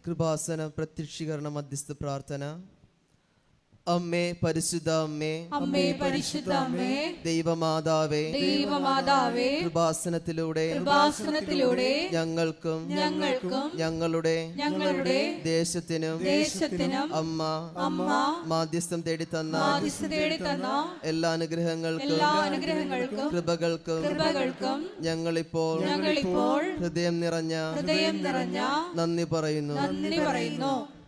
കൃപാസന പ്രത്യക്ഷീകരണ മധ്യസ്ഥ പ്രാർത്ഥന. അമ്മേ പരിശുദ്ധ അമ്മേ, അമ്മേ പരിശുദ്ധ അമ്മേ, ദൈവമാതാവേ, ദൈവമാതാവേ, കൃപാസനത്തിലൂടെ ഞങ്ങൾക്കും ഞങ്ങളുടെ ദേശത്തിനും അമ്മ മാധ്യസ്ഥം തേടിത്തന്ന എല്ലാ അനുഗ്രഹങ്ങൾക്കും കൃപകൾക്കും ഞങ്ങളിപ്പോൾ ഹൃദയം നിറഞ്ഞ നന്ദി പറയുന്നു.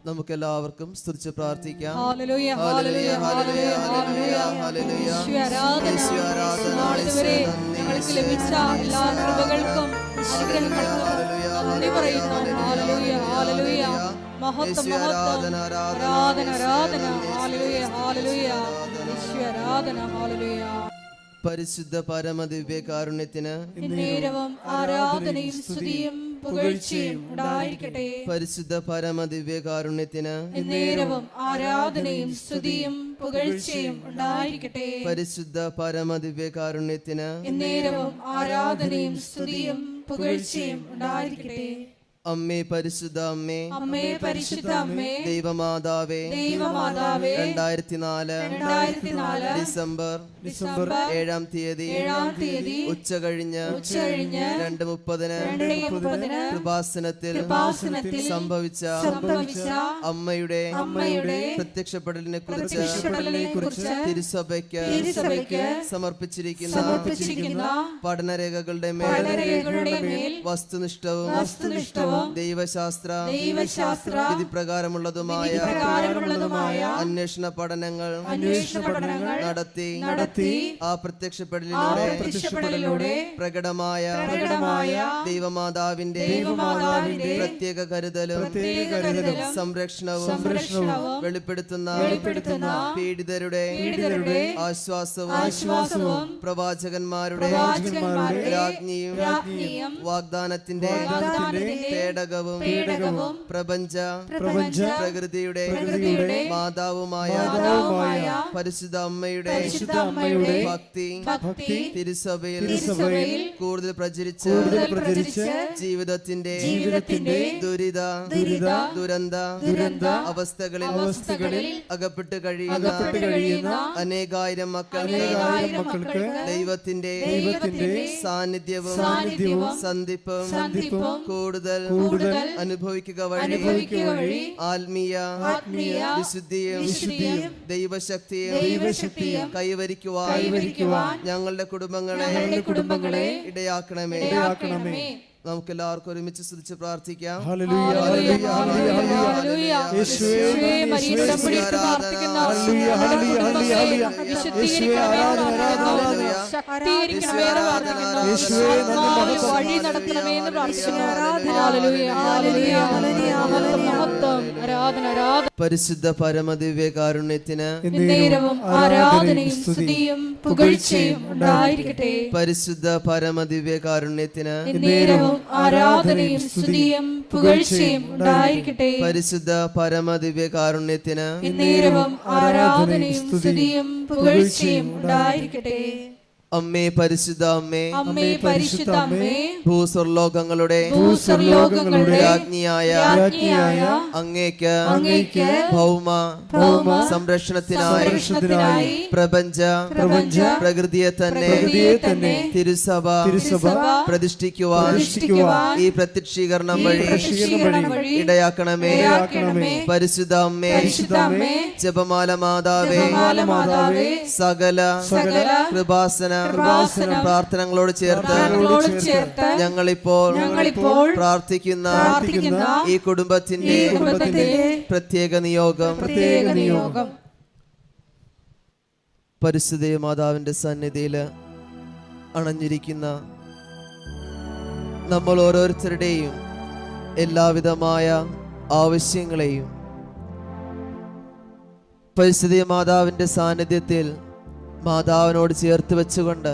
നമുക്കെല്ലാവർക്കും സ്തുതിച്ച് പ്രാർത്ഥിക്കാം. ഹല്ലേലൂയ ഹല്ലേലൂയ ഹല്ലേലൂയ ഹല്ലേലൂയ ഹല്ലേലൂയ. ഞങ്ങൾക്ക് ലഭിച്ച എല്ലാ കൃപകൾക്കും അനുഗ്രഹങ്ങൾക്കും നന്ദി പറയുന്നു. Hallelujah hallelujah. മഹത്വം മഹത്വം ആരാധന ആരാധന. ഹല്ലേലൂയ ഹല്ലേലൂയ. യേശുവേ ആരാധന. ഹല്ലേലൂയ. പരിശുദ്ധ പരമദിവ്യകാരുണ്യത്തിന് എന്നേരവും ആരാധനയും സ്തുതിയും പുകഴ്ചയും ഉണ്ടായിരിക്കട്ടെ. പരിശുദ്ധ പരമദിവ്യകാരുണ്യത്തിന് എന്നേരവും ആരാധനയും സ്തുതിയും പുകഴ്ചയും ഉണ്ടായിരിക്കട്ടെ. പരിശുദ്ധ പരമദിവ്യകാരുണ്യത്തിന് എന്നേരവും ആരാധനയും സ്തുതിയും പുകഴ്ചയും ഉണ്ടായിരിക്കട്ടെ. അമ്മേ പരിശുദ്ധ അമ്മേ, അമ്മേ പരിശുദ്ധ അമ്മേ, ദൈവമാതാവേ, 2004 ഡിസംബർ 7-ാം തീയതി ഉച്ച കഴിഞ്ഞ് 2:30 കൃപാസനത്തിൽ സംഭവിച്ച അമ്മയുടെ പ്രത്യക്ഷപ്പെടലിനെ കുറിച്ച് തിരുസഭയ്ക്ക് സമർപ്പിച്ചിരിക്കുന്ന പഠനരേഖകളുടെ മേൽ വസ്തുനിഷ്ഠവും ദൈവശാസ്ത്ര വിധിപ്രകാരമുള്ളതുമായ അന്വേഷണ പഠനങ്ങൾ നടത്തി ആ പ്രത്യക്ഷപ്പെടലിലൂടെ പ്രകടമായ ദൈവമാതാവിന്റെ പ്രത്യേക കരുതലും സംരക്ഷണവും വെളിപ്പെടുത്തുന്ന പീഡിതരുടെ ആശ്വാസവും പ്രവാചകന്മാരുടെ രാജ്ഞിയും വാഗ്ദാനത്തിന്റെ പേടകവും പ്രപഞ്ച പ്രകൃതിയുടെ മാതാവുമായ പരിശുദ്ധ അമ്മയുടെ ഭക്തി തിരുസഭയിൽ കൂടുതൽ പ്രചരിച്ച് ജീവിതത്തിന്റെ ദുരന്ത അവസ്ഥകളിൽ അകപ്പെട്ട് കഴിയുന്ന അനേകായിരം മക്കൾക്ക് ദൈവത്തിന്റെ സാന്നിധ്യവും സന്ധിപ്പും കൂടുതൽ അനുഭവിക്കുക വഴി ആത്മീയ വിശുദ്ധിയും ദൈവശക്തിയും കൈവരിക്കുവാൻ ഞങ്ങളുടെ കുടുംബങ്ങളെ ഇടയാക്കണമേ. നമുക്ക് എല്ലാവർക്കും ഒരുമിച്ച് സ്തുതിച്ച് പ്രാർത്ഥിക്കാം. പരിശുദ്ധ പരമദിവ്യകാരുണ്യത്തിന് ആരാധനയും സ്തുതിയും പുകഴ്ചയും ഉണ്ടായിരിക്കട്ടെ. പരിശുദ്ധ പരമദിവ്യകാരുണ്യത്തിന് ആരാധനയും സ്തുതിയും പുകഴ്ചയും ഉണ്ടായിരിക്കട്ടെ. പരിശുദ്ധ പരമദിവ്യകാരുണ്യത്തിന് എന്നേരവും ആരാധനയും സ്തുതിയും പുകഴ്ചയും ഉണ്ടായിരിക്കട്ടെ. അമ്മേ പരിശുദ്ധ അമ്മേ, അമ്മേ പരിശുദ്ധ അമ്മേ, ഭൂസ്വർലോകങ്ങളുടെ രാജ്ഞിയായ അങ്ങേക്ക് ഭൗമ സംരക്ഷണത്തിനായി പ്രപഞ്ച പ്രകൃതിയെ തന്നെ തിരുസഭ പ്രതിഷ്ഠിക്കുവാൻ ഈ പ്രത്യക്ഷീകരണം വഴി ഇടയാക്കണമേ. പരിശുദ്ധ അമ്മേ, ജപമാല മാതാവേ, സകല കൃപാസന പ്രാർത്ഥനകളോട് ചേർത്ത് ഞങ്ങളിപ്പോൾ പ്രാർത്ഥിക്കുന്ന ഈ കുടുംബത്തിന്റെ പ്രത്യേക നിയോഗം പരിശുദ്ധ മാതാവിന്റെ സന്നിധിയിൽ അണഞ്ഞിരിക്കുന്ന നമ്മൾ ഓരോരുത്തരുടെയും എല്ലാവിധമായ ആവശ്യങ്ങളെയും പരിശുദ്ധ മാതാവിന്റെ സാന്നിധ്യത്തിൽ മാതാവിനോട് ചേർത്ത് വെച്ചുകൊണ്ട്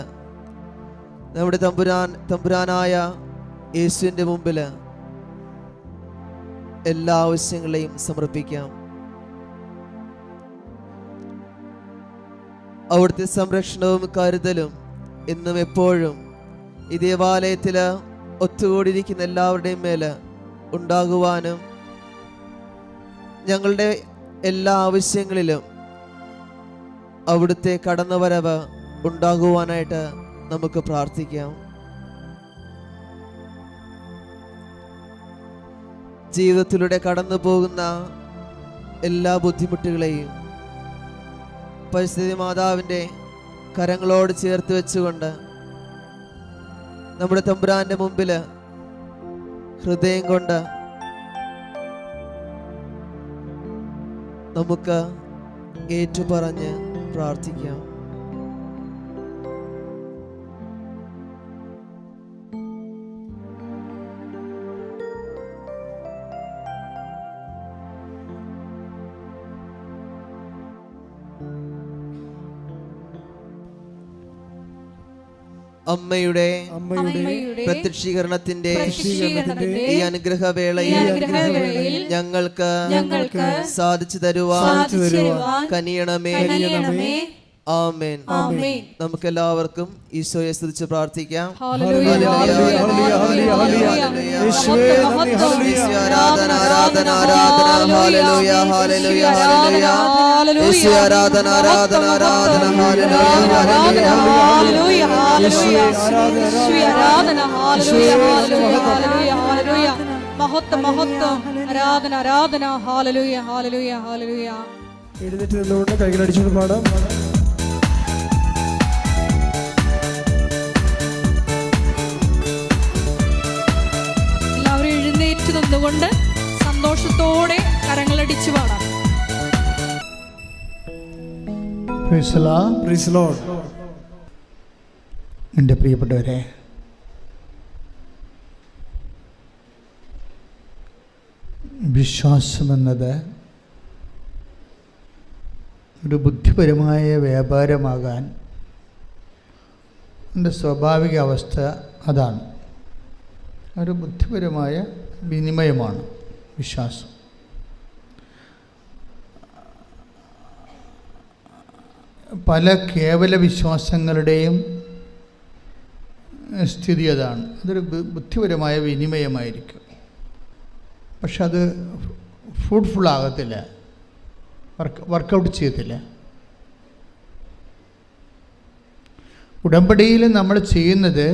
നമ്മുടെ തമ്പുരാനായ യേശുവിൻ്റെ മുമ്പിൽ എല്ലാ ആവശ്യങ്ങളെയും സമർപ്പിക്കാം. അവിടുത്തെ സംരക്ഷണവും കരുതലും എന്നും എപ്പോഴും ഈ ദേവാലയത്തിൽ ഒത്തുകൂടിയിരിക്കുന്ന എല്ലാവരുടെയും മേൽ ഉണ്ടാകുവാനും ഞങ്ങളുടെ എല്ലാ ആവശ്യങ്ങളിലും അവിടുത്തെ കടന്നുവരവ് ഉണ്ടാകുവാനായിട്ട് നമുക്ക് പ്രാർത്ഥിക്കാം. ജീവിതത്തിലൂടെ കടന്നു പോകുന്ന എല്ലാ ബുദ്ധിമുട്ടുകളെയും പരിസ്ഥിതി മാതാവിൻ്റെ കരങ്ങളോട് ചേർത്ത് വെച്ചുകൊണ്ട് നമ്മുടെ തമ്പുരാന്റെ മുമ്പിൽ ഹൃദയം കൊണ്ട് നമുക്ക് ഏറ്റുപറഞ്ഞ് പ്രാർത്ഥിക്കാം. അമ്മയുടെ പ്രത്യക്ഷീകരണത്തിന്റെ ഈ അനുഗ്രഹവേളയിൽ ഞങ്ങൾക്ക് സാധിച്ചു തരുവാൻ കനിയണമേ. ആമേൻ. നമുക്ക് എല്ലാവർക്കും ഈശോയെ സ്തുതിച്ച് പ്രാർത്ഥിക്കാം. ആരാധന ആരാധന ആരാധന ഹല്ലേലൂയ ഹല്ലേലൂയ ഹല്ലേലൂയ. യേശു ആരാധന ആരാധന ആരാധന ഹല്ലേലൂയ ഹല്ലേലൂയ ഹല്ലേലൂയ ആരാധന ഹല്ലേലൂയ ഹല്ലേലൂയ ഹല്ലേലൂയ. മഹത്വം മഹത്വം ആരാധന ആരാധന ഹല്ലേലൂയ ഹല്ലേലൂയ ഹല്ലേലൂയ. എഴുന്നേറ്റ് നിന്നുകൊണ്ട് കൈകളടിച്ചുകൊണ്ട് പാടാം. എല്ലാവരും എഴുന്നേറ്റ് നിന്നുകൊണ്ട് സന്തോഷത്തോടെ കരങ്ങളടിച്ചു പാടാം. എൻ്റെ പ്രിയപ്പെട്ടവരെ, വിശ്വാസമെന്നത് ഒരു ബുദ്ധിപരമായ വ്യാപാരമാകാൻ എൻ്റെ സ്വാഭാവിക അവസ്ഥ അതാണ്. ഒരു ബുദ്ധിപരമായ വിനിമയമാണ് വിശ്വാസം. പല കേവല വിശ്വാസങ്ങളുടെയും സ്ഥിതി അതാണ്. അതൊരു ബുദ്ധിപരമായ വിനിമയമായിരിക്കും, പക്ഷെ അത് ഫ്രൂട്ട്ഫുള്ളാകത്തില്ല, വർക്കൗട്ട് ചെയ്യത്തില്ല. ഉടമ്പടിയിൽ നമ്മൾ ചെയ്യുന്നത്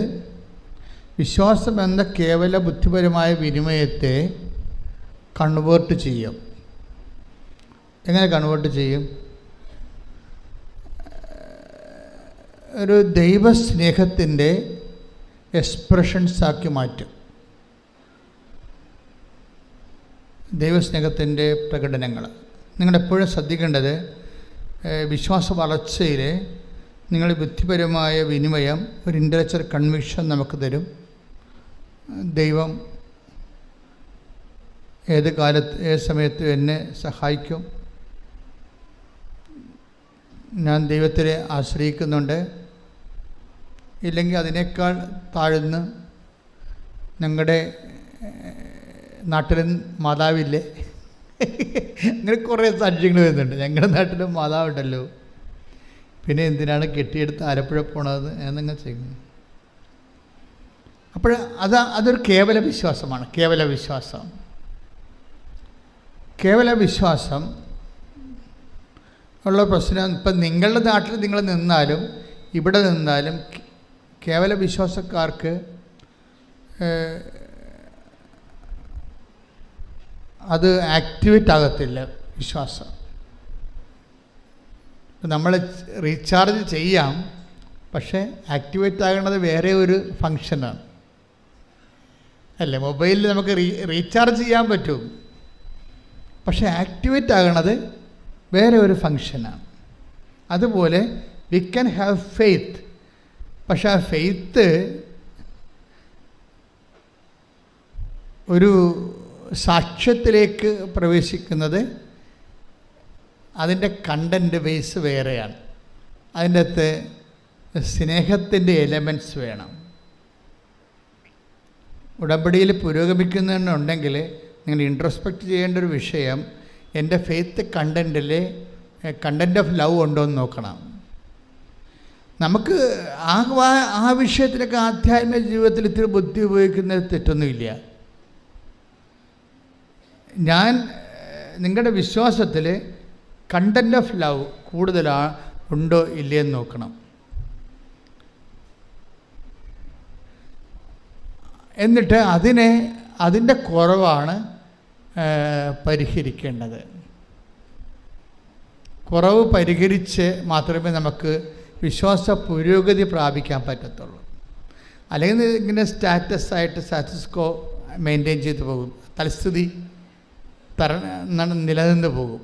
വിശ്വാസം എന്ന കേവല ബുദ്ധിപരമായ വിനിമയത്തെ കൺവേർട്ട് ചെയ്യും. എങ്ങനെ കൺവേർട്ട് ചെയ്യും? ഒരു ദൈവസ്നേഹത്തിൻ്റെ എക്സ്പ്രഷൻസാക്കി മാറ്റും. ദൈവസ്നേഹത്തിൻ്റെ പ്രകടനങ്ങൾ. നിങ്ങളെപ്പോഴും ശ്രദ്ധിക്കേണ്ടത്, വിശ്വാസ വളർച്ചയിൽ നിങ്ങൾ ബുദ്ധിപരമായ വിനിമയം, ഒരു ഇൻ്റലക്ച്വൽ കൺവിക്ഷൻ നമുക്ക് തരും. ദൈവം ഏത് കാലത്ത് ഏത് സമയത്തും എന്നെ സഹായിക്കും, ഞാൻ ദൈവത്തിനെ ആശ്രയിക്കുന്നുണ്ട്. ഇല്ലെങ്കിൽ അതിനേക്കാൾ താഴ്ന്ന് ഞങ്ങളുടെ നാട്ടിലും മാതാവില്ലേ, അങ്ങനെ കുറേ സാക്ഷ്യങ്ങൾ വരുന്നുണ്ട്. ഞങ്ങളുടെ നാട്ടിലും മാതാവുണ്ടല്ലോ, പിന്നെ എന്തിനാണ് കെട്ടിയെടുത്ത് ആലപ്പുഴ പോണത് എന്നങ്ങനെ ചെയ്യുന്നു. അപ്പോൾ അതൊരു കേവല വിശ്വാസമാണ്. കേവല വിശ്വാസം ഉള്ള പ്രശ്നം, ഇപ്പം നിങ്ങളുടെ നാട്ടിൽ നിങ്ങൾ നിന്നാലും ഇവിടെ നിന്നാലും കേവല വിശ്വാസക്കാർക്ക് അത് ആക്ടിവേറ്റ് ആകത്തില്ല വിശ്വാസം. നമ്മൾ റീചാർജ് ചെയ്യാം, പക്ഷേ ആക്ടിവേറ്റ് ആകുന്നത് വേറെ ഒരു ഫങ്ഷനാണ് അല്ലേ. മൊബൈലിൽ നമുക്ക് റീചാർജ് ചെയ്യാൻ പറ്റും, പക്ഷേ ആക്ടിവേറ്റ് ആകുന്നത് വേറെ ഒരു ഫങ്ഷനാണ്. അതുപോലെ വി ക്യാൻ ഹാവ് ഫെയ്ത്ത്, പക്ഷെ ആ ഫെയ്ത്ത് ഒരു സാക്ഷ്യത്തിലേക്ക് പ്രവേശിക്കുന്നത് അതിൻ്റെ കണ്ടൻറ്റ് ബേസ് വേറെയാണ്. അതിൻ്റെ അകത്ത് സ്നേഹത്തിൻ്റെ എലമെൻറ്റ്സ് വേണം. ഉടമ്പടിയിൽ പുരോഗമിക്കുന്നുണ്ടെങ്കിൽ നിങ്ങൾ ഇൻട്രോസ്പെക്റ്റ് ചെയ്യേണ്ട ഒരു വിഷയം, എൻ്റെ ഫെയ്ത്ത് കണ്ടൻറ്റിൽ കണ്ടൻറ്റ് ഓഫ് ലവ് ഉണ്ടോ എന്ന് നോക്കണം. നമുക്ക് ആ വിഷയത്തിലൊക്കെ ആധ്യാത്മിക ജീവിതത്തിൽ ഇത്തിരി ബുദ്ധി ഉപയോഗിക്കുന്നത് തെറ്റൊന്നുമില്ല. ഞാൻ നിങ്ങളുടെ വിശ്വാസത്തിൽ കണ്ടൻറ് ഓഫ് ലവ് ഉണ്ടോ ഇല്ലയെന്ന് നോക്കണം. എന്നിട്ട് അതിൻ്റെ കുറവാണ് പരിഹരിക്കേണ്ടത്. കുറവ് പരിഹരിച്ച് മാത്രമേ നമുക്ക് വിശ്വാസ പുരോഗതി പ്രാപിക്കാൻ പറ്റത്തുള്ളൂ. അല്ലെങ്കിൽ ഇങ്ങനെ സ്റ്റാറ്റസ് കോ മെയിൻറ്റെയിൻ ചെയ്ത് പോകും, തൽസ്ഥിതി നിലനിന്ന് പോകും.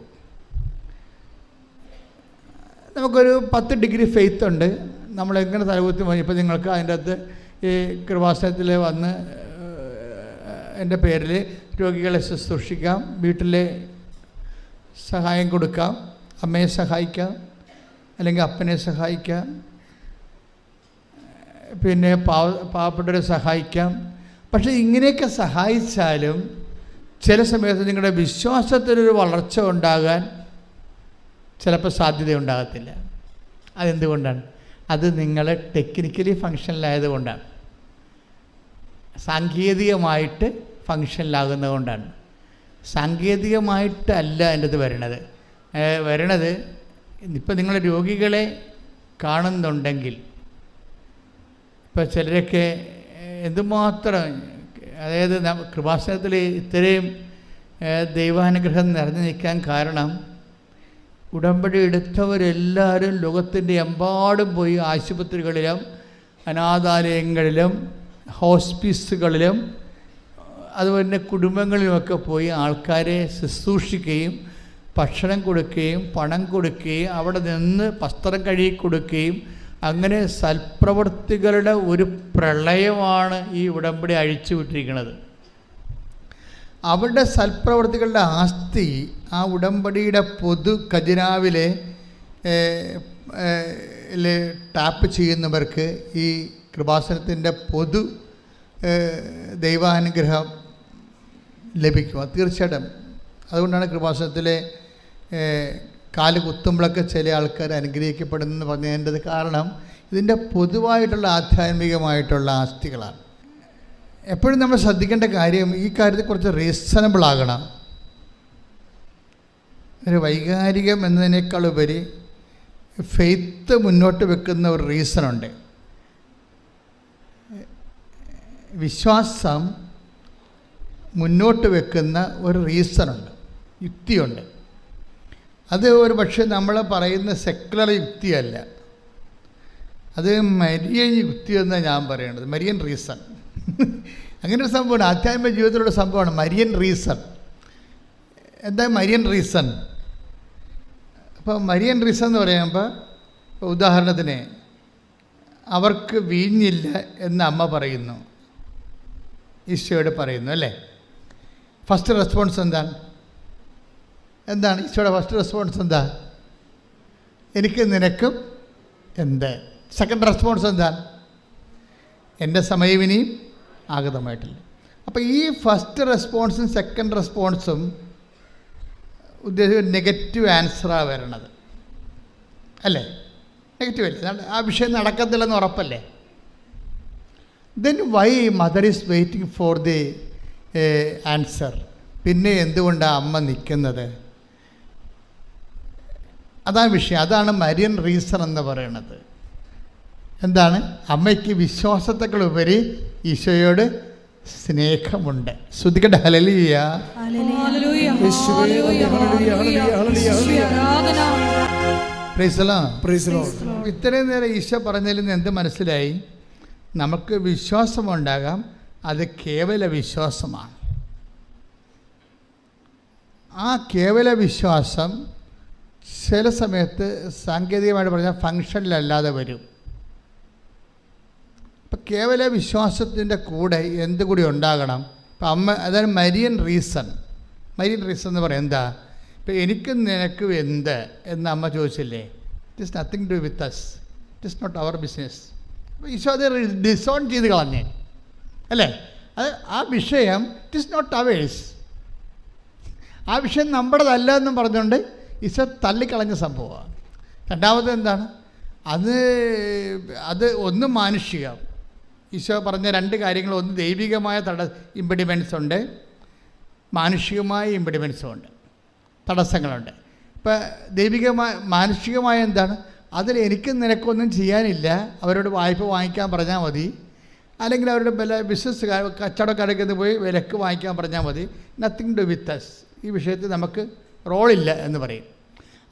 നമുക്കൊരു 10 ഡിഗ്രി ഫെയ്ത്ത് ഉണ്ട്, നമ്മളെങ്ങനെ തലകുത്തി പോയി. ഇപ്പോൾ നിങ്ങൾക്ക് അതിൻ്റെ അകത്ത് ഈ കൃപാസനത്തിൽ വന്ന് എൻ്റെ പേരിൽ രോഗികളെ ശുശ്രൂഷിക്കാം, വീട്ടിലെ സഹായം കൊടുക്കാം, അമ്മയെ സഹായിക്കാം, അല്ലെങ്കിൽ അപ്പനെ സഹായിക്കാം, പിന്നെ പാവപ്പെട്ടവരെ സഹായിക്കാം. പക്ഷേ ഇങ്ങനെയൊക്കെ സഹായിച്ചാലും ചില സമയത്ത് നിങ്ങളുടെ വിശ്വാസത്തിനൊരു വളർച്ച ഉണ്ടാകാൻ ചിലപ്പോൾ സാധ്യതയുണ്ടാകത്തില്ല. അതെന്തുകൊണ്ടാണ്? അത് നിങ്ങൾ ടെക്നിക്കലി ഫങ്ഷനിലായതുകൊണ്ടാണ്, സാങ്കേതികമായിട്ട് ഫങ്ഷനിലാകുന്നത് കൊണ്ടാണ്. സാങ്കേതികമായിട്ടല്ല എൻ്റെ അത് വരണത് ഇപ്പം നിങ്ങൾ രോഗികളെ കാണുന്നുണ്ടെങ്കിൽ, ഇപ്പോൾ ചിലരൊക്കെ എന്തുമാത്രം, അതായത് കൃപാസനത്തിൽ ഇത്രയും ദൈവാനുഗ്രഹം നിറഞ്ഞു നിൽക്കാൻ കാരണം ഉടമ്പടി എടുത്തവരെല്ലാവരും ലോകത്തിൻ്റെ എമ്പാടും പോയി ആശുപത്രികളിലും അനാഥാലയങ്ങളിലും ഹോസ്പിസുകളിലും അതുപോലെ തന്നെ കുടുംബങ്ങളിലുമൊക്കെ പോയി ആൾക്കാരെ ശുശ്രൂഷിക്കുകയും ഭക്ഷണം കൊടുക്കുകയും പണം കൊടുക്കുകയും അവിടെ നിന്ന് വസ്ത്രം കഴുകി കൊടുക്കുകയും അങ്ങനെ സൽപ്രവൃത്തികളുടെ ഒരു പ്രളയമാണ് ഈ ഉടമ്പടി അഴിച്ചു വിട്ടിരിക്കുന്നത്. അവരുടെ സൽപ്രവൃത്തികളുടെ ആസ്തി ആ ഉടമ്പടിയുടെ പൊതു ഖജനാവിലെ ടാപ്പ് ചെയ്യുന്നവർക്ക് ഈ കൃപാസനത്തിൻ്റെ പൊതു ദൈവാനുഗ്രഹം ലഭിക്കും. തീർച്ചയായിട്ടും അതുകൊണ്ടാണ് കൃപാസനത്തിലെ കാല് കുത്തുമ്പോഴൊക്കെ ചില ആൾക്കാർ അനുഗ്രഹിക്കപ്പെടുന്നെന്ന് പറഞ്ഞതിൻ്റെത് കാരണം ഇതിൻ്റെ പൊതുവായിട്ടുള്ള ആധ്യാത്മികമായിട്ടുള്ള ആസ്തികളാണ്. എപ്പോഴും നമ്മൾ ശ്രദ്ധിക്കേണ്ട കാര്യം ഈ കാര്യത്തിൽ കുറച്ച് റീസണബിൾ ആകണം. ഒരു വൈകാരികം എന്നതിനേക്കാൾ ഉപരി ഫെയ്ത്ത് മുന്നോട്ട് വെക്കുന്ന ഒരു റീസണുണ്ട്. വിശ്വാസം മുന്നോട്ട് വെക്കുന്ന ഒരു റീസണുണ്ട്, യുക്തിയുണ്ട്. അത് ഒരു പക്ഷേ നമ്മൾ പറയുന്ന സെക്കുലർ യുക്തിയല്ല, അത് മരിയൻ യുക്തി എന്നാണ് ഞാൻ പറയേണ്ടത്. മരിയൻ റീസൺ അങ്ങനെ ഒരു സംഭവമാണ്, ആധ്യാത്മിക ജീവിതത്തിലുള്ള സംഭവമാണ് മരിയൻ റീസൺ. എന്താ മരിയൻ റീസൺ? അപ്പോൾ മരിയൻ റീസൺ എന്ന് പറയുമ്പോൾ, ഉദാഹരണത്തിന് അവർക്ക് വീഞ്ഞില്ല എന്ന് അമ്മ പറയുന്നു, ഈശോയോട് പറയുന്നു അല്ലേ. ഫസ്റ്റ് റെസ്പോൺസ് എന്താണ് ഈശോയുടെ ഫസ്റ്റ് റെസ്പോൺസ് എന്താ? എനിക്ക് നിനക്കും എന്ത്. സെക്കൻഡ് റെസ്പോൺസ് എന്താണ്? എൻ്റെ സമയം ഇനിയും ആഗതമായിട്ടില്ല. അപ്പോൾ ഈ ഫസ്റ്റ് റെസ്പോൺസും സെക്കൻഡ് റെസ്പോൺസും ഉദ്ദേശിച്ച നെഗറ്റീവ് ആൻസറാണ് വരണത് അല്ലേ? നെഗറ്റീവ് അല്ലേ? ആ വിഷയം നടക്കത്തില്ലെന്ന് ഉറപ്പല്ലേ? Then why mother is waiting for the answer? പിന്നെ എന്തുകൊണ്ടാണ് അമ്മ നിൽക്കുന്നത്? അതാണ് വിഷയം. അതാണ് മരിയൻ റീസൺ എന്ന് പറയുന്നത്. എന്താണ്? അമ്മയ്ക്ക് വിശ്വാസത്തേക്കാൾ ഉപരി ഈശോയോട് സ്നേഹമുണ്ട്. ശ്രദ്ധിക്കട്ടെ. ഹല്ലേലൂയ. ഇത്രയും നേരം ഈശോ പറഞ്ഞതിൽ നിന്ന് എന്ത് മനസ്സിലായി? നമുക്ക് വിശ്വാസമുണ്ടാകാം, അത് കേവല വിശ്വാസമാണ്. ആ കേവല വിശ്വാസം ചില സമയത്ത് സാങ്കേതികമായിട്ട് പറഞ്ഞാൽ ഫങ്ഷനിലല്ലാതെ വരും. ഇപ്പം കേവല വിശ്വാസത്തിൻ്റെ കൂടെ എന്ത് കൂടി ഉണ്ടാകണം? ഇപ്പം അമ്മ, അതാണ് മരിയൻ റീസൺ. മരിയൻ റീസൺ എന്ന് പറയാം എന്താ? ഇപ്പം എനിക്കും നിനക്കും എന്ത് എന്ന് അമ്മ ചോദിച്ചില്ലേ? It is nothing to with us, it is not our business. അപ്പോൾ ഈശോ അത് ഡിസോൺ ചെയ്ത് കളഞ്ഞേ അല്ലേ? അത് ആ വിഷയം ഇറ്റ് ഈസ് നോട്ട് അവേഴ്സ്, ആ വിഷയം നമ്മുടേതല്ല എന്നും പറഞ്ഞുകൊണ്ട് ഈശോ തള്ളിക്കളഞ്ഞ സംഭവമാണ്. രണ്ടാമത് എന്താണ്? അത് ഒന്ന് മാനുഷികം. ഈശോ പറഞ്ഞ രണ്ട് കാര്യങ്ങൾ, ഒന്ന് ദൈവികമായ ഇമ്പിഡിമെൻസ് ഉണ്ട്, മാനുഷികമായ ഇമ്പിഡിമെൻസും ഉണ്ട്. തടസ്സങ്ങളുണ്ട്. ഇപ്പം ദൈവികമായ മാനുഷികമായ എന്താണ്, അതിൽ എനിക്ക് നിനക്കൊന്നും ചെയ്യാനില്ല, അവരോട് വായ്പ വാങ്ങിക്കാൻ പറഞ്ഞാൽ മതി, അല്ലെങ്കിൽ അവരുടെ ബിസിനസ് കച്ചവടക്കാരൊക്കെ പോയി വിലക്ക് വാങ്ങിക്കാൻ പറഞ്ഞാൽ മതി, നത്തിങ് ഡു വിത്ത് അസ്, ഈ വിഷയത്തിൽ നമുക്ക് റോളില്ല എന്ന് പറയും.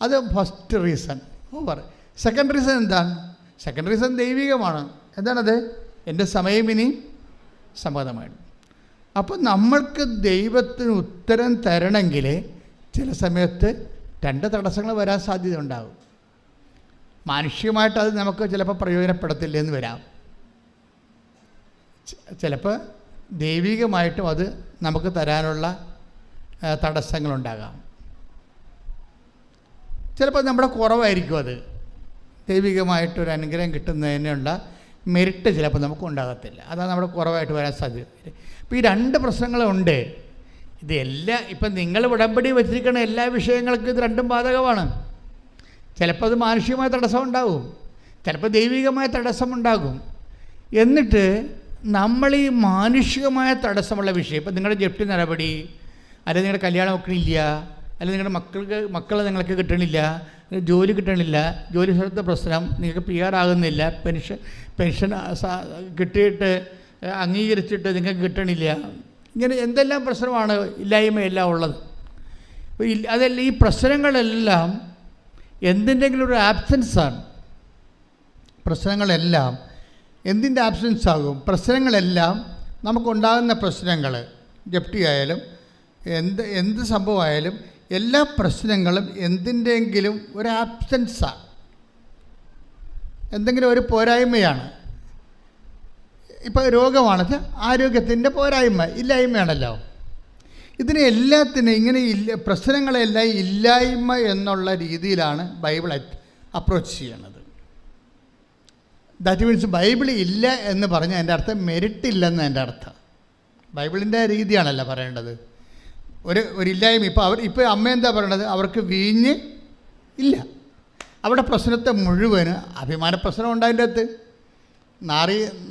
അത് first reason over. Second reason എന്താണ്? സെക്കൻഡ് റീസൺ ദൈവികമാണ്. എന്താണത്? എൻ്റെ സമയം ഇനി സമ്മതമായിരുന്നു. അപ്പോൾ നമ്മൾക്ക് ദൈവത്തിന് ഉത്തരം തരണമെങ്കിൽ ചില സമയത്ത് 2 തടസ്സങ്ങൾ വരാൻ സാധ്യത ഉണ്ടാകും. മാനുഷികമായിട്ട് അത് നമുക്ക് ചിലപ്പോൾ പ്രയോജനപ്പെടത്തില്ല എന്ന് വരാം. ചിലപ്പോൾ ദൈവികമായിട്ടും അത് നമുക്ക് തരാനുള്ള തടസ്സങ്ങളുണ്ടാകാം. ചിലപ്പോൾ നമ്മുടെ കുറവായിരിക്കും അത്. ദൈവികമായിട്ടൊരു അനുഗ്രഹം കിട്ടുന്നതിനുള്ള മെറിറ്റ് ചിലപ്പോൾ നമുക്ക് ഉണ്ടാകത്തില്ല. അതാണ് നമ്മുടെ കുറവായിട്ട് വരാൻ സാധ്യത. അപ്പോൾ ഈ 2 പ്രശ്നങ്ങളുണ്ട്. ഇതെല്ലാം ഇപ്പം നിങ്ങൾ ഉടമ്പടി വച്ചിരിക്കുന്ന എല്ലാ വിഷയങ്ങൾക്കും ഇത് 2ഉം ബാധകമാണ്. ചിലപ്പോൾ അത് മാനുഷികമായ തടസ്സം ഉണ്ടാകും, ചിലപ്പോൾ ദൈവികമായ തടസ്സമുണ്ടാകും. എന്നിട്ട് നമ്മൾ ഈ മാനുഷികമായ തടസ്സമുള്ള വിഷയം, ഇപ്പം നിങ്ങളുടെ ജപ്തി നടപടി, അല്ലെങ്കിൽ നിങ്ങളുടെ കല്യാണം വെക്കണില്ല, അല്ലെങ്കിൽ നിങ്ങളുടെ മക്കളെ നിങ്ങൾക്ക് കിട്ടണില്ല, ജോലി കിട്ടണില്ല, ജോലി സ്ഥലത്തെ പ്രശ്നം, നിങ്ങൾക്ക് PR ആകുന്നില്ല, പെൻഷൻ കിട്ടിയിട്ട് അംഗീകരിച്ചിട്ട് നിങ്ങൾക്ക് കിട്ടണില്ല, ഇങ്ങനെ എന്തെല്ലാം പ്രശ്നമാണ്, ഇല്ലായ്മയെല്ലാം ഉള്ളത്. അതല്ല, ഈ പ്രശ്നങ്ങളെല്ലാം എന്തിൻ്റെങ്കിലും ഒരു ആബ്സെൻസാണ്. പ്രശ്നങ്ങളെല്ലാം എന്തിൻ്റെ ആബ്സെൻസ് ആകും? പ്രശ്നങ്ങളെല്ലാം നമുക്കുണ്ടാകുന്ന പ്രശ്നങ്ങൾ, ജപ്തി ആയാലും എന്ത് സംഭവമായാലും എല്ലാ പ്രശ്നങ്ങളും എന്തിൻ്റെങ്കിലും ഒരു ആബ്സെൻസാണ്, എന്തെങ്കിലും ഒരു പോരായ്മയാണ്. ഇപ്പോൾ രോഗമാണത് ആരോഗ്യത്തിൻ്റെ പോരായ്മ, ഇല്ലായ്മയാണല്ലോ. ഇതിനെ എല്ലാത്തിനും ഇങ്ങനെ പ്രശ്നങ്ങളെല്ലാം ഇല്ലായ്മ എന്നുള്ള രീതിയിലാണ് ബൈബിൾ അപ്രോച്ച് ചെയ്യണത്. ദാറ്റ് മീൻസ് ബൈബിൾ ഇല്ല എന്ന് പറഞ്ഞാൽ എൻ്റെ അർത്ഥം മെരിറ്റ് ഇല്ലെന്ന് എൻ്റെ അർത്ഥം. ബൈബിളിൻ്റെ രീതിയാണല്ലോ പറയേണ്ടത്. ഒരു ഇല്ലായ്മ. ഇപ്പോൾ അമ്മ എന്താ പറയണത്? അവർക്ക് വീഞ്ഞ് ഇല്ല. അവിടെ പ്രശ്നത്തെ മുഴുവന് അഭിമാന പ്രശ്നം ഉണ്ടായതിൻ്റെ അകത്ത്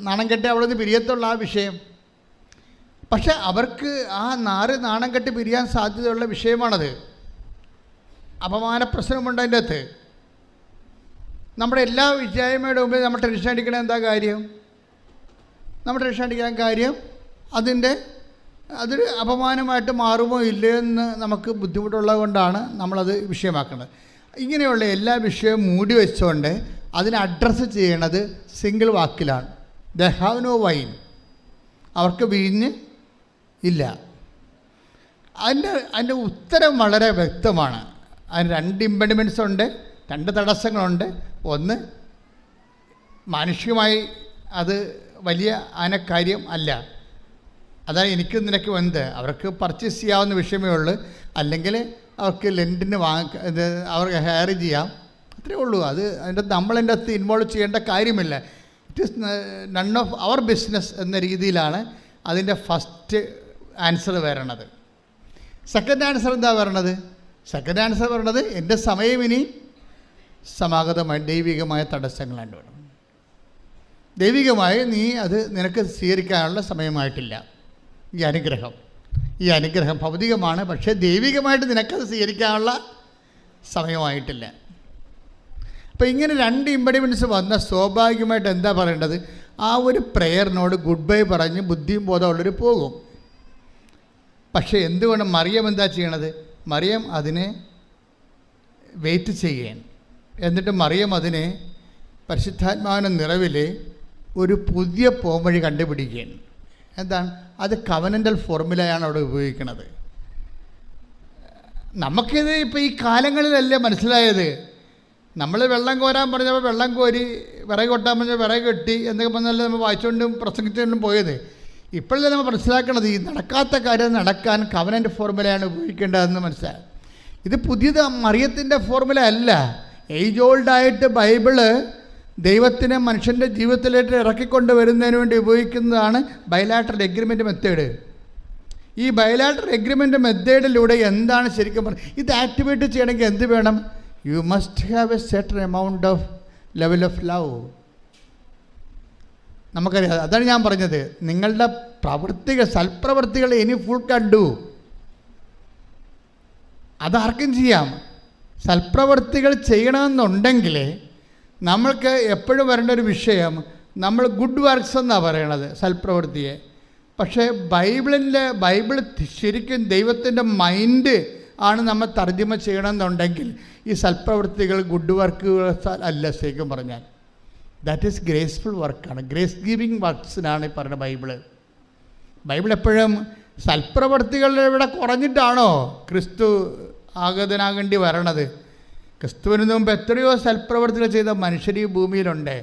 നാണം കെട്ടി അവിടെ നിന്ന് പിരിയത്തുള്ള ആ വിഷയം. പക്ഷെ അവർക്ക് ആ നാണം കെട്ടി പിരിയാൻ സാധ്യതയുള്ള വിഷയമാണത്. അപമാന പ്രശ്നമുണ്ടതിൻ്റെ അകത്ത്. നമ്മുടെ എല്ലാ വിജയമയുടെ മുമ്പിൽ നമ്മൾ ടെൻഷൻ അടിക്കണ എന്താ കാര്യം? നമ്മൾ ടെൻഷൻ അടിക്കാൻ കാര്യം അതൊരു അപമാനമായിട്ട് മാറുമോ ഇല്ലയോ എന്ന് നമുക്ക് ബുദ്ധിമുട്ടുള്ളത് കൊണ്ടാണ് നമ്മളത് വിഷയമാക്കുന്നത്. ഇങ്ങനെയുള്ള എല്ലാ വിഷയവും മൂടി വെച്ചുകൊണ്ട് അതിനെ അഡ്രസ്സ് ചെയ്യണത് സിംഗിൾ വാക്കിലാണ്. They have no wine. അവർക്ക് വീഞ്ഞ് ഇല്ല. അതിൻ്റെ ഉത്തരം വളരെ വ്യക്തമാണ്. അതിന് 2 ഇമ്പഡിമെൻറ്റ്സ് ഉണ്ട്, 2 തടസ്സങ്ങളുണ്ട്. ഒന്ന്, മാനുഷികമായി അത് വലിയ കാര്യം അല്ല. അതാണ് എനിക്ക് നിനക്ക് അവർക്ക് പർച്ചേസ് ചെയ്യാവുന്ന വിഷയമേ ഉള്ളൂ. അല്ലെങ്കിൽ അവർക്ക് ലെൻറ്റിന് അവർക്ക് ഹയർ ചെയ്യാം, അത്രേ ഉള്ളൂ. നമ്മളതിൻ്റെ അകത്ത് ഇൻവോൾവ് ചെയ്യേണ്ട കാര്യമില്ല. It is none of our business എന്ന രീതിയിലാണ് അതിൻ്റെ ഫസ്റ്റ് ആൻസർ വരണത്. സെക്കൻഡ് ആൻസർ എന്താ വരണത്? സെക്കൻഡ് ആൻസർ വരണത് എൻ്റെ സമയം ഇനി സമാഗതമായി ദൈവികമായ തടസ്സങ്ങളാണ്ട് വേണം. ദൈവികമായി നീ അത് നിനക്ക് സ്വീകരിക്കാനുള്ള സമയമായിട്ടില്ല. ഈ അനുഗ്രഹം ഭൗതികമാണ്, പക്ഷേ ദൈവികമായിട്ട് നിനക്കത് സ്വീകരിക്കാനുള്ള സമയമായിട്ടില്ല. അപ്പോൾ ഇങ്ങനെ 2 ഇമ്പഡിമെൻറ്റ്സ് വന്ന സ്വാഭാവികമായിട്ട് എന്താ പറയേണ്ടത്? ആ ഒരു പ്രെയറിനോട് ഗുഡ് ബൈ പറഞ്ഞ് ബുദ്ധിയും ബോധമുള്ളവർ പോകും. പക്ഷേ എന്തുകൊണ്ട് മറിയം എന്താ ചെയ്യണത്? മറിയം അതിനെ വെയിറ്റ് ചെയ്യാൻ, എന്നിട്ട് മറിയം അതിനെ പരിശുദ്ധാത്മാവിൻ്റെ നിറവിൽ ഒരു പുതിയ പോംവഴി കണ്ടുപിടിക്കുകയാണ്. എന്താണ് അത്? കവനൻ്റൽ ഫോർമുലയാണ് അവിടെ ഉപയോഗിക്കുന്നത്. നമുക്കിത് ഇപ്പോൾ ഈ കാലങ്ങളിലല്ലേ മനസ്സിലായത്. നമ്മൾ വെള്ളം കോരാൻ പറഞ്ഞപ്പോൾ വെള്ളം കോരി, വിറക് കൊട്ടാൻ പറഞ്ഞാൽ വിറക് കെട്ടി എന്നൊക്കെ പറഞ്ഞാൽ നമ്മൾ വായിച്ചുകൊണ്ടും പ്രസംഗിച്ചുകൊണ്ടും പോയത്. ഇപ്പോഴല്ലേ നമ്മൾ മനസ്സിലാക്കണത് ഈ നടക്കാത്ത കാര്യം നടക്കാൻ കവനൻ്റ് ഫോർമുലയാണ് ഉപയോഗിക്കേണ്ടതെന്ന് മനസ്സിലായി. ഇത് പുതിയത് മറിയത്തിൻ്റെ ഫോർമുല അല്ല. ഏജ് ഓൾഡായിട്ട് ബൈബിള് ദൈവത്തിനെ മനുഷ്യൻ്റെ ജീവിതത്തിലേക്ക് ഇറക്കിക്കൊണ്ട് വരുന്നതിന് വേണ്ടി ഉപയോഗിക്കുന്നതാണ് ബൈലാറ്ററൽ എഗ്രിമെൻ്റ് മെത്തേഡ്. ഈ ബൈലാറ്ററൽ എഗ്രിമെൻ്റ് മെത്തേഡിലൂടെ എന്താണ് ശരിക്കും പറയുന്നത്? ഇത് ആക്ടിവേറ്റ് ചെയ്യണമെങ്കിൽ എന്ത് വേണം? You must have A certain amount of level of love. നമുക്കറിയാം. അതാണ് ഞാൻ പറഞ്ഞത്, നിങ്ങളുടെ സൽപ്രവർത്തികൾ ഇനി ഫുൾ കണ്ടു. അതാർക്കും ചെയ്യാം. സൽപ്രവൃത്തികൾ ചെയ്യണമെന്നുണ്ടെങ്കിൽ നമ്മൾക്ക് എപ്പോഴും വരേണ്ട ഒരു വിഷയം, നമ്മൾ ഗുഡ് വർക്ക്സ് എന്നാണ് പറയണത് സൽപ്രവൃത്തിയെ. പക്ഷേ ബൈബിൾ ശരിക്കും ദൈവത്തിൻ്റെ മൈൻഡ് ആണ് നമ്മൾ തർജ്ജമ ചെയ്യണമെന്നുണ്ടെങ്കിൽ ഈ സൽപ്രവൃത്തികൾ ഗുഡ് വർക്കുകൾ അല്ല. ശരിക്കും പറഞ്ഞാൽ ദാറ്റ് ഈസ് ഗ്രേസ്ഫുൾ വർക്കാണ്, ഗ്രേസ് ഗിവിങ് വർക്ക്സിനാണ് ഈ പറയുന്നത് ബൈബിൾ എപ്പോഴും സൽപ്രവൃത്തികളുടെ ഇവിടെ കുറഞ്ഞിട്ടാണോ ക്രിസ്തു ആഗതനാകേണ്ടി വരണത്? ക്രിസ്തുവിന് മുമ്പ് എത്രയോ സൽപ്രവൃത്തികൾ ചെയ്ത മനുഷ്യർ ഈ ഭൂമിയിലുണ്ട്.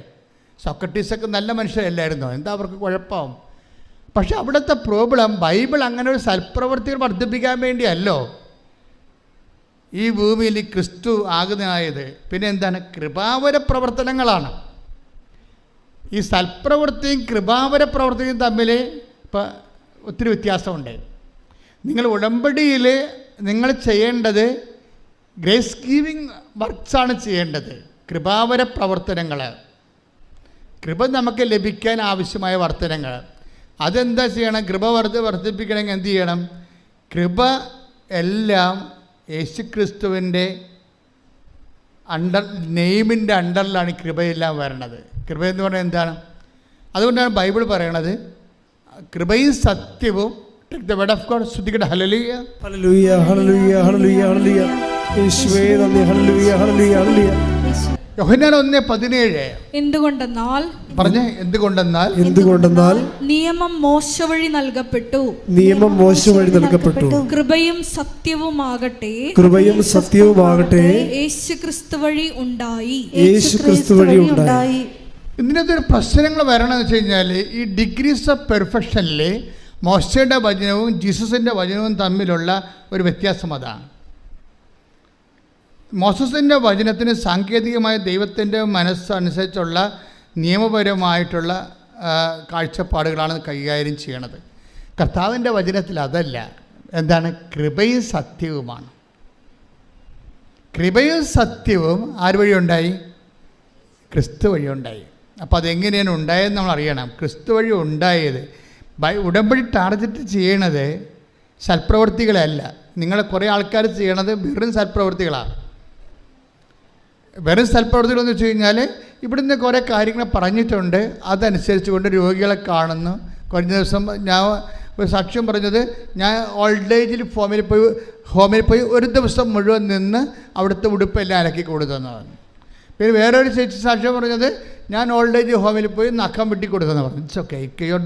സോക്രട്ടീസൊക്കെ നല്ല മനുഷ്യരല്ലായിരുന്നോ? എന്താ അവർക്ക് കുഴപ്പം? പക്ഷെ അവിടുത്തെ പ്രോബ്ലം, ബൈബിൾ അങ്ങനെ ഒരു സൽപ്രവൃത്തികൾ വർദ്ധിപ്പിക്കാൻ വേണ്ടിയല്ലോ ഈ ഭൂമിയിൽ ക്രിസ്തു ആഗതനായത്. പിന്നെ എന്താണ്? കൃപാവര പ്രവർത്തനങ്ങളാണ്. ഈ സൽപ്രവൃത്തിയും കൃപാവര പ്രവർത്തിയും തമ്മിൽ ഇപ്പം ഒത്തിരി വ്യത്യാസമുണ്ട്. നിങ്ങൾ ഉടമ്പടിയിൽ നിങ്ങൾ ചെയ്യേണ്ടത് ഗ്രേസ് ഗീവിങ് വർക്ക്സാണ് ചെയ്യേണ്ടത്. കൃപാവര പ്രവർത്തനങ്ങൾ, കൃപ നമുക്ക് ലഭിക്കാൻ ആവശ്യമായ വർത്തനങ്ങൾ, അതെന്താ ചെയ്യണം? കൃപ വർദ്ധിപ്പിക്കണമെങ്കിൽ എന്ത് ചെയ്യണം? കൃപ എല്ലാം യേശുക്രിസ്തുവിൻ്റെ നെയിമിൻ്റെ അണ്ടറിലാണ് കൃപയെല്ലാം വരണത്. കൃപ എന്ന് പറഞ്ഞാൽ എന്താണ്? അതുകൊണ്ടാണ് ബൈബിൾ പറയണത് കൃപയും സത്യവും. Take the word of God. ശ്രദ്ധിക്കട്ടെ. ഹല്ലേലൂയ ഹല്ലേലൂയ ഹല്ലേലൂയ ഹല്ലേലൂയ ഹല്ലേലൂയ. യേശുവേ നന്ദി. ഹല്ലേലൂയ ഹല്ലേലൂയ ഹല്ലേലൂയ. യോഹന്നാൻ 1:17. എന്തുകൊണ്ടെന്നാൽ നിയമം മോശ വഴി നൽകപ്പെട്ടു, കൃപയും സത്യവുമാകട്ടെ യേശുക്രിസ്തു വഴി ഉണ്ടായി. ഇതിനകത്ത് ഒരു പ്രശ്നങ്ങൾ വരണമെന്ന് വെച്ച് കഴിഞ്ഞാൽ, ഈ ഡിഗ്രീസ് ഓഫ് പെർഫെക്ഷനിൽ മോശയുടെ വചനവും ജീസസിൻ്റെ വചനവും തമ്മിലുള്ള ഒരു വ്യത്യാസം അതാണ്. മോസസിൻ്റെ വചനത്തിന് സാങ്കേതികമായ ദൈവത്തിൻ്റെ മനസ്സനുസരിച്ചുള്ള നിയമപരമായിട്ടുള്ള കാഴ്ചപ്പാടുകളാണ് കൈകാര്യം ചെയ്യണത്. കർത്താവിൻ്റെ വചനത്തിൽ അതല്ല. എന്താണ്? കൃപയും സത്യവുമാണ്. കൃപയും സത്യവും ആര് വഴി ഉണ്ടായി? ക്രിസ്തു വഴി ഉണ്ടായി. അപ്പോൾ അതെങ്ങനെയാണ് ഉണ്ടായതെന്ന് നമ്മൾ അറിയണം. ക്രിസ്തു വഴി ഉണ്ടായത്. ഉടമ്പടി ടാർഗറ്റ് ചെയ്യണത് സൽപ്രവൃത്തികളല്ല. നിങ്ങൾ കുറേ ആൾക്കാർ ചെയ്യണത് വെറും സൽപ്രവൃത്തികളാണ്. വെറും സൽപ്രവൃത്തികളെന്ന് വെച്ച് കഴിഞ്ഞാൽ ഇവിടുന്ന് കുറേ കാര്യങ്ങൾ പറഞ്ഞിട്ടുണ്ട്, അതനുസരിച്ച് കൊണ്ട് രോഗികളെ കാണുന്നു. കഴിഞ്ഞ ദിവസം ഞാൻ ഒരു സാക്ഷ്യം പറഞ്ഞത്, ഞാൻ ഓൾഡ് ഏജിൽ ഹോമിൽ പോയി ഒരു ദിവസം മുഴുവൻ നിന്ന് അവിടുത്തെ ഉടുപ്പെല്ലാം അലക്കി കൊടുത്തെന്നാണ്. പിന്നെ വേറൊരു ചേച്ചി സാക്ഷ്യം പറഞ്ഞത്, ഞാൻ ഓൾഡ് ഏജ് ഹോമിൽ പോയി നഖം വെട്ടി കൊടുത്തെന്ന് പറഞ്ഞു. It's okay, you are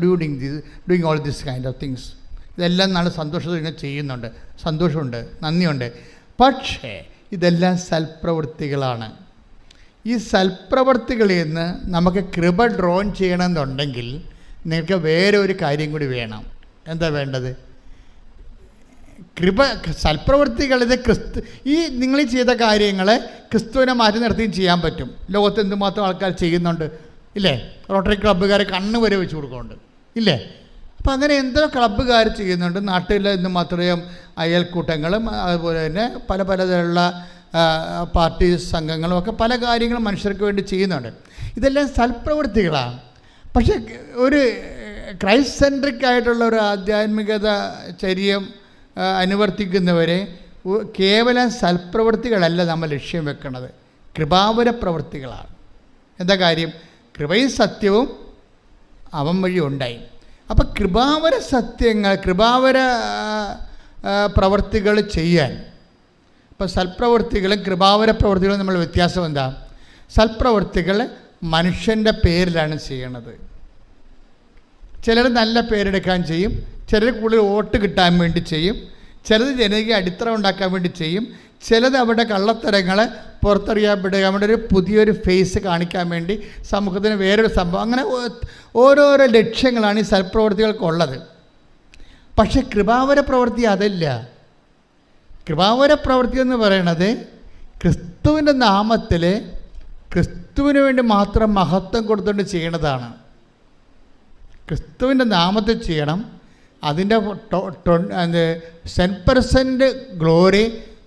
doing all this kind of things. ഇതെല്ലാം നല്ല സന്തോഷത്തോടെ ചെയ്യുന്നുണ്ട്, സന്തോഷമുണ്ട്, നന്ദിയുണ്ട്. പക്ഷേ ഇതെല്ലാം സൽപ്രവൃത്തികളാണ്. ഈ സൽപ്രവൃത്തികളിൽ നിന്ന് നമുക്ക് കൃപ ഡ്രോൺ ചെയ്യണമെന്നുണ്ടെങ്കിൽ നിങ്ങൾക്ക് വേറെ ഒരു കാര്യം കൂടി വേണം. എന്താ വേണ്ടത്? കൃപ. സൽപ്രവൃത്തികളിത് ഈ നിങ്ങൾ ചെയ്ത കാര്യങ്ങളെ ക്രിസ്തുവിനെ മാറ്റി നിർത്തിയും ചെയ്യാൻ പറ്റും. ലോകത്ത് എന്തുമാത്രം ആൾക്കാർ ചെയ്യുന്നുണ്ട് ഇല്ലേ? റോട്ടറി ക്ലബ്ബുകാരെ കണ്ണ് വരെ വെച്ച് കൊടുക്കുന്നുണ്ട് ഇല്ലേ? അപ്പോൾ അങ്ങനെ എന്തോ ക്ലബ്ബുകാർ ചെയ്യുന്നുണ്ട്. നാട്ടിൽ എന്തുമാത്രം അയൽക്കൂട്ടങ്ങളും അതുപോലെ തന്നെ പല പലതരമുള്ള പാർട്ടി സംഘങ്ങളും ഒക്കെ പല കാര്യങ്ങളും മനുഷ്യർക്ക് വേണ്ടി ചെയ്യുന്നുണ്ട്. ഇതെല്ലാം സൽപ്രവൃത്തികളാണ്. പക്ഷേ ഒരു ക്രൈസ്റ്റ് സെൻട്രിക് ആയിട്ടുള്ള ഒരു ആധ്യാത്മികത ചര്യം അനുവർത്തിക്കുന്നവരെ കേവലം സൽപ്രവൃത്തികളല്ല നമ്മൾ ലക്ഷ്യം വെക്കുന്നത്, കൃപാവര പ്രവൃത്തികളാണ്. എന്താ കാര്യം? കൃപയും സത്യവും അവൻ വഴി ഉണ്ടായി. അപ്പം കൃപാവര സത്യങ്ങൾ, കൃപാവര പ്രവൃത്തികൾ ചെയ്യാൻ, ഇപ്പം സൽപ്രവൃത്തികളും കൃപാവര പ്രവൃത്തികളും നമ്മൾ വ്യത്യാസം എന്താ? സൽപ്രവൃത്തികൾ മനുഷ്യൻ്റെ പേരിലാണ് ചെയ്യണത്. ചിലർ നല്ല പേരെടുക്കാൻ ചെയ്യും, ചിലർ കൂടുതൽ വോട്ട് കിട്ടാൻ വേണ്ടി ചെയ്യും, ചിലത് ജനകീയ അടിത്തറ ഉണ്ടാക്കാൻ വേണ്ടി ചെയ്യും, ചിലത് അവിടെ കള്ളത്തരങ്ങളെ പുറത്തറിയപ്പെടുക, അവിടെ ഒരു പുതിയൊരു ഫേസ് കാണിക്കാൻ വേണ്ടി സമൂഹത്തിന് വേറൊരു സംഭവം, അങ്ങനെ ഓരോരോ ലക്ഷ്യങ്ങളാണ് ഈ സൽപ്രവൃത്തികൾക്കുള്ളത്. പക്ഷേ കൃപാവര പ്രവൃത്തി അതല്ല. കൃപാവര പ്രവൃത്തി എന്ന് പറയണത് ക്രിസ്തുവിൻ്റെ നാമത്തിൽ ക്രിസ്തുവിന് വേണ്ടി മാത്രം മഹത്വം കൊടുത്തുകൊണ്ട് ചെയ്യണതാണ്. ക്രിസ്തുവിൻ്റെ നാമത്തിൽ ചെയ്യണം. അതിൻ്റെ 10% ഗ്ലോറി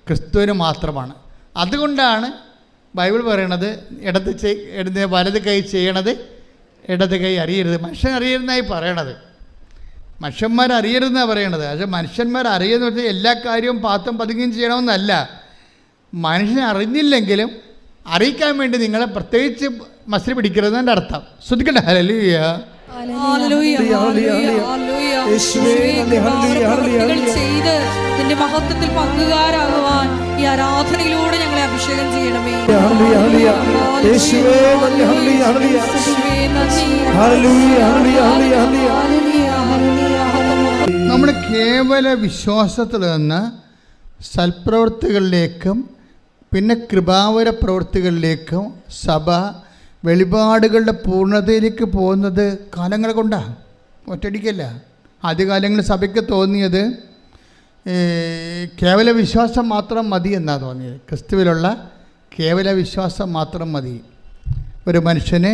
ക്രിസ്തുവിന് മാത്രമാണ്. അതുകൊണ്ടാണ് ബൈബിൾ പറയണത് വലത് കൈ ചെയ്യണത് ഇടത് കൈ അറിയരുത്. മനുഷ്യൻ അറിയരുതെന്നായി പറയണത്. മനുഷ്യന്മാരറിയരുതെന്നാണ് പറയണത്. പക്ഷേ മനുഷ്യന്മാരറിയെന്ന് വെച്ചാൽ എല്ലാ കാര്യവും പാത്തും പതുങ്ങുകയും ചെയ്യണമെന്നല്ല. മനുഷ്യനെ അറിഞ്ഞില്ലെങ്കിലും അറിയിക്കാൻ വേണ്ടി നിങ്ങളെ പ്രത്യേകിച്ച് മസിൽ പിടിക്കരുതെന്നതിൻ്റെ അർത്ഥം. ശ്രദ്ധിക്കട്ടെ. ഹല്ലേലൂയ. ചെയ്ത് നിന്റെ മഹത്വത്തിൽ പങ്കുകാരാകുവാൻ ഈ ആരാധനയിലൂടെ ഞങ്ങളെ അഭിഷേകം ചെയ്യണമേ. നമ്മുടെ കേവല വിശ്വാസത്തിൽ നിന്ന് സൽപ്രവൃത്തികളിലേക്കും പിന്നെ കൃപാവര പ്രവൃത്തികളിലേക്കും സഭ വെളിപാടുകളുടെ പൂർണ്ണതയിലേക്ക് പോകുന്നത് കാലങ്ങൾ കൊണ്ടാണ്, ഒറ്റയടിക്കല്ല. ആദ്യകാലങ്ങളിൽ സഭയ്ക്ക് തോന്നിയത് കേവല വിശ്വാസം മാത്രം മതി എന്നാണ് തോന്നിയത്. ക്രിസ്തുവിലുള്ള കേവല വിശ്വാസം മാത്രം മതി. ഒരു മനുഷ്യന്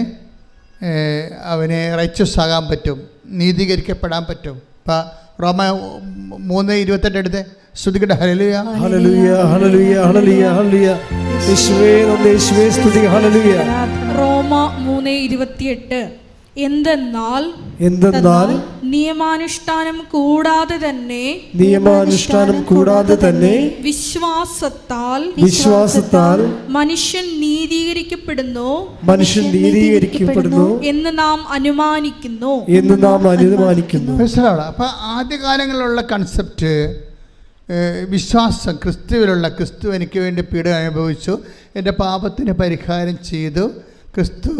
അവന് റൈച്ചസ് ആകാൻ പറ്റും, നീതീകരിക്കപ്പെടാൻ പറ്റും. ഇപ്പം റോമ 3:28 എടുത്ത് സ്തുതിക്കട്ടെ. ഹല്ലേലൂയ ഹല്ലേലൂയ ഹല്ലേലൂയ ഹല്ലേലൂയ ഹല്ലേലൂയ. യേശുവേ നന്ദി, യേശുവേ സ്തുതി. ഹല്ലേലൂയ. റോമ 3:28 എന്തെന്നാൽ നിയമാനുഷ്ഠാനം കൂടാതെ തന്നെ വിശ്വാസത്താൽ മനുഷ്യൻ നീതീകരിക്കപ്പെടുന്നു എന്ന് നാം അനുമാനിക്കുന്നു. അപ്പം ആദ്യകാലങ്ങളിലുള്ള കൺസെപ്റ്റ് വിശ്വാസം, ക്രിസ്തു എനിക്ക് വേണ്ടി പീഡ അനുഭവിച്ചു, എൻ്റെ പാപത്തിന് പരിഹാരം ചെയ്തു ക്രിസ്തു.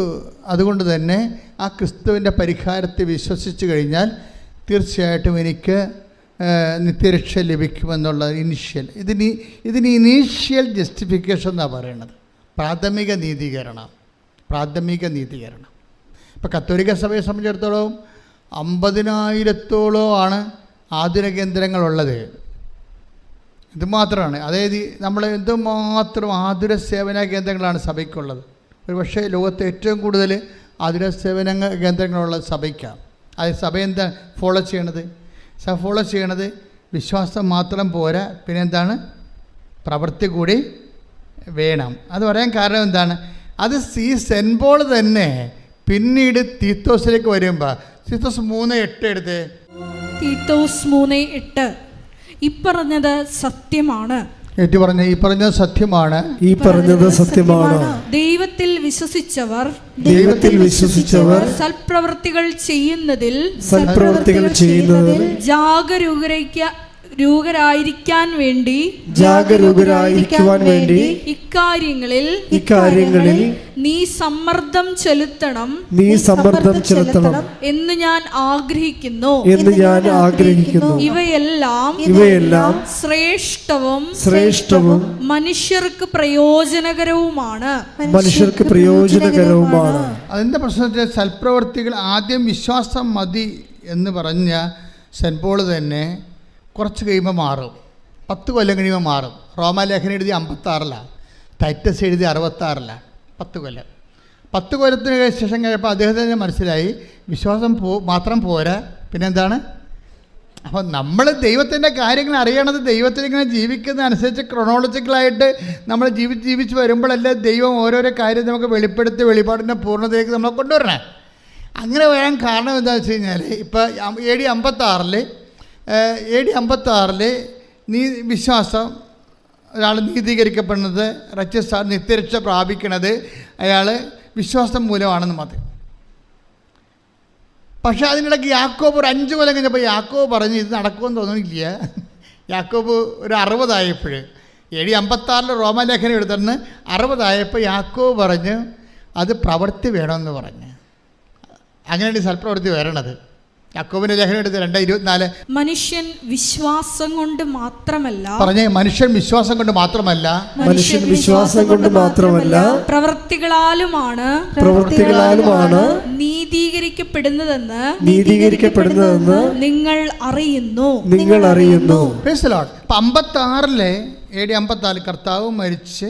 അതുകൊണ്ട് തന്നെ ആ ക്രിസ്തുവിൻ്റെ പരിഹാരത്തെ വിശ്വസിച്ച് കഴിഞ്ഞാൽ തീർച്ചയായിട്ടും എനിക്ക് നിത്യരക്ഷ ലഭിക്കുമെന്നുള്ള ഇതിന് ഇനീഷ്യൽ ജസ്റ്റിഫിക്കേഷൻ എന്നാണ് പറയുന്നത്. പ്രാഥമിക നീതീകരണം. ഇപ്പോൾ കത്തോലിക്ക സഭയെ സംബന്ധിച്ചിടത്തോളം 50,000-ഓളമാണ് ആതുര കേന്ദ്രങ്ങളുള്ളത്. ഇത് മാത്രമാണ്. അതായത് നമ്മൾ എന്തുമാത്രം ആതുര സേവന കേന്ദ്രങ്ങളാണ് സഭയ്ക്കുള്ളത്. ഒരു പക്ഷേ ലോകത്തെ ഏറ്റവും കൂടുതൽ ആതുര സേവന കേന്ദ്രങ്ങളുള്ളത് സഭയ്ക്കാണ്. അത് സഭ എന്താ ഫോളോ ചെയ്യണത്? സഭ ഫോളോ ചെയ്യണത് വിശ്വാസം മാത്രം പോരാ, പിന്നെ എന്താണ്, പ്രവൃത്തി കൂടി വേണം. അത് പറയാൻ കാരണം എന്താണ്? അത് സെൻറ്റ് പോൾ തന്നെ പിന്നീട് തീത്തോസിലേക്ക് വരുമ്പോൾ തീത്തോസ് 3:8 എടുത്ത്. തീത്തോസ് 3:8 ഇപ്പറഞ്ഞത് സത്യമാണ്. ഈ പറഞ്ഞത് സത്യമാണ്. ദൈവത്തിൽ വിശ്വസിച്ചവർ സൽപ്രവൃത്തികൾ ചെയ്യുന്നതിൽ ജാഗരൂകരായിരിക്കാൻ വേണ്ടി ഇക്കാര്യങ്ങളിൽ നീ സമ്മർദ്ദം ചെലുത്തണം എന്ന് ഞാൻ ആഗ്രഹിക്കുന്നു. ഇവയെല്ലാം ശ്രേഷ്ഠവും മനുഷ്യർക്ക് പ്രയോജനകരവുമാണ്. അതിൻ്റെ പ്രശ്നത്തിൽ സൽപ്രവർത്തികൾ ആദ്യം വിശ്വാസം മതി എന്ന് പറഞ്ഞ സെൻറ്റ് പോൾ തന്നെ കുറച്ച് കഴിയുമ്പോൾ മാറും. 10 കൊല്ലം കഴിയുമ്പോൾ മാറും. റോമാലേഖനം എഴുതി 56-ലാണ്, ടൈറ്റസ് എഴുതി 66-ലാണ്. 10 കൊല്ലം. 10 കൊല്ലത്തിന് ശേഷം കഴിയപ്പോൾ അദ്ദേഹത്തിന് മനസ്സിലായി വിശ്വാസം മാത്രം പോരാ, പിന്നെന്താണ്. അപ്പോൾ നമ്മൾ ദൈവത്തിൻ്റെ കാര്യങ്ങൾ അറിയണത് ദൈവത്തിലിങ്ങനെ ജീവിക്കുന്നതനുസരിച്ച് ക്രൊണോളജിക്കലായിട്ട് നമ്മൾ ജീവിച്ച് വരുമ്പോഴല്ലേ ദൈവം ഓരോരോ കാര്യം നമുക്ക് വെളിപ്പെടുത്തി വെളിപാടിൻ്റെ പൂർണ്ണതയിലേക്ക് നമ്മളെ കൊണ്ടുവരണേ. അങ്ങനെ വരാൻ കാരണം എന്താണെന്ന് വെച്ച് കഴിഞ്ഞാൽ ഇപ്പോൾ AD 56 വിശ്വാസം, ഒരാൾ നീതീകരിക്കപ്പെടുന്നത്, നിത്യരക്ഷ പ്രാപിക്കണത് അയാൾ വിശ്വാസം മൂലമാണെന്ന് മതി. പക്ഷേ അതിനിടയ്ക്ക് യാക്കോബ് ഒരു 5 കൊല്ലം കഴിഞ്ഞപ്പോൾ യാക്കോബ് പറഞ്ഞ് ഇത് നടക്കുമെന്ന് തോന്നുന്നില്ല. യാക്കോബ് ഒരു 60 ആയപ്പോൾ, AD 56 റോമാലേഖനം എഴുതുന്ന 60 ആയപ്പോൾ യാക്കോബ് പറഞ്ഞ് അത് പ്രവൃത്തി വേണമെന്ന് പറഞ്ഞ്. അങ്ങനെയാണ് ഈ സൽപ്രവൃത്തി വരണത്. യാക്കോബിന്റെ ലേഖനം എടുത്ത് 2:24 മനുഷ്യൻ വിശ്വാസം കൊണ്ട് മാത്രമല്ല പ്രവൃത്തികളാലുമാണ് നീതീകരിക്കപ്പെടുന്നതെന്ന് നിങ്ങൾ അറിയുന്നു. 56-ലെ AD 54 കർത്താവ് മരിച്ച്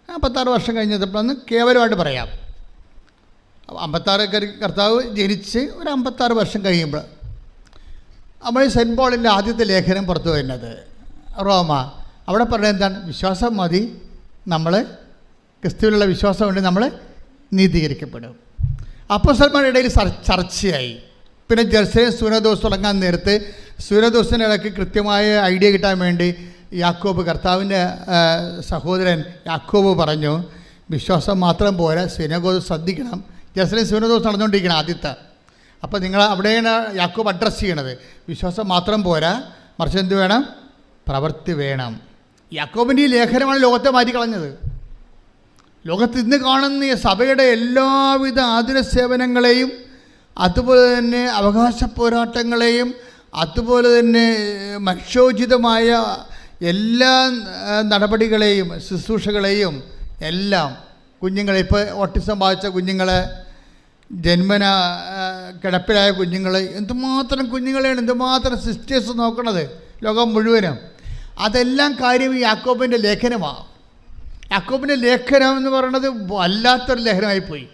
56 വർഷം കഴിഞ്ഞപ്പോഴാണ് കേവലമായിട്ട് പറയാം. 56 കർത്താവ് ജനിച്ച് ഒരു 56 വർഷം കഴിയുമ്പോൾ നമ്മൾ സെൻറ്റ് പോളിൻ്റെ ആദ്യത്തെ ലേഖനം പുറത്തു വരുന്നത് റോമ. അവിടെ പറയുന്നത് എന്താണ്? വിശ്വാസം മതി, നമ്മൾ ക്രിസ്തുവിലുള്ള വിശ്വാസം കൊണ്ട് നമ്മൾ നീതീകരിക്കപ്പെടും. അപ്പോസ്തലന്മാരുടെ ഇടയിൽ ചർച്ചയായി പിന്നെ ജെറുസലേം സൂനദോസ് തുടങ്ങാൻ നേരത്ത് സൂനദോസിൻ്റെ ഇടയ്ക്ക് കൃത്യമായ ഐഡിയ കിട്ടാൻ വേണ്ടി യാക്കോബ്, കർത്താവിൻ്റെ സഹോദരൻ യാക്കോബ് പറഞ്ഞു, വിശ്വാസം മാത്രം പോരാ, സിനഗോഗ് ശ്രദ്ധിക്കണം. ജെറുസലേം സൂനദോസ് നടന്നുകൊണ്ടിരിക്കണം ആദ്യത്തെ. അപ്പോൾ നിങ്ങൾ അവിടെയാണ് യാക്കോബ് അഡ്രസ്സ് ചെയ്യണത്. വിശ്വാസം മാത്രം പോരാ, മറിച്ച് എന്ത് വേണം? പ്രവൃത്തി വേണം. യാക്കോബിൻ്റെ ഈ ലേഖനമാണ് ലോകത്തെ മാറ്റിക്കളഞ്ഞത്. ലോകത്ത് ഇന്ന് കാണുന്ന ഈ സഭയുടെ എല്ലാവിധ ആതുര സേവനങ്ങളെയും അതുപോലെ തന്നെ അവകാശ പോരാട്ടങ്ങളെയും അതുപോലെ തന്നെ മനുഷ്യോചിതമായ എല്ലാ നടപടികളെയും ശുശ്രൂഷകളെയും എല്ലാം കുഞ്ഞുങ്ങളെ, ഇപ്പോൾ ഓട്ടിസം ബാധിച്ച കുഞ്ഞുങ്ങളെ, ജന്മന കിടപ്പിലായ കുഞ്ഞുങ്ങൾ, എന്തുമാത്രം കുഞ്ഞുങ്ങളെയാണ്, എന്തുമാത്രം സിസ്റ്റേഴ്സ് നോക്കണത് ലോകം മുഴുവനും. അതെല്ലാം കാര്യം ഈ യാക്കോബിൻ്റെ ലേഖനമാണ്. യാക്കോബിൻ്റെ ലേഖനം എന്ന് പറയുന്നത് വല്ലാത്തൊരു ലേഖനമായിപ്പോയി.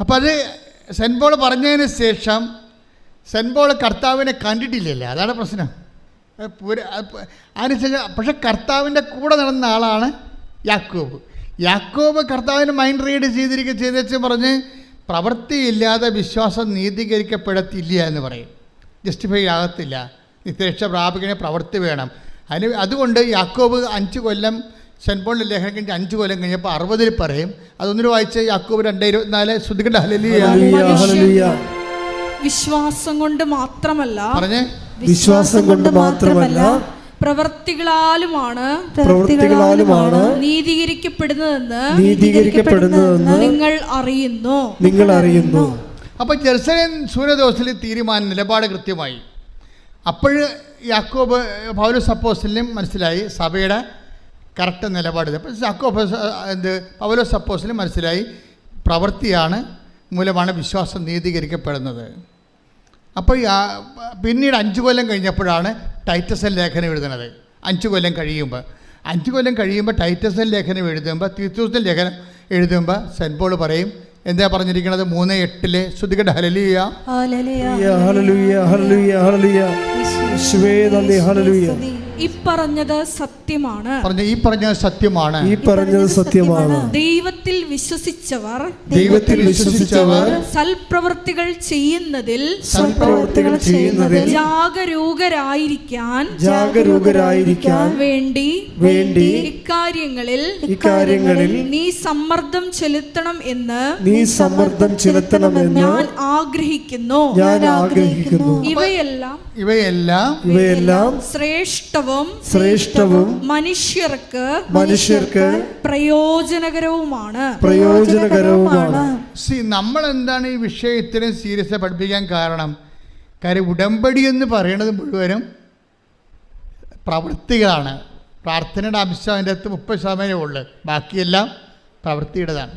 അപ്പോൾ അത് സെൻറ്റ് പോൾ പറഞ്ഞതിന് ശേഷം സെൻറ്റ് പോൾ കർത്താവിനെ കണ്ടിട്ടില്ലല്ലോ, അതാണ് പ്രശ്നം. അതിനുശേഷം പക്ഷെ കർത്താവിൻ്റെ കൂടെ നടന്ന ആളാണ് യാക്കോബ്. യാക്കോബ് കർത്താവിന് മൈൻഡ് റീഡ് ചെയ്തേച്ച് പറഞ്ഞ് പ്രവൃത്തിയില്ലാതെ വിശ്വാസം നീതീകരിക്കപ്പെടത്തില്ല എന്ന് പറയും. ജസ്റ്റിഫൈ ആകത്തില്ല. നിത്യരക്ഷ പ്രാപിക്കണ പ്രവൃത്തി വേണം. അതുകൊണ്ട് യാക്കോബ് 5 കൊല്ലം സെൻറ്റ് പോളിൻ്റെ ലേഖനം കഴിഞ്ഞ് 5 കൊല്ലം കഴിഞ്ഞപ്പോൾ 60 പറയും. അതൊന്നിട്ട് വായിച്ച് യാക്കോബ് 2:24 ശ്രുതികണ്ട ഹല്ലേലൂയ. വിശ്വാസം കൊണ്ട് മാത്രമല്ല, പറഞ്ഞേ, വിശ്വാസം കൊണ്ട് മാത്രമല്ല പ്രവൃത്തികളാലുമാണ് നീതീകരിക്കപ്പെടുന്നതെന്ന് നിങ്ങൾ അറിയുന്നു. അപ്പോൾ ജെറുസലേം സൂനദോസിൽ നിലപാട് കൃത്യമായി. അപ്പോൾ യാക്കോബ് പൗലോസ് അപ്പോസ്തലനും മനസ്സിലായി സഭയുടെ കറക്റ്റ് നിലപാട്. അപ്പോൾ പൗലോസ് അപ്പോസ്തലനും മനസ്സിലായി പ്രവൃത്തിയാണ് മൂലമാണ് വിശ്വാസം നീതീകരിക്കപ്പെടുന്നത്. അപ്പോൾ പിന്നീട് 5 കൊല്ലം കഴിഞ്ഞപ്പോഴാണ് ടൈറ്റസൻ ലേഖനം എഴുതുന്നത്. 5 കൊല്ലം കഴിയുമ്പോൾ ടൈറ്റസൻ ലേഖനം എഴുതുമ്പോൾ, തീത്തോസിൻ്റെ ലേഖനം എഴുതുമ്പോൾ സെൻറ്റ് പോൾ പറയും, എന്താ പറഞ്ഞിരിക്കുന്നത്? 3:8 ശ്രുതികട ഹല്ലേലൂയ. ഈ പറഞ്ഞത് സത്യമാണ്. ദൈവത്തിൽ വിശ്വസിച്ചവർ സൽപ്രവൃത്തികൾ ചെയ്യുന്നതിൽ ജാഗരൂകരായിരിക്കാൻ വേണ്ടി ഇക്കാര്യങ്ങളിൽ നീ സമ്മർദ്ദം ചെലുത്തണം എന്ന് ഞാൻ ആഗ്രഹിക്കുന്നു. ഇവയെല്ലാം ശ്രേഷ്ഠവും മനുഷ്യർക്ക് പ്രയോജനകരവുമാണ്. നമ്മൾ എന്താണ് ഈ വിഷയം ഇത്രയും സീരിയസ് പഠിപ്പിക്കാൻ കാരണം ഉടമ്പടി എന്ന് പറയുന്നത് മുഴുവനും പ്രവൃത്തികളാണ്. പ്രാർത്ഥനയുടെ അംശം അതിൻ്റെ അകത്ത് 30% ഉള്ളു, ബാക്കിയെല്ലാം പ്രവൃത്തിയുടേതാണ്.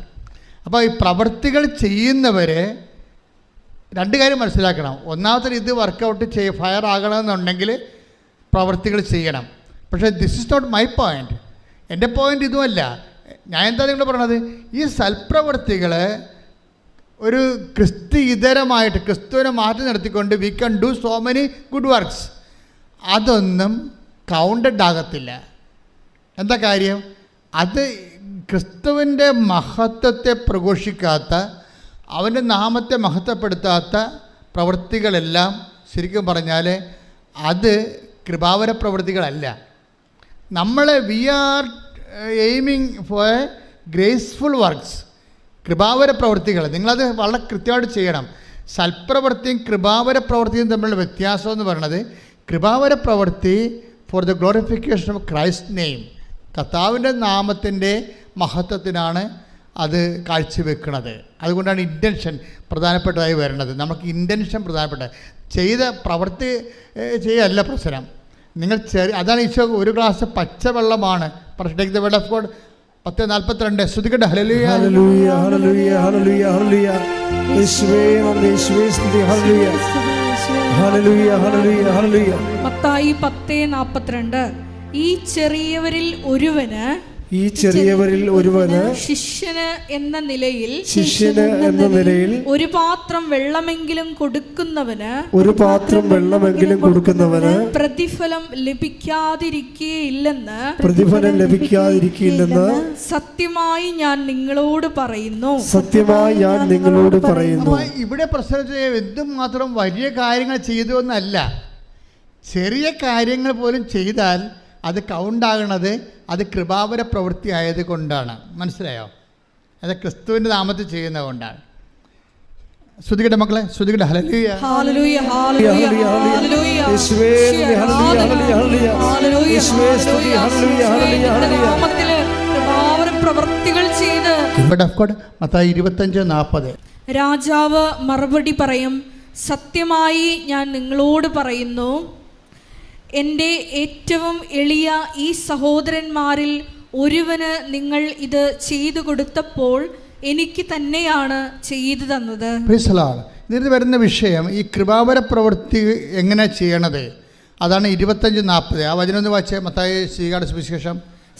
അപ്പോൾ ഈ പ്രവൃത്തികൾ ചെയ്യുന്നവരെ 2 കാര്യം മനസ്സിലാക്കണം. ഒന്നാമത്തെ ഇത് വർക്കൗട്ട് ഫയർ ആകണമെന്നുണ്ടെങ്കിൽ പ്രവൃത്തികൾ ചെയ്യണം. പക്ഷേ this is not my point. എൻ്റെ പോയിൻ്റ് ഇതുമല്ല. ഞാൻ എന്താ നിങ്ങൾ പറയണത്? ഈ സൽപ്രവൃത്തികൾ ഒരു ക്രിസ്തുഇതരമായിട്ട് ക്രിസ്തുവിനെ മാറ്റി നിർത്തിക്കൊണ്ട് we can do so many good works, അതൊന്നും കൗണ്ടഡ് ആകത്തില്ല. എന്താ കാര്യം? അത് ക്രിസ്തുവിൻ്റെ മഹത്വത്തെ പ്രഘോഷിക്കാത്ത, അവൻ്റെ നാമത്തെ മഹത്വപ്പെടുത്താത്ത പ്രവൃത്തികളെല്ലാം ശരിക്കും പറഞ്ഞാൽ അത് കൃപാവര പ്രവൃത്തികളല്ല. We are aiming for graceful works, കൃപാവര പ്രവൃത്തികൾ. നിങ്ങളത് വളരെ കൃത്യമായിട്ട് ചെയ്യണം. സൽപ്രവൃത്തിയും കൃപാവര പ്രവൃത്തിയും തമ്മിലുള്ള വ്യത്യാസം എന്ന് പറയുന്നത്, കൃപാവര പ്രവൃത്തി for the glorification of Christ name, കർത്താവിൻ്റെ നാമത്തിൻ്റെ മഹത്വത്തിനാണ് അത് കാഴ്ചവെക്കുന്നത്. അതുകൊണ്ടാണ് ഇൻറ്റൻഷൻ പ്രധാനപ്പെട്ടതായി വരുന്നത്. നമുക്ക് ഇൻറ്റൻഷൻ പ്രധാനപ്പെട്ട, ചെയ്ത പ്രവൃത്തി ചെയ്യല്ല പ്രശ്നം. നിങ്ങൾ അതാണ് ഈശോ ഒരു ഗ്ലാസ് പച്ചവെള്ളമാണ് take the word of God 10:42 ശ്രുതികട്ടെ ഹല്ലേലൂയ. മത്തായി 10:42 ഈ ചെറിയവരിൽ ഒരുവന് ഈ ചെറിയവരിൽ ഒരുവന് ശിഷ്യന് എന്ന നിലയിൽ ഒരു പാത്രം വെള്ളമെങ്കിലും കൊടുക്കുന്നവന് പ്രതിഫലം ലഭിക്കാതിരിക്കുകയില്ലെന്ന് സത്യമായി ഞാൻ നിങ്ങളോട് പറയുന്നു. ഇവിടെ പ്രശ്നം എന്തുമാത്രം വലിയ കാര്യങ്ങൾ ചെയ്തു എന്നല്ല, ചെറിയ കാര്യങ്ങൾ പോലും ചെയ്താൽ അത് കൗണ്ടാകണത് അത് കൃപാവര പ്രവൃത്തി ആയതുകൊണ്ടാണ്. മനസ്സിലായോ? അത് ക്രിസ്തുവിൻ്റെ നാമത്തിൽ ചെയ്യുന്നത് കൊണ്ടാണ്. ശ്രുതികട്ടെ മക്കളെ, ശ്രുതികട്ടെ. ഹല്ലേലൂയ, ഹല്ലേലൂയ, ഹല്ലേലൂയ, ഹല്ലേലൂയ. യേശുവേ ഹല്ലേലൂയ, ഹല്ലേലൂയ. യേശുവേ നാമത്തിലെ കൃപാവര പ്രവൃത്തികൾ ചെയ്ത്. മത്തായി 25:40. രാജാവ് മറുപടി പറയും, സത്യമായി ഞാൻ നിങ്ങളോട് പറയുന്നു, എൻ്റെ ഏറ്റവും എളിയ ഈ സഹോദരന്മാരിൽ ഒരുവന് നിങ്ങൾ ഇത് ചെയ്തു കൊടുത്തപ്പോൾ എനിക്ക് തന്നെയാണ് ചെയ്തു തന്നത്. ഇതിന് വരുന്ന വിഷയം ഈ കൃപാവര പ്രവൃത്തി എങ്ങനെ ചെയ്യണത്, അതാണ് 25:40. ആ വചനം ഒന്ന് വായിച്ചേ. മത്തായി സുവിശേഷം.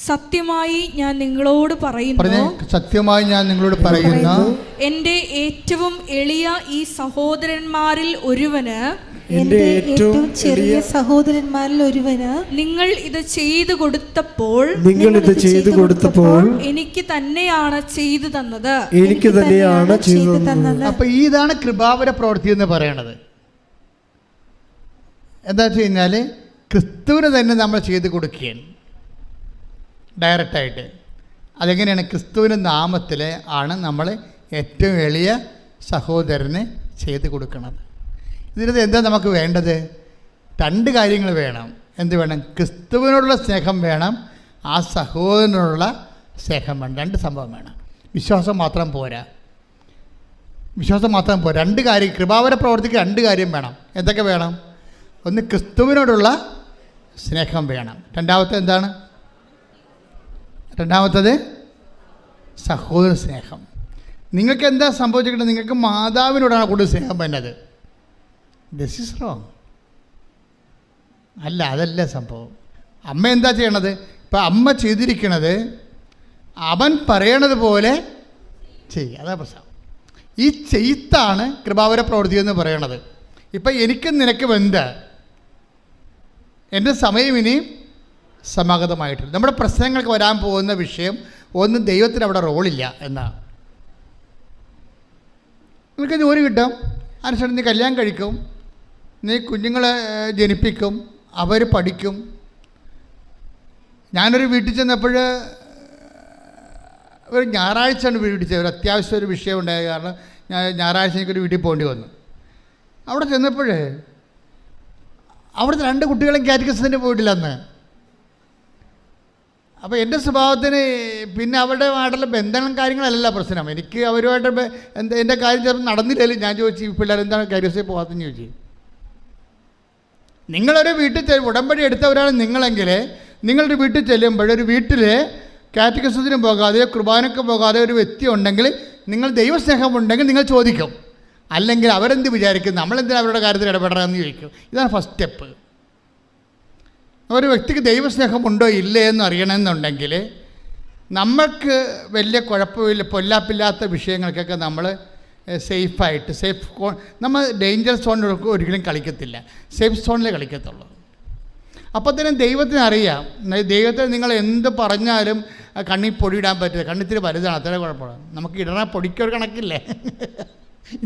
സത്യമായി ഞാൻ നിങ്ങളോട് പറയുന്നു, സത്യമായി ഞാൻ നിങ്ങളോട് പറയുന്നു, എൻ്റെ ഏറ്റവും എളിയ ഈ സഹോദരന്മാരിൽ ഒരുവന്, എൻ്റെ ഏറ്റവും ചെറിയ സഹോദരന്മാരിൽ ഒരുവന് നിങ്ങൾ ഇത് ചെയ്തു കൊടുത്തപ്പോൾ എനിക്ക് തന്നെയാണ് ചെയ്തു തന്നത്. അപ്പൊ ഇതാണ് കൃപാവര പ്രവൃത്തി എന്ന് പറയണത്. എന്താ വെച്ച് കഴിഞ്ഞാൽ ക്രിസ്തുവിന് തന്നെ നമ്മൾ ചെയ്തു കൊടുക്കുകയാണ് ഡയറക്റ്റായിട്ട്. അതെങ്ങനെയാണ്? ക്രിസ്തുവിൻ്റെ നാമത്തിൽ ആണ് നമ്മൾ ഏറ്റവും എളിയ സഹോദരന് ചെയ്ത് കൊടുക്കുന്നത്. ഇതിനകത്ത് എന്താ നമുക്ക് വേണ്ടത്? 2 കാര്യങ്ങൾ വേണം. എന്ത് വേണം? ക്രിസ്തുവിനോടുള്ള സ്നേഹം വേണം, ആ സഹോദരനോടുള്ള സ്നേഹം വേണം. 2 സംഭവം വേണം. വിശ്വാസം മാത്രം പോരാ. 2 കാര്യം. കൃപാവര പ്രവർത്തിക്ക് 2 കാര്യം വേണം. എന്തൊക്കെ വേണം? ഒന്ന്, ക്രിസ്തുവിനോടുള്ള സ്നേഹം വേണം. രണ്ടാമത്തത് സഹോദര സ്നേഹം. നിങ്ങൾക്ക് എന്താ സംഭവിച്ചിട്ടുണ്ട്? നിങ്ങൾക്ക് മാതാവിനോടാണ് കൂടുതൽ സ്നേഹം വേണ്ടത്. This is wrong. അല്ല, അതല്ല സംഭവം. അമ്മ എന്താ ചെയ്യണത്? ഇപ്പം അമ്മ ചെയ്തിരിക്കണത് അവൻ പറയണത് പോലെ ചെയ്യുക. അതാ പ്രശ്നം. ഈ ചെയ്ത്താണ് കൃപാവര പ്രവൃത്തി എന്ന് പറയണത്. ഇപ്പം എനിക്കും നിനക്കും എന്താ? എൻ്റെ സമയം ഇനിയും സമാഗതമായിട്ടില്ല. നമ്മുടെ പ്രശ്നങ്ങൾക്ക് വരാൻ പോകുന്ന വിഷയം ഒന്ന്, ദൈവത്തിന് അവിടെ റോളില്ല എന്നാണ്. നിനക്ക് ജോലി കിട്ടും, അതിനുശേഷം നീ കല്യാണം കഴിക്കും, നീ കുഞ്ഞുങ്ങളെ ജനിപ്പിക്കും, അവർ പഠിക്കും. ഞാനൊരു വീട്ടിൽ ചെന്നപ്പോൾ ഒരു ഞായറാഴ്ചയാണ് വീട്ടിൽ ചെന്നത്. ഒരു അത്യാവശ്യം ഒരു വിഷയം ഉണ്ടായ കാരണം ഞായറാഴ്ച എനിക്കൊരു വീട്ടിൽ പോകേണ്ടി വന്നു. അവിടെ ചെന്നപ്പോൾ അവിടുത്തെ 2 കുട്ടികളും കാറ്റഗിസത്തിന് പോയിട്ടില്ല അന്ന്. അപ്പോൾ എൻ്റെ സ്വഭാവത്തിന് പിന്നെ അവരുടെമായിട്ടുള്ള ബന്ധങ്ങളും കാര്യങ്ങളല്ല പ്രശ്നം. എനിക്ക് അവരുമായിട്ട് എൻ്റെ കാര്യം ചിലപ്പോൾ നടന്നില്ലല്ലോ. ഞാൻ ചോദിച്ചു, ഈ പിള്ളേരെന്താണ് കാറ്റഗിസിൽ പോകാത്തെന്ന് ചോദിച്ചു. നിങ്ങളൊരു വീട്ടിൽ ഉടമ്പടി എടുത്തവരാണ് നിങ്ങളെങ്കിൽ, നിങ്ങളൊരു വീട്ടിൽ ചെല്ലുമ്പോൾ ഒരു വീട്ടിൽ കാറ്റഗിസത്തിനും പോകാതെയോ കുർബാനയ്ക്ക് പോകാതെ ഒരു വ്യക്തി ഉണ്ടെങ്കിൽ, നിങ്ങൾ ദൈവസ്നേഹമുണ്ടെങ്കിൽ നിങ്ങൾ ചോദിക്കും. അല്ലെങ്കിൽ അവരെന്ത് വിചാരിക്കും, നമ്മളെന്തിനാണ് അവരുടെ കാര്യത്തിൽ ഇടപെടണമെന്ന് ചോദിക്കും. ഇതാണ് ഫസ്റ്റ് സ്റ്റെപ്പ്. ഒരു വ്യക്തിക്ക് ദൈവസ്നേഹമുണ്ടോ ഇല്ലേ എന്ന് അറിയണമെന്നുണ്ടെങ്കിൽ നമ്മൾക്ക് വലിയ കുഴപ്പമില്ല, പൊല്ലാപ്പില്ലാത്ത വിഷയങ്ങൾക്കൊക്കെ നമ്മൾ സേഫായിട്ട് നമ്മൾ ഡേഞ്ചർ സോണിൽ ഒരിക്കലും കളിക്കത്തില്ല, സേഫ് സോണിലേ കളിക്കത്തുള്ളൂ. അപ്പോൾ തന്നെ ദൈവത്തിന് അറിയാം. ദൈവത്തിന് നിങ്ങൾ എന്ത് പറഞ്ഞാലും കണ്ണിൽ പൊടിയിടാൻ പറ്റില്ല. കണ്ണിത്തിരി വലുതാണ്, അത്രേ കുഴപ്പമാണ്. നമുക്ക് ഇടണ പൊടിക്കൊരു കണക്കില്ലേ?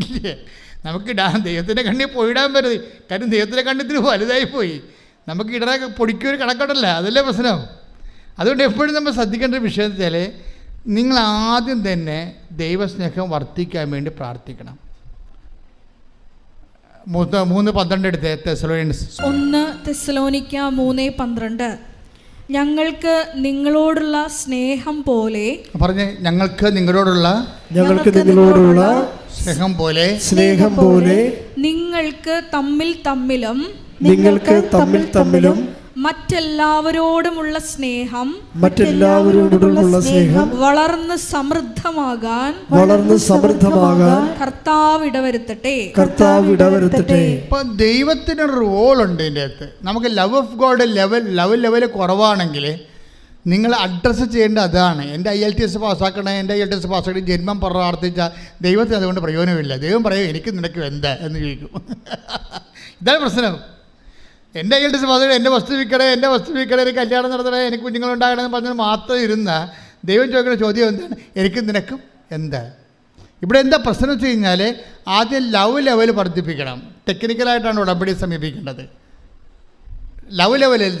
ഇല്ലേ? നമുക്കിടാൻ ദൈവത്തിൻ്റെ കണ്ണിൽ പൊടിയിടാൻ പറ്റരുത്. കാര്യം ദൈവത്തിൻ്റെ കണ്ണിത്തിരി വലുതായിപ്പോയി. നമുക്ക് ഇടണ പൊടിക്കൊരു കണക്കോട്ടല്ല, അതല്ലേ പ്രശ്നം. അതുകൊണ്ട് എപ്പോഴും നമ്മൾ ശ്രദ്ധിക്കേണ്ട ഒരു വിഷയം വെച്ചാൽ, നിങ്ങൾ ആദ്യം തന്നെ ദൈവസ്നേഹം വർദ്ധിക്കാൻ വേണ്ടി പ്രാർത്ഥിക്കണം. 3:12 എടുത്ത് തെസ്സലോനിയൻസ് 1 തെസ്സലോനിക്ക 3:12. ഞങ്ങൾക്ക് നിങ്ങളോടുള്ള സ്നേഹം പോലെ, പറഞ്ഞേ, ഞങ്ങൾക്ക് നിങ്ങളോടുള്ള സ്നേഹം പോലെ നിങ്ങൾക്ക് തമ്മിൽ തമ്മിലും മറ്റെല്ലാവരോടുമുള്ള സ്നേഹം വളർന്ന് സമൃദ്ധമാകാൻ കർത്താവ് ഇടവരുത്തട്ടെ. ഇപ്പം ദൈവത്തിനൊരു റോളുണ്ട് ഇതിൻ്റെ അകത്ത്. നമുക്ക് ലവ് ഓഫ് ഗോഡ് ലെവൽ കുറവാണെങ്കിൽ നിങ്ങൾ അഡ്രസ്സ് ചെയ്യേണ്ടത് അതാണ്. എൻ്റെ IELTS പാസ്സാക്കണേ, എൻ്റെ IELTS പാസ്സാക്കി ജന്മം പ്രാർത്ഥിച്ചാൽ ദൈവത്തിന് അതുകൊണ്ട് പ്രയോജനമില്ല. ദൈവം പറയും എനിക്ക് നിനക്ക് എന്താ എന്ന് ചോദിക്കും. ഇതാണ് പ്രശ്നം. എൻ്റെ IELTS പാസ്സാക്കി എൻ്റെ വസ്തു വിൽക്കണേ, എൻ്റെ വസ്തു വിൽക്കണേ, എനിക്ക് കല്യാണം നടത്തണേ, എനിക്ക് കുഞ്ഞുങ്ങളുണ്ടാകണമെന്ന് പറഞ്ഞാൽ മാത്രം ഇരുന്ന ദൈവം ചോദിക്കുന്ന ചോദ്യം എന്താണ്? എനിക്ക് നിനക്കും എന്താ? ഇവിടെ എന്താ പ്രശ്നം വെച്ച് കഴിഞ്ഞാൽ ആദ്യം ലവ് ലെവൽ വർദ്ധിപ്പിക്കണം. ടെക്നിക്കലായിട്ടാണ് ഉടമ്പടി സമീപിക്കേണ്ടത്. ലവ് ലെവലിൽ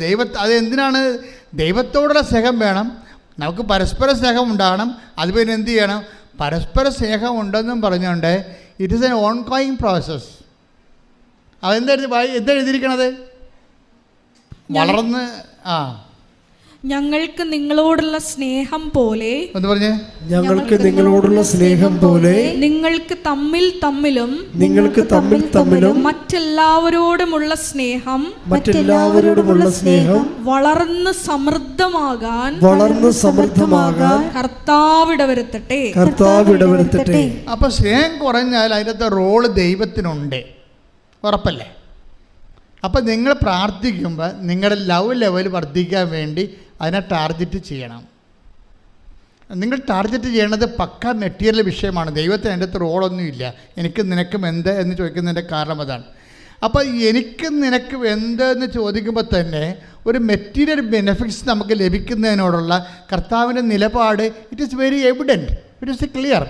അത് എന്തിനാണ്? ദൈവത്തോടുള്ള സ്നേഹം വേണം, നമുക്ക് പരസ്പര സ്നേഹം ഉണ്ടാകണം. അത് പിന്നെ എന്ത് ചെയ്യണം? പരസ്പര സ്നേഹം ഉണ്ടെന്നും പറഞ്ഞുകൊണ്ട് it is N on going process. എന്താ എഴുതിയിരിക്കണത്? വളർന്ന് ഞങ്ങൾക്ക് നിങ്ങളോടുള്ള സ്നേഹം പോലെ, എന്ന് പറഞ്ഞേ, ഞങ്ങൾക്ക് നിങ്ങളോടുള്ള സ്നേഹം പോലെ നിങ്ങൾക്ക് തമ്മിൽ തമ്മിലും മറ്റെല്ലാവരോടുമുള്ള സ്നേഹം വളർന്ന് സമൃദ്ധമാകാൻ കർത്താവ് ഇടവരുത്തട്ടെ. അപ്പൊ സ്നേഹം കുറഞ്ഞാൽ അതിനകത്ത് റോള് ദൈവത്തിനുണ്ട്, ഉറപ്പല്ലേ? അപ്പം നിങ്ങൾ പ്രാർത്ഥിക്കുമ്പോൾ നിങ്ങളുടെ ലവ് ലെവൽ വർദ്ധിക്കാൻ വേണ്ടി അതിനെ ടാർഗറ്റ് ചെയ്യണം. നിങ്ങൾ ടാർഗറ്റ് ചെയ്യേണ്ടത് പക്ക മെറ്റീരിയൽ വിഷയമാണ്. ദൈവത്തിന് അതിൻ്റെ അകത്ത് റോളൊന്നുമില്ല. എനിക്ക് നിനക്കും എന്ത് എന്ന് ചോദിക്കുന്നതിൻ്റെ കാരണം അതാണ്. അപ്പോൾ എനിക്ക് നിനക്ക് എന്ത് എന്ന് ചോദിക്കുമ്പോൾ തന്നെ ഒരു മെറ്റീരിയൽ ബെനിഫിറ്റ്സ് നമുക്ക് ലഭിക്കുന്നതിനോടുള്ള കർത്താവിൻ്റെ നിലപാട് it is very evident, it is clear.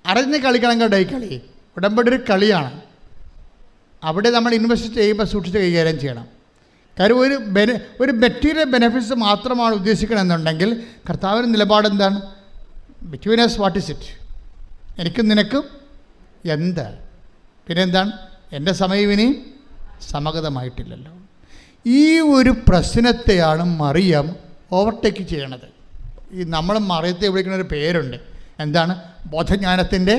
അറിഞ്ഞ് കളിക്കണം കേട്ടോ. ഈ കളി ഉടമ്പടി ഒരു കളിയാണ്. അവിടെ നമ്മൾ ഇൻവെസ്റ്റ് ചെയ്യുമ്പോൾ സൂക്ഷിച്ച് കൈകാര്യം ചെയ്യണം. കാര്യം ഒരു മെറ്റീരിയൽ ബെനിഫിറ്റ്സ് മാത്രമാണ് ഉദ്ദേശിക്കണമെന്നുണ്ടെങ്കിൽ കർത്താവിൻ്റെ നിലപാട് എന്താണ്? Between us what is it? എനിക്കും നിനക്കും എന്താ? പിന്നെ എന്താണ്? എൻ്റെ സമയം ഇനി സമഗതമായിട്ടില്ലല്ലോ. ഈ ഒരു പ്രശ്നത്തെയാണ് മറിയം ഓവർടേക്ക് ചെയ്യണത്. നമ്മൾ മറിയത്തെ വിളിക്കുന്ന ഒരു പേരുണ്ട്. എന്താണ്? ബോധജ്ഞാനത്തിൻ്റെ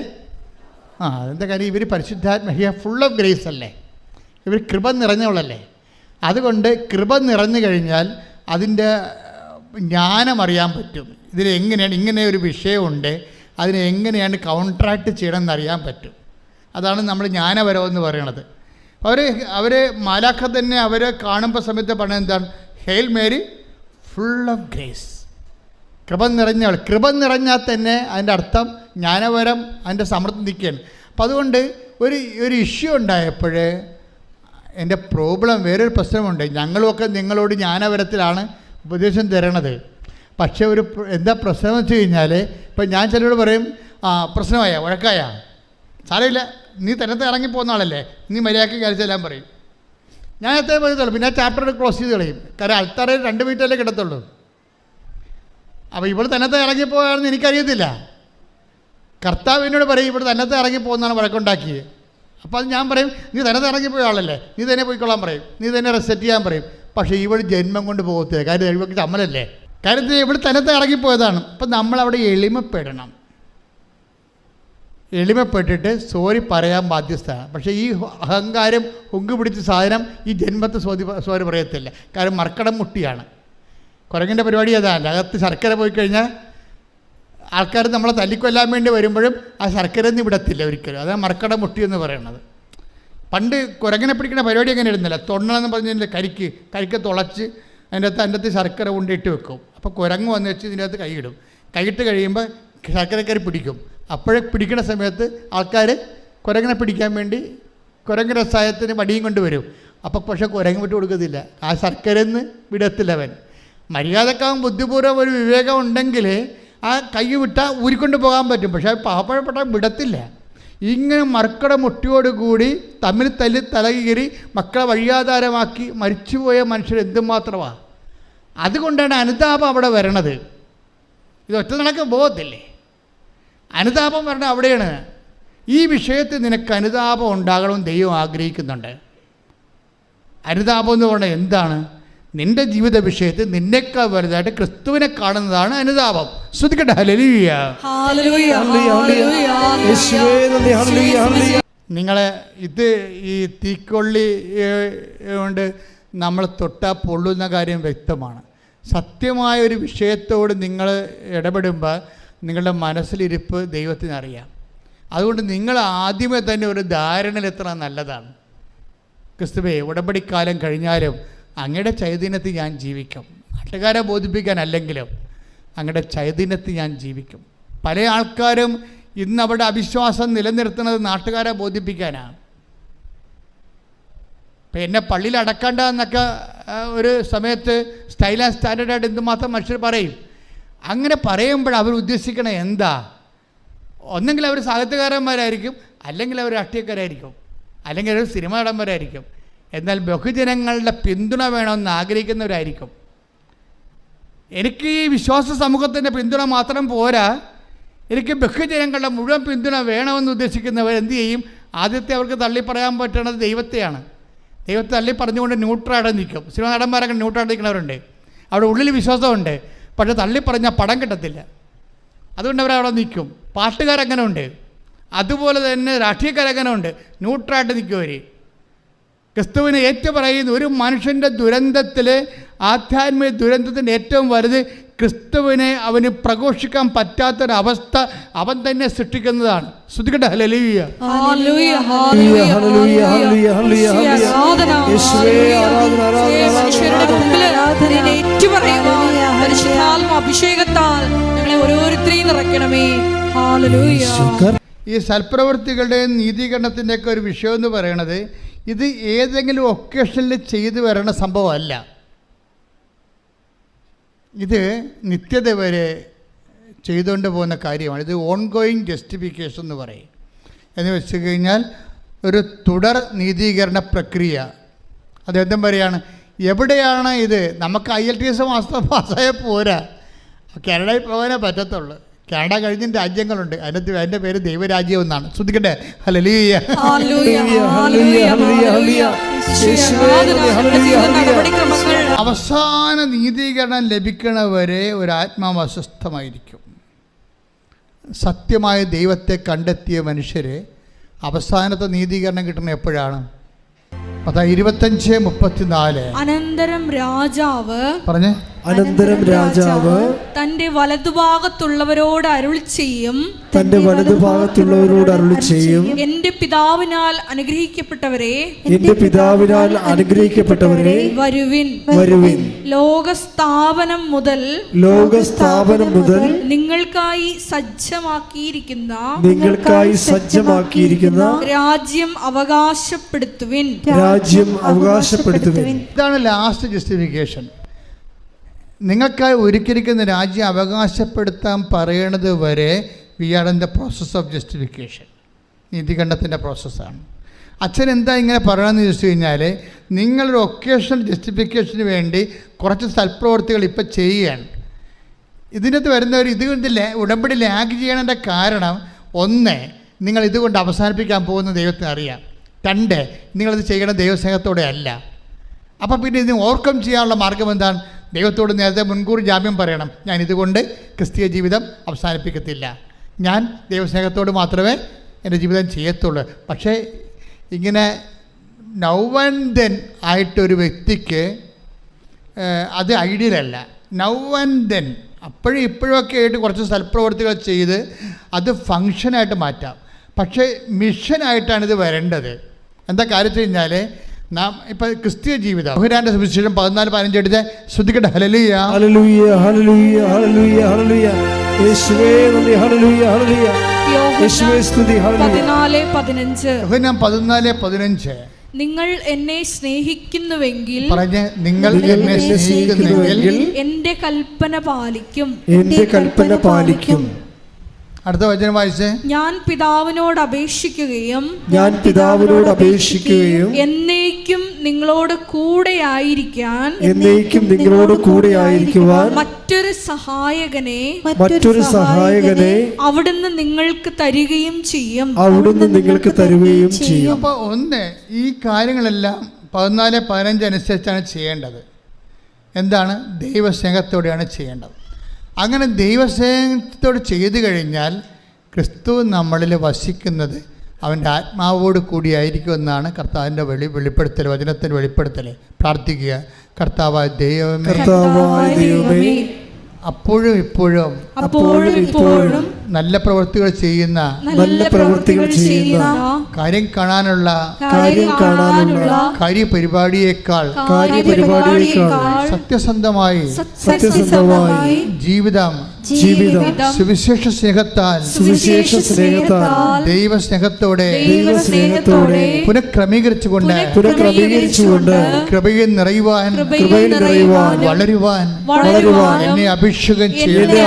അതെന്താ കാര്യം? ഇവർ പരിശുദ്ധാത്മ ഫുൾ ഓഫ് ഗ്രേസ് അല്ലേ, ഇവർ കൃപ നിറഞ്ഞവളല്ലേ. അതുകൊണ്ട് കൃപ നിറഞ്ഞു കഴിഞ്ഞാൽ അതിൻ്റെ ജ്ഞാനം അറിയാൻ പറ്റും. ഇതിനെങ്ങനെയാണ് ഇങ്ങനെ ഒരു വിഷയമുണ്ട്, അതിനെ എങ്ങനെയാണ് കൗൺട്രാക്ട് ചെയ്യണമെന്ന് അറിയാൻ പറ്റും. അതാണ് നമ്മൾ ജ്ഞാനപരം എന്ന് പറയണത്. അവർ മാലാഖ തന്നെ അവരെ കാണുമ്പോൾ സമയത്ത് പറഞ്ഞത് എന്താണ്? Hail Mary full of grace, കൃപ നിറഞ്ഞവൾ. കൃപ നിറഞ്ഞാൽ തന്നെ അതിൻ്റെ അർത്ഥം ജ്ഞാനപരം അതിൻ്റെ സമൃദ്ധി നിൽക്കുകയാണ്. അപ്പം അതുകൊണ്ട് ഒരു ഇഷ്യൂ ഉണ്ടായപ്പോൾ എൻ്റെ പ്രോബ്ലം വേറൊരു പ്രശ്നമുണ്ട്. ഞങ്ങളുമൊക്കെ നിങ്ങളോട് ജ്ഞാനപരത്തിലാണ് ഉപദേശം തരണത്. പക്ഷേ എന്താ പ്രശ്നം വെച്ച് കഴിഞ്ഞാൽ ഇപ്പം ഞാൻ ചിലരോട് പറയും പ്രശ്നമായ വഴക്കായ സാരമില്ല, നീ തന്നത്തെ ഇറങ്ങിപ്പോകുന്ന ആളല്ലേ, നീ മര്യാദയ്ക്ക് കഴിച്ചെല്ലാം പറയും. ഞാൻ എത്രേ പറയത്തുള്ളൂ. പിന്നെ ചാപ്റ്റർ ക്ലോസ് ചെയ്ത് കളയും. കാരണം അൾത്താറയിൽ 2 മിനിറ്റല്ലേ കിടത്തുള്ളൂ. അപ്പോൾ ഇവിടെ തന്നത്തെ ഇറങ്ങിപ്പോയാണെന്ന് എനിക്കറിയത്തില്ല. കർത്താവ് എന്നോട് പറയും ഇവിടെ തന്നത്തെ ഇറങ്ങിപ്പോകുന്നതാണ് വഴക്കുണ്ടാക്കിയത്. അപ്പോൾ അത് ഞാൻ പറയും നീ തന്നത്തെ ഇറങ്ങിപ്പോയ ആളല്ലേ, നീ തന്നെ പോയിക്കൊള്ളാൻ പറയും, നീ തന്നെ റെസെറ്റ് ചെയ്യാൻ പറയും. പക്ഷേ ഇവിടെ ജന്മം കൊണ്ട് പോകത്തില്ല. കാര്യം ഇവർക്ക് ചമ്മലല്ലേ. കാര്യത്തിൽ ഇവിടെ തന്നത്തെ ഇറങ്ങിപ്പോയതാണ്. അപ്പം നമ്മളവിടെ എളിമപ്പെടണം. എളിമപ്പെട്ടിട്ട് സോറി പറയാൻ ബാധ്യസ്ഥമാണ്. പക്ഷേ ഈ അഹങ്കാരം ഹുങ്ക് പിടിച്ച സാധനം ഈ ജന്മത്തെ സോറി പറയത്തില്ല. കാരണം മർക്കടം മുട്ടിയാണ്. കുരങ്ങിൻ്റെ പരിപാടി അതാണ്. അകത്ത് ശർക്കര പോയി കഴിഞ്ഞാൽ ആൾക്കാർ നമ്മളെ തല്ലിക്കൊല്ലാൻ വേണ്ടി വരുമ്പോഴും ആ ശർക്കര ഒന്നും വിടത്തില്ല ഒരിക്കലും. അതാണ് മർക്കടം മുട്ടി എന്ന് പറയുന്നത്. പണ്ട് കുരങ്ങനെ പിടിക്കുന്ന പരിപാടി എങ്ങനെ ഇരുന്നില്ല. തൊണ്ണെന്ന് പറഞ്ഞതിൻ്റെ കരിക്ക് തുളച്ച് അതിൻ്റെ അകത്ത് ശർക്കര കൊണ്ടിട്ട് വെക്കും. അപ്പോൾ കുരങ്ങ് വന്ന് വെച്ച് ഇതിൻ്റെ അകത്ത് കൈയിടും. കൈയിട്ട് കഴിയുമ്പോൾ ശർക്കരക്കരി പിടിക്കും. അപ്പോഴേ പിടിക്കുന്ന സമയത്ത് ആൾക്കാർ കുരങ്ങനെ പിടിക്കാൻ വേണ്ടി കുരങ്ങ് രസായത്തിന് വടിയും കൊണ്ട് വരും. അപ്പോൾ പക്ഷേ കുരങ്ങ് വിട്ട് കൊടുക്കത്തില്ല. ആ ശർക്കരന്ന് വിടത്തില്ല അവൻ. മര്യാദക്കാവും ബുദ്ധിപൂർവ്വം ഒരു വിവേകം ഉണ്ടെങ്കിൽ ആ കൈ വിട്ടാൽ ഊരിക്കൊണ്ട് പോകാൻ പറ്റും. പക്ഷേ പാവപ്പെട്ട വിടത്തില്ല. ഇങ്ങനെ മർക്കട മുട്ടിയോടുകൂടി തമ്മിൽ തല്ലി തലകീറി മക്കളെ വഴിയാധാരമാക്കി മരിച്ചുപോയ മനുഷ്യർ എന്തുമാത്രമാണ്. അതുകൊണ്ടാണ് അനുതാപം അവിടെ വരണത്. ഇത് ഒറ്റ നടക്കം പോകത്തില്ലേ. അനുതാപം വരണ അവിടെയാണ്. ഈ വിഷയത്തിൽ നിനക്ക് അനുതാപം ഉണ്ടാകണമെന്ന് ദൈവം ആഗ്രഹിക്കുന്നുണ്ട്. അനുതാപം എന്ന് പറഞ്ഞാൽ എന്താണ്? നിൻ്റെ ജീവിത വിഷയത്തിൽ നിന്നേക്കാൾ വലുതായിട്ട് ക്രിസ്തുവിനെ കാണുന്നതാണ് അനുതാപം. ശ്രദ്ധിക്കട്ടെ. ഹല്ലേലൂയ. നിങ്ങളെ ഈ തീക്കൊള്ളി കൊണ്ട് നമ്മൾ തൊട്ടാൽ പൊള്ളുന്ന കാര്യം വ്യക്തമാണ്. സത്യമായൊരു വിഷയത്തോട് നിങ്ങൾ ഇടപെടുമ്പോൾ നിങ്ങളുടെ മനസ്സിലിരിപ്പ് ദൈവത്തിനറിയാം. അതുകൊണ്ട് നിങ്ങൾ ആദ്യമേ തന്നെ ഒരു ധാരണയിലെത്തണം നല്ലതാണ്. ക്രിസ്തുവേ, ഉടമ്പടിക്കാലം കഴിഞ്ഞാലും അങ്ങയുടെ ചൈതന്യത്തിൽ ഞാൻ ജീവിക്കും. നാട്ടുകാരെ ബോധിപ്പിക്കാനല്ലെങ്കിലും അങ്ങയുടെ ചൈതന്യത്തിൽ ഞാൻ ജീവിക്കും. പല ആൾക്കാരും ഇന്ന് അവിടെ അവിശ്വാസം നിലനിർത്തുന്നത് നാട്ടുകാരെ ബോധിപ്പിക്കാനാണ്. ഇപ്പം എന്നെ പള്ളിയിൽ അടക്കണ്ട എന്നൊക്കെ ഒരു സമയത്ത് സ്റ്റൈൽ ആൻഡ് സ്റ്റാൻഡേർഡായിട്ട് എന്തുമാത്രം മനുഷ്യർ പറയും. അങ്ങനെ പറയുമ്പോൾ അവർ ഉദ്ദേശിക്കണ എന്താ? ഒന്നെങ്കിൽ അവർ സാഹിത്യകാരന്മാരായിരിക്കും, അല്ലെങ്കിൽ അവർ രാഷ്ട്രീയക്കാരായിരിക്കും, അല്ലെങ്കിൽ അവർ സിനിമ നടന്മാരായിരിക്കും. എന്നാൽ ബഹുജനങ്ങളുടെ പിന്തുണ വേണമെന്ന് ആഗ്രഹിക്കുന്നവരായിരിക്കും. എനിക്ക് ഈ വിശ്വാസ സമൂഹത്തിൻ്റെ പിന്തുണ മാത്രം പോരാ, എനിക്ക് ബഹുജനങ്ങളുടെ മുഴുവൻ പിന്തുണ വേണമെന്ന് ഉദ്ദേശിക്കുന്നവർ എന്തു ചെയ്യും? ആദ്യത്തെ അവർക്ക് തള്ളി പറയാൻ പറ്റുന്നത് ദൈവത്തെയാണ്. ദൈവത്തെ തള്ളി പറഞ്ഞുകൊണ്ട് ന്യൂട്രലായിട്ട് നിൽക്കും. സിനിമ നടന്മാരൊക്കെ ന്യൂട്രലായിട്ട് നിൽക്കുന്നവരുണ്ട്. അവിടെ ഉള്ളിൽ വിശ്വാസമുണ്ട്, പക്ഷേ തള്ളി പറഞ്ഞാൽ പടം കിട്ടത്തില്ല. അതുകൊണ്ട് അവരവിടെ നിൽക്കും. പാട്ടുകാരങ്ങനെ ഉണ്ട്, അതുപോലെ തന്നെ രാഷ്ട്രീയക്കാരങ്ങനെ ഉണ്ട്, ന്യൂട്രലായിട്ട് നിൽക്കും അവർ. ക്രിസ്തുവിനെ ഏറ്റുപറയുന്ന ഒരു മനുഷ്യൻ്റെ ദുരന്തത്തിൽ, ആധ്യാത്മിക ദുരന്തത്തിൻ്റെ ഏറ്റവും വലുത് ക്രിസ്തുവിനെ അവന് പ്രഘോഷിക്കാൻ പറ്റാത്തൊരവസ്ഥ അവൻ തന്നെ സൃഷ്ടിക്കുന്നതാണ്. ശ്രദ്ധിക്കട്ടെ. ഹല്ലേലൂയ. അഭിഷേകത്താൽ ഞങ്ങളെ ഓരോരുത്തരെയും നിറയ്ക്കണമേ. ഈ സൽപ്രവൃത്തികളുടെയും നീതീകരണത്തിൻ്റെയൊക്കെ ഒരു വിഷയം എന്ന് പറയണത് ഇത് ഏതെങ്കിലും ഒക്കേഷനിൽ ചെയ്തു വരണ സംഭവമല്ല. ഇത് നിത്യത വരെ ചെയ്തുകൊണ്ട് പോകുന്ന കാര്യമാണ്. ഇത് ഓൺഗോയിങ് ജസ്റ്റിഫിക്കേഷൻ എന്ന് പറയും. എന്ന് വെച്ച് കഴിഞ്ഞാൽ ഒരു തുടർ നീതീകരണ പ്രക്രിയ. അതെന്തും പറയുകയാണ്, എവിടെയാണ് ഇത്? നമുക്ക് IELTS പാസ്സായ പോരാ, കാനഡയിൽ പോകാനേ പറ്റത്തുള്ളൂ. കാനഡ കഴിഞ്ഞ രാജ്യങ്ങളുണ്ട്, അതിൻ്റെ പേര് ദൈവരാജ്യം എന്നാണ്. ശ്രദ്ധിക്കട്ടെ. ഹല്ലേലൂയ. അവസാന നീതീകരണം ലഭിക്കണവരെ ഒരു ആത്മാവ് അസ്വസ്ഥമായിരിക്കും. സത്യമായ ദൈവത്തെ കണ്ടെത്തിയ മനുഷ്യരെ അവസാനത്തെ നീതീകരണം കിട്ടുന്നത് എപ്പോഴാണ്? 25:34. അനന്തരം രാജാവ് പറഞ്ഞേ. അനന്തരം രാജാവ് തന്റെ വലതുഭാഗത്തുള്ളവരോട് അരുളി ചെയ്യും, തന്റെ വലതുഭാഗത്തുള്ളവരോട് അരുളി ചെയ്യും, എന്റെ പിതാവിനാൽ അനുഗ്രഹിക്കപ്പെട്ടവരെ, എന്റെ പിതാവിനാൽ അനുഗ്രഹിക്കപ്പെട്ടവരെ, വരുവിൻ, വരുവിൻ. ലോകസ്ഥാപനം മുതൽ നിങ്ങൾക്കായി സജ്ജമാക്കിയിരിക്കുന്ന രാജ്യം അവകാശപ്പെടുത്തുവിൻ. ഇതാണ് ലാസ്റ്റ് ജസ്റ്റിഫിക്കേഷൻ. നിങ്ങൾക്കായി ഒരുക്കിയിരിക്കുന്ന രാജ്യം അവകാശപ്പെടുത്താൻ പറയണത് വരെ we are in the process of justification. നീതികണ്ഠത്തിൻ്റെ പ്രോസസ്സാണ്. അച്ഛൻ എന്താ ഇങ്ങനെ പറയണമെന്ന് ചോദിച്ചു കഴിഞ്ഞാൽ, നിങ്ങളൊരു ഒക്കേഷണൽ ജസ്റ്റിഫിക്കേഷന് വേണ്ടി കുറച്ച് സൽപ്രവൃത്തികൾ ഇപ്പം ചെയ്യുകയാണ്. ഇതിനകത്ത് വരുന്നവർ ഇതുകൊണ്ട് ഉടമ്പടി ലാഗ് ചെയ്യണതിൻ്റെ കാരണം, ഒന്ന്, നിങ്ങൾ ഇതുകൊണ്ട് അവസാനിപ്പിക്കാൻ പോകുന്ന ദൈവത്തിന് അറിയാം. രണ്ട്, നിങ്ങളിത് ചെയ്യണ ദൈവസ്നേഹത്തോടെ അല്ല. അപ്പം പിന്നെ ഇതിന് ഓവർകം ചെയ്യാനുള്ള മാർഗം എന്താണ്? ദൈവത്തോട് നേരത്തെ മുൻകൂർ ജാമ്യം പറയണം. ഞാൻ ഇതുകൊണ്ട് ക്രിസ്തീയ ജീവിതം അവസാനിപ്പിക്കത്തില്ല, ഞാൻ ദൈവസ്നേഹത്തോട് മാത്രമേ എൻ്റെ ജീവിതം ചെയ്യത്തുള്ളൂ. പക്ഷേ ഇങ്ങനെ നൗ ആൻഡ് ദെൻ ആയിട്ടൊരു വ്യക്തിക്ക് അത് ഐഡിയലല്ല. നൗ ആൻഡ് ദെൻ, അപ്പോഴും ഇപ്പോഴൊക്കെ ആയിട്ട് കുറച്ച് സൽപ്രവൃത്തികൾ ചെയ്ത് അത് ഫങ്ഷനായിട്ട് മാറ്റാം. പക്ഷേ മിഷനായിട്ടാണ് ഇത് വരേണ്ടത്. എന്താ കാര്യം വെച്ച് കഴിഞ്ഞാൽ, നാം ഇപ്പം ക്രിസ്തീയ ജീവിതം, യോഹന്നാന്റെ സുവിശേഷം 14:15 എടുത്ത് ശ്രദ്ധിക്കട്ടെ. ഹല്ലേലൂയ, ഹല്ലേലൂയ, ഹല്ലേലൂയ, ഹല്ലേലൂയ, ഹല്ലേലൂയ. യേശുവേ നന്ദി. ഹല്ലേലൂയ, ഹല്ലേലൂയ. യേശുവേ സ്തുതി. ഹല്ലേലൂയ. 14:15. യോഹന്നാൻ 14:15. നിങ്ങൾ എന്നെ സ്നേഹിക്കുന്നുവെങ്കിൽ, പറഞ്ഞ്, നിങ്ങൾ എന്നെ സ്നേഹിക്കുന്നുവെങ്കിൽ എന്റെ കൽപ്പന പാലിക്കും. എന്റെ കൽപ്പന പാലിക്കും. അടുത്ത വചനം വായിച്ചേ. ഞാൻ പിതാവിനോട് അപേക്ഷിക്കുകയും എന്നേക്കും നിങ്ങളോട് കൂടെ ആയിരിക്കാൻ മറ്റൊരു സഹായകനെ അവിടുന്ന് നിങ്ങൾക്ക് തരികയും ചെയ്യും. അപ്പോൾ ഒന്ന്, ഈ കാര്യങ്ങളെല്ലാം 14:15 അനുസരിച്ചാണ് ചെയ്യേണ്ടത്. എന്താണ്? ദൈവസ്നേഹത്തോടെയാണ് ചെയ്യേണ്ടത്. അങ്ങനെ ദൈവസ്നേഹത്തോട് ചെയ്തു കഴിഞ്ഞാൽ ക്രിസ്തു നമ്മളിൽ വസിക്കുന്നത് അവൻ്റെ ആത്മാവോട് കൂടിയായിരിക്കുമെന്നാണ് കർത്താവിൻ്റെ വെളിപ്പെടുത്തൽ, വചനത്തിൻ്റെ വെളിപ്പെടുത്തൽ. പ്രാർത്ഥിക്കുക. കർത്താവായ ദൈവമേ, അപ്പോഴും ഇപ്പോഴും നല്ല പ്രവൃത്തികൾ ചെയ്യുന്ന കാര്യം കാണാനുള്ള കാര്യപരിപാടിയേക്കാൾ സത്യസന്ധമായി ജീവിതം സുവിശേഷ സ്നേഹത്താൽ ദൈവസ്നേഹത്തോടെ പുനഃക്രമീകരിച്ചുകൊണ്ട് കൃപയിൽ നിറയുവാൻ വളരുവാൻ എന്നെ അഭിഷേകം ചെയ്യട്ടെ.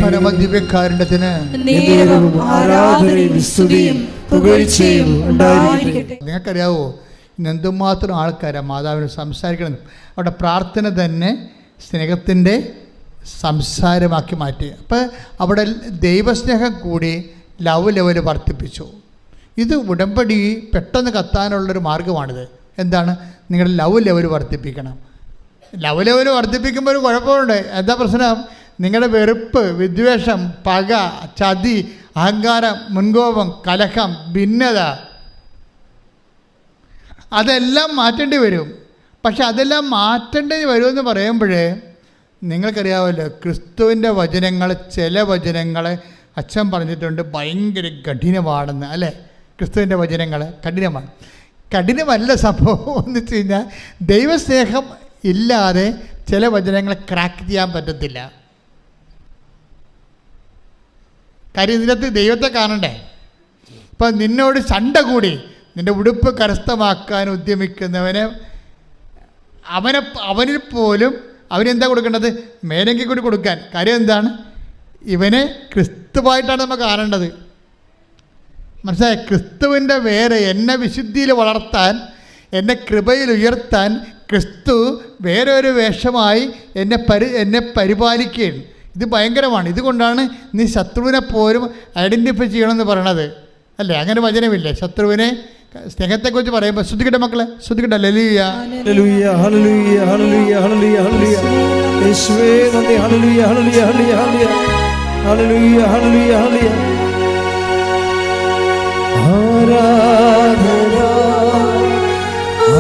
പരമദിവ്യകാരുണ്യത്തിന് നിങ്ങൾക്കറിയാവോ ഇന്ന് എന്തുമാത്രം ആൾക്കാരാണ് മാതാവിന് സംസാരിക്കണം. അവിടെ പ്രാർത്ഥന തന്നെ സ്നേഹത്തിൻ്റെ സംസാരമാക്കി മാറ്റി. അപ്പം അവിടെ ദൈവസ്നേഹം കൂടി ലവ് ലെവൽ വർദ്ധിപ്പിച്ചു. ഇത് ഉടമ്പടി പെട്ടെന്ന് കത്താനുള്ളൊരു മാർഗ്ഗമാണിത്. എന്താണ്? നിങ്ങളുടെ ലവ് ലെവൽ വർദ്ധിപ്പിക്കണം. ലവ് ലെവൽ വർദ്ധിപ്പിക്കുമ്പോൾ ഒരു കുഴപ്പമുണ്ട്. എന്താ പ്രശ്നം? നിങ്ങളുടെ വെറുപ്പ്, വിദ്വേഷം, പക, ചതി, അഹങ്കാരം, മുൻകോപം, കലഹം, ഭിന്നത അതെല്ലാം മാറ്റേണ്ടി വരും. പക്ഷെ അതെല്ലാം മാറ്റേണ്ടി വരുമെന്ന് പറയുമ്പോഴേ നിങ്ങൾക്കറിയാമല്ലോ, ക്രിസ്തുവിൻ്റെ വചനങ്ങൾ, ചില വചനങ്ങൾ അച്ഛൻ പറഞ്ഞിട്ടുണ്ട് ഭയങ്കര കഠിനമാണെന്ന്. അല്ലേ? ക്രിസ്തുവിൻ്റെ വചനങ്ങൾ കഠിനമാണ്. കഠിനമല്ല സംഭവം എന്ന് വെച്ച് കഴിഞ്ഞാൽ ദൈവസ്നേഹം ഇല്ലാതെ ചില വചനങ്ങൾ ക്രാക്ക് ചെയ്യാൻ പറ്റത്തില്ല. കാര്യം ഇതിനകത്ത് ദൈവത്തെ കാണണ്ടേ. ഇപ്പം നിന്നോട് ചണ്ട കൂടി നിൻ്റെ ഉടുപ്പ് കരസ്ഥമാക്കാൻ ഉദ്യമിക്കുന്നവന് അവനിൽ പോലും അവനെന്താ കൊടുക്കേണ്ടത്? മേലെങ്കിൽ കൂടി കൊടുക്കാൻ. കാര്യം എന്താണ്? ഇവനെ ക്രിസ്തുവായിട്ടാണ് നമ്മൾ കാണേണ്ടത്. മനസ്സിലായ? ക്രിസ്തുവിൻ്റെ വേറെ എന്നെ വിശുദ്ധിയിൽ വളർത്താൻ, എന്നെ കൃപയിൽ ഉയർത്താൻ ക്രിസ്തു വേറെ ഒരു വേഷമായി എന്നെ പരിപാലിക്കുകയാണ്. ഇത് ഭയങ്കരമാണ്. ഇതുകൊണ്ടാണ് നീ ശത്രുവിനെ പോലും ഐഡൻറ്റിഫൈ ചെയ്യണമെന്ന് പറയണത്. അല്ലേ? അങ്ങനെ വചനമില്ലേ? ശത്രുവിനെ സ്നേഹത്തെക്കുറിച്ച് പറയുമ്പോൾ ശ്രദ്ധിക്കട്ടെ മക്കളെ, ശ്രദ്ധിക്കട്ടെ. ഹല്ലേലൂയ ഹല്ലേലൂയ ഹല്ലേലൂയ ഹല്ലേലൂയ ഹല്ലേലൂയ യേശുവേ നന്ദി. ഹല്ലേലൂയ ഹല്ലേലൂയ ഹല്ലേലൂയ ഹല്ലേലൂയ ഹല്ലേലൂയ ഹല്ലേലൂയ ആരാധന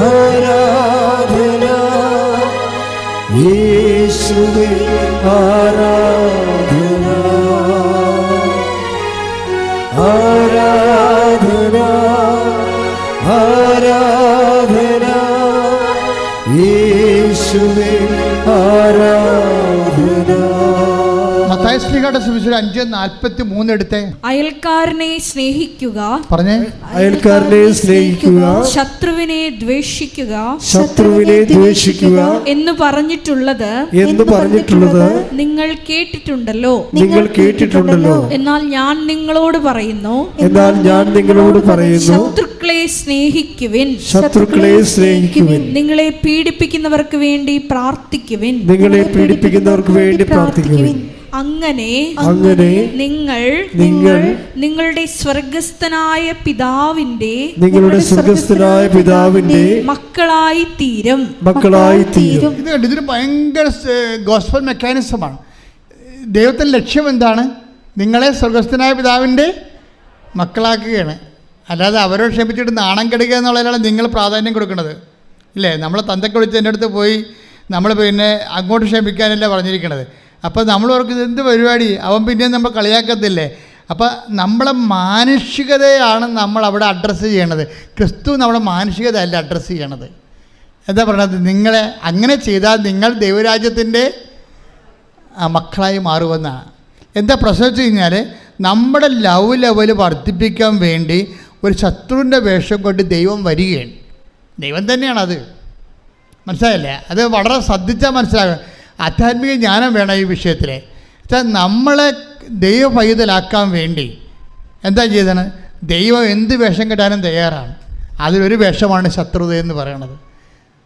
ആരാധന യേശുവേ ആരാധന ആരാധന ആരാധന യേശുവേ ആരാധന. മത്തായി ശ്ലീഹയുടെ സുവിശേഷം 5:43 എടുത്തേ. അയൽക്കാരനെ സ്നേഹിക്കുക, പറഞ്ഞേ. അയൽക്കാരനെ സ്നേഹിക്കുക, ശത്രുവിനെ ദ്വേഷിക്കുക, ശത്രുവിനെ ദ്വേഷിക്കുക എന്ന് പറഞ്ഞിട്ടുള്ളത് നിങ്ങൾ കേട്ടിട്ടുണ്ടല്ലോ. എന്നാൽ ഞാൻ നിങ്ങളോട് പറയുന്നു, ശത്രുക്കളെ സ്നേഹിക്കുവിൻ, നിങ്ങളെ പീഡിപ്പിക്കുന്നവർക്ക് വേണ്ടി പ്രാർത്ഥിക്കുവിൻ, അങ്ങനെ നിങ്ങൾ നിങ്ങളുടെ സ്വർഗസ്ഥനായ പിതാവിന്റെ മക്കളായി തീരും. ഇതൊരു ഭയങ്കര ഗോസ്പൽ മെക്കാനിസമാണ്. ദൈവത്തിന്റെ ലക്ഷ്യം എന്താണ്? നിങ്ങളെ സ്വർഗസ്ഥനായ പിതാവിൻ്റെ മക്കളാക്കുകയാണ്. അല്ലാതെ അവരോട് ക്ഷമിച്ചിട്ട് നാണം കെടുക്കുക എന്നുള്ളതിലാണ് നിങ്ങൾ പ്രാധാന്യം കൊടുക്കുന്നത്. ഇല്ലേ? നമ്മളെ തന്തയ്ക്ക് വിളിച്ച് എൻ്റെ അടുത്ത് പോയി നമ്മൾ പിന്നെ അങ്ങോട്ട് ക്ഷമിക്കാനല്ല പറഞ്ഞിരിക്കണത്. അപ്പോൾ നമ്മൾ ഓർക്കുന്നത് എന്ത് പരിപാടി, അവൻ പിന്നെയും നമ്മൾ കളിയാക്കത്തില്ലേ. അപ്പോൾ നമ്മളെ മാനുഷികതയാണ് നമ്മൾ അവിടെ അഡ്രസ്സ് ചെയ്യണത്. ക്രിസ്തു നമ്മുടെ മാനുഷികത അല്ല അഡ്രസ്സ് ചെയ്യണത്. എന്താ പറയണത്? നിങ്ങളെ അങ്ങനെ ചെയ്താൽ നിങ്ങൾ ദൈവരാജ്യത്തിൻ്റെ മക്കളായി മാറുമെന്നാണ്. എന്താ പ്രശ്നം വെച്ച് കഴിഞ്ഞാൽ നമ്മുടെ ലവ് ലെവൽ വർദ്ധിപ്പിക്കാൻ വേണ്ടി ഒരു ശത്രുവിൻ്റെ വേഷം കൊണ്ട് ദൈവം വരികയാണ്. ദൈവം തന്നെയാണത്. മനസ്സിലായില്ലേ? അത് വളരെ ശ്രദ്ധിച്ചാൽ മനസ്സിലാകും. ആധ്യാത്മിക ജ്ഞാനം വേണം ഈ വിഷയത്തിൽ. നമ്മളെ ദൈവപൈതലാക്കാൻ വേണ്ടി എന്താ ചെയ്തത്? ദൈവം എന്ത് വേഷം കെട്ടാനും തയ്യാറാണ്. അതിലൊരു വേഷമാണ് ശത്രുത എന്ന് പറയണത്.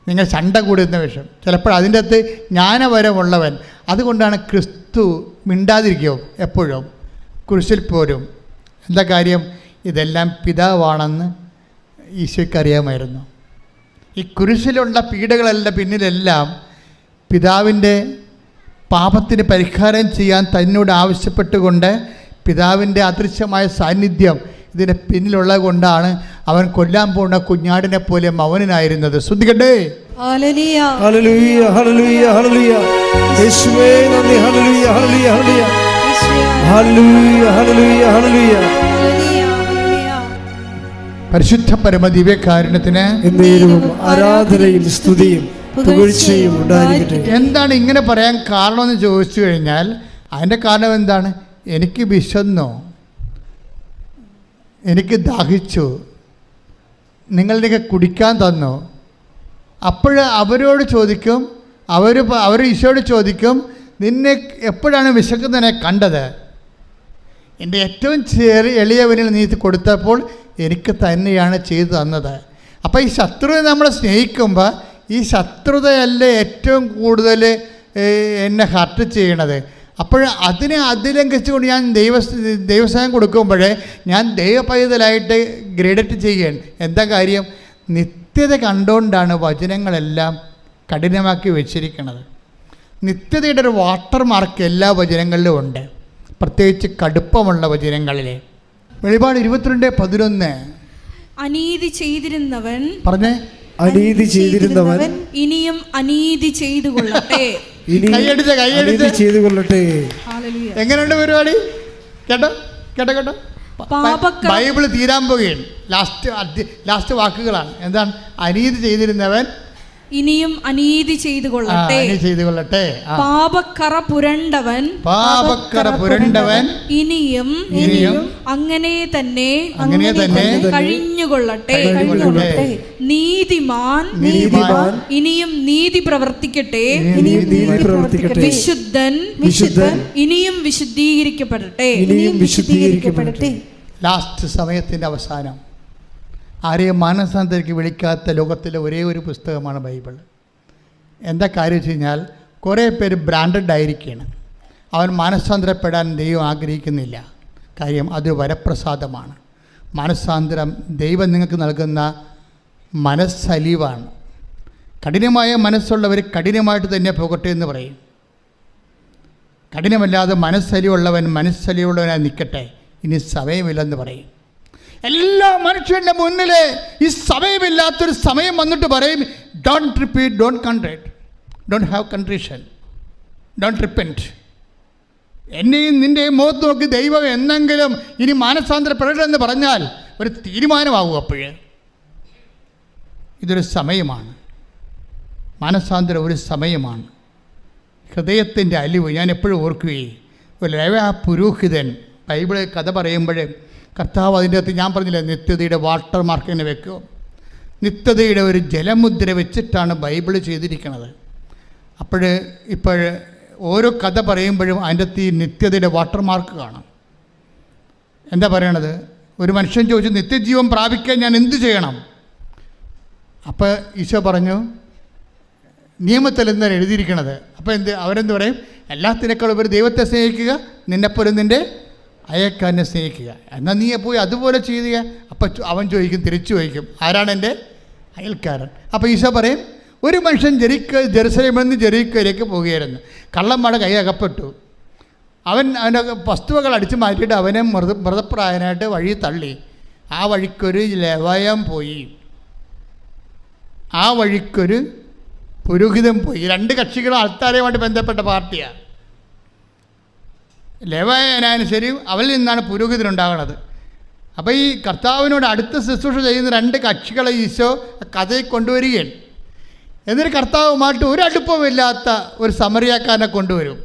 നിങ്ങൾ ചണ്ട കൂടുന്ന വേഷം. ചിലപ്പോൾ അതിൻ്റെ അകത്ത് ജ്ഞാനപരമുള്ളവൻ. അതുകൊണ്ടാണ് ക്രിസ്തു മിണ്ടാതിരിക്കും എപ്പോഴും കുരിശിൽ പോരും. എന്താ കാര്യം? ഇതെല്ലാം പിതാവാണെന്ന് ഈശോയ്ക്ക് അറിയാമായിരുന്നു. ഈ കുരിശിലുള്ള പീഡകളെല്ലാം പിന്നിലെല്ലാം പിതാവിൻ്റെ പാപത്തിന് പരിഹാരം ചെയ്യാൻ തന്നോട് ആവശ്യപ്പെട്ടുകൊണ്ട് പിതാവിൻ്റെ അദൃശ്യമായ സാന്നിധ്യം ഇതിന് പിന്നിലുള്ളത് കൊണ്ടാണ് അവൻ കൊല്ലാൻ പോകുന്ന കുഞ്ഞാടിനെ പോലെ മൗനനായിരുന്നത്. ശ്രദ്ധിക്കട്ടെ. ഹല്ലേലൂയ ഹല്ലേലൂയ ഹല്ലേലൂയ ഹല്ലേലൂയ യേശുവേ നന്ദി. ഹല്ലേലൂയ ഹല്ലേലൂയ ഹല്ലേലൂയ ഹല്ലേലൂയ ഹല്ലേലൂയ ഹല്ലേലൂയ. പരിശുദ്ധ പരമ ദിവ്യകാരുണ്യത്തിന് എന്നേരവും ആരാധനയും സ്തുതിയും പുകഴ്ചയും ഉണ്ടായിരിക്കട്ടെ. എന്താണ് ഇങ്ങനെ പറയാൻ കാരണമെന്ന് ചോദിച്ചു കഴിഞ്ഞാൽ അതിൻ്റെ കാരണം എന്താണ്? എനിക്ക് വിശന്നോ, എനിക്ക് ദാഹിച്ചു, നിങ്ങളിലേക്ക് കുടിക്കാൻ തന്നോ? അപ്പോൾ അവരോട് ചോദിക്കും, അവർ ഈശോയോട് ചോദിക്കും, നിന്നെ എപ്പോഴാണ് വിശക്കുന്നതിനെ കണ്ടത്? എൻ്റെ ഏറ്റവും എളിയവനിൽ നീ കൊടുത്തപ്പോൾ എനിക്ക് തന്നെയാണ് ചെയ്തു തന്നത്. അപ്പോൾ ഈ ശത്രുവിനെ നമ്മൾ സ്നേഹിക്കുമ്പോൾ ഈ ശത്രുതയല്ലേ ഏറ്റവും കൂടുതൽ എന്നെ ഹർട്ട് ചെയ്യണത്. അപ്പോൾ അതിനെ അതിലംഘിച്ചുകൊണ്ട് ഞാൻ ദൈവസ്നേഹം കൊടുക്കുമ്പോൾ ഞാൻ ദൈവപൈതലായിട്ട് ഗ്രേഡറ്റ് ചെയ്യുകയാണ്. എന്താ കാര്യം? നിത്യത കണ്ടുകൊണ്ടാണ് വചനങ്ങളെല്ലാം കഠിനമാക്കി വെച്ചിരിക്കുന്നത്. നിത്യതയുടെ ഒരു വാട്ടർ മാർക്ക് എല്ലാ വചനങ്ങളിലും ഉണ്ട്, പ്രത്യേകിച്ച് കടുപ്പമുള്ള വചനങ്ങളിൽ. വെളിപാട് 22:11 അനീതി ചെയ്തിരുന്നവൻ പറഞ്ഞേ, അനീതി ചെയ്തിരുന്നവൻ ഇനിയും അനീതി ചെയ്തു കൊള്ളട്ടെ. അനീതി ചെയ്തു കൊള്ളട്ടെ. എങ്ങനെയുണ്ട് പരിപാടി? കേട്ടോ കേട്ടോ കേട്ടോ. ബൈബിള് തീരാൻ പോകുകയാണ്. ലാസ്റ്റ് വാക്കുകളാണ്. എന്താണ്? അനീതി ചെയ്തിരുന്നവൻ ഇനിയും അനീതി ചെയ്തു കൊള്ളട്ടെ. പാപക്കറ പുരണ്ടവൻ ഇനിയും അങ്ങനെ തന്നെ കഴിഞ്ഞുകൊള്ളട്ടെ. നീതിമാൻ ഇനിയും നീതി പ്രവർത്തിക്കട്ടെ. വിശുദ്ധൻ ഇനിയും വിശുദ്ധീകരിക്കപ്പെടട്ടെ. ലാസ്റ്റ് സമയത്തിൻ്റെ അവസാനം ആരെയും മാനസാന്തരയ്ക്ക് വിളിക്കാത്ത ലോകത്തിലെ ഒരേ ഒരു പുസ്തകമാണ് ബൈബിൾ. എന്താ കാര്യം വെച്ച് കഴിഞ്ഞാൽ കുറേ പേര് ബ്രാൻഡഡ് ആയിരിക്കുകയാണ്. അവൻ മാനസാന്തരപ്പെടാൻ ദൈവം ആഗ്രഹിക്കുന്നില്ല. കാര്യം അത് വരപ്രസാദമാണ്. മാനസാന്തരം ദൈവം നിങ്ങൾക്ക് നൽകുന്ന മനസ്സലിവാണ്. കഠിനമായ മനസ്സുള്ളവർ കഠിനമായിട്ട് തന്നെ പോകട്ടെ എന്ന് പറയും. കഠിനമല്ലാതെ മനസ്സലിവുള്ളവൻ മനസ്സലിവുള്ളവനായി നിൽക്കട്ടെ, ഇനി സമയമില്ലെന്ന് പറയും. എല്ലാ മനുഷ്യൻ്റെ മുന്നിൽ ഈ സമയമില്ലാത്തൊരു സമയം വന്നിട്ട് പറയും, don't repeat, don't contrite, don't have contrition, don't repent. എന്നെയും നിൻ്റെയും മുഖത്ത് നോക്കി ദൈവം എന്നെങ്കിലും ഇനി മാനസാന്തരപ്പെടണമെന്ന് പറഞ്ഞാൽ ഒരു തീരുമാനമാകും. അപ്പോഴേ ഇതൊരു സമയമാണ്. മാനസാന്തരം ഒരു സമയമാണ്. ഹൃദയത്തിൻ്റെ അലിവ് ഞാൻ എപ്പോഴും ഓർക്കുകയും ഒരു പുരോഹിതൻ ബൈബിള് കഥ പറയുമ്പോൾ കർത്താവ് അതിൻ്റെ അകത്ത് ഞാൻ പറഞ്ഞില്ലേ, നിത്യതയുടെ വാട്ടർ മാർക്കിനെ വെക്കും. നിത്യതയുടെ ഒരു ജലമുദ്ര വെച്ചിട്ടാണ് ബൈബിള് ചെയ്തിരിക്കുന്നത്. ഇപ്പോൾ ഓരോ കഥ പറയുമ്പോഴും അതിൻ്റെ അകത്ത് ഈ നിത്യതയുടെ വാട്ടർ മാർക്ക് കാണാം. എന്താ പറയണത്? ഒരു മനുഷ്യൻ ചോദിച്ചു, നിത്യജീവൻ പ്രാപിക്കാൻ ഞാൻ എന്ത് ചെയ്യണം? അപ്പോൾ ഈശോ പറഞ്ഞു, നിയമത്തിൽ എന്താണ് എഴുതിയിരിക്കണത്? അപ്പോൾ അവരെന്ത് പറയും? എല്ലാത്തിനേക്കാളും ഒരു ദൈവത്തെ സ്നേഹിക്കുക, നിന്നെപ്പോലും നിൻ്റെ അയൽക്കാരനെ സ്നേഹിക്കുക. എന്നാൽ നീ പോയി അതുപോലെ ചെയ്യുക. അപ്പം അവൻ ചോദിക്കും, തിരിച്ചു ചോദിക്കും, ആരാണ് എൻ്റെ അയൽക്കാരൻ? അപ്പോൾ ഈശോ പറയും, ഒരു മനുഷ്യൻ ജെറുസലേമിൽ നിന്ന് ജെറിക്കോയിലേക്ക് പോവുകയായിരുന്നു. കള്ളന്മാരുടെ കൈ അകപ്പെട്ടു. അവൻ്റെ വസ്തുവകൾ അടിച്ചു മാറ്റിയിട്ട് അവനെ മൃതപ്രായനായിട്ട് വഴി തള്ളി. ആ വഴിക്കൊരു ലെവയം പോയി, ആ വഴിക്കൊരു പുരോഹിതൻ പോയി. രണ്ട് കക്ഷികളും അൾത്താരയുമായിട്ട് ബന്ധപ്പെട്ട പാർട്ടിയാണ്. ലേവായനായാലും ശരി, അവരിൽ നിന്നാണ് പുരോഹിതനുണ്ടാകുന്നത്. അപ്പോൾ ഈ കർത്താവിനോട് അടുത്ത ശുശ്രൂഷ ചെയ്യുന്ന രണ്ട് കക്ഷികളെ ഈശോ കഥയിൽ കൊണ്ടുവരികയാണ്. എന്നിട്ട് കർത്താവുമായിട്ട് ഒരു അടുപ്പമില്ലാത്ത ഒരു സമറിയാക്കാരനെ കൊണ്ടുവരും.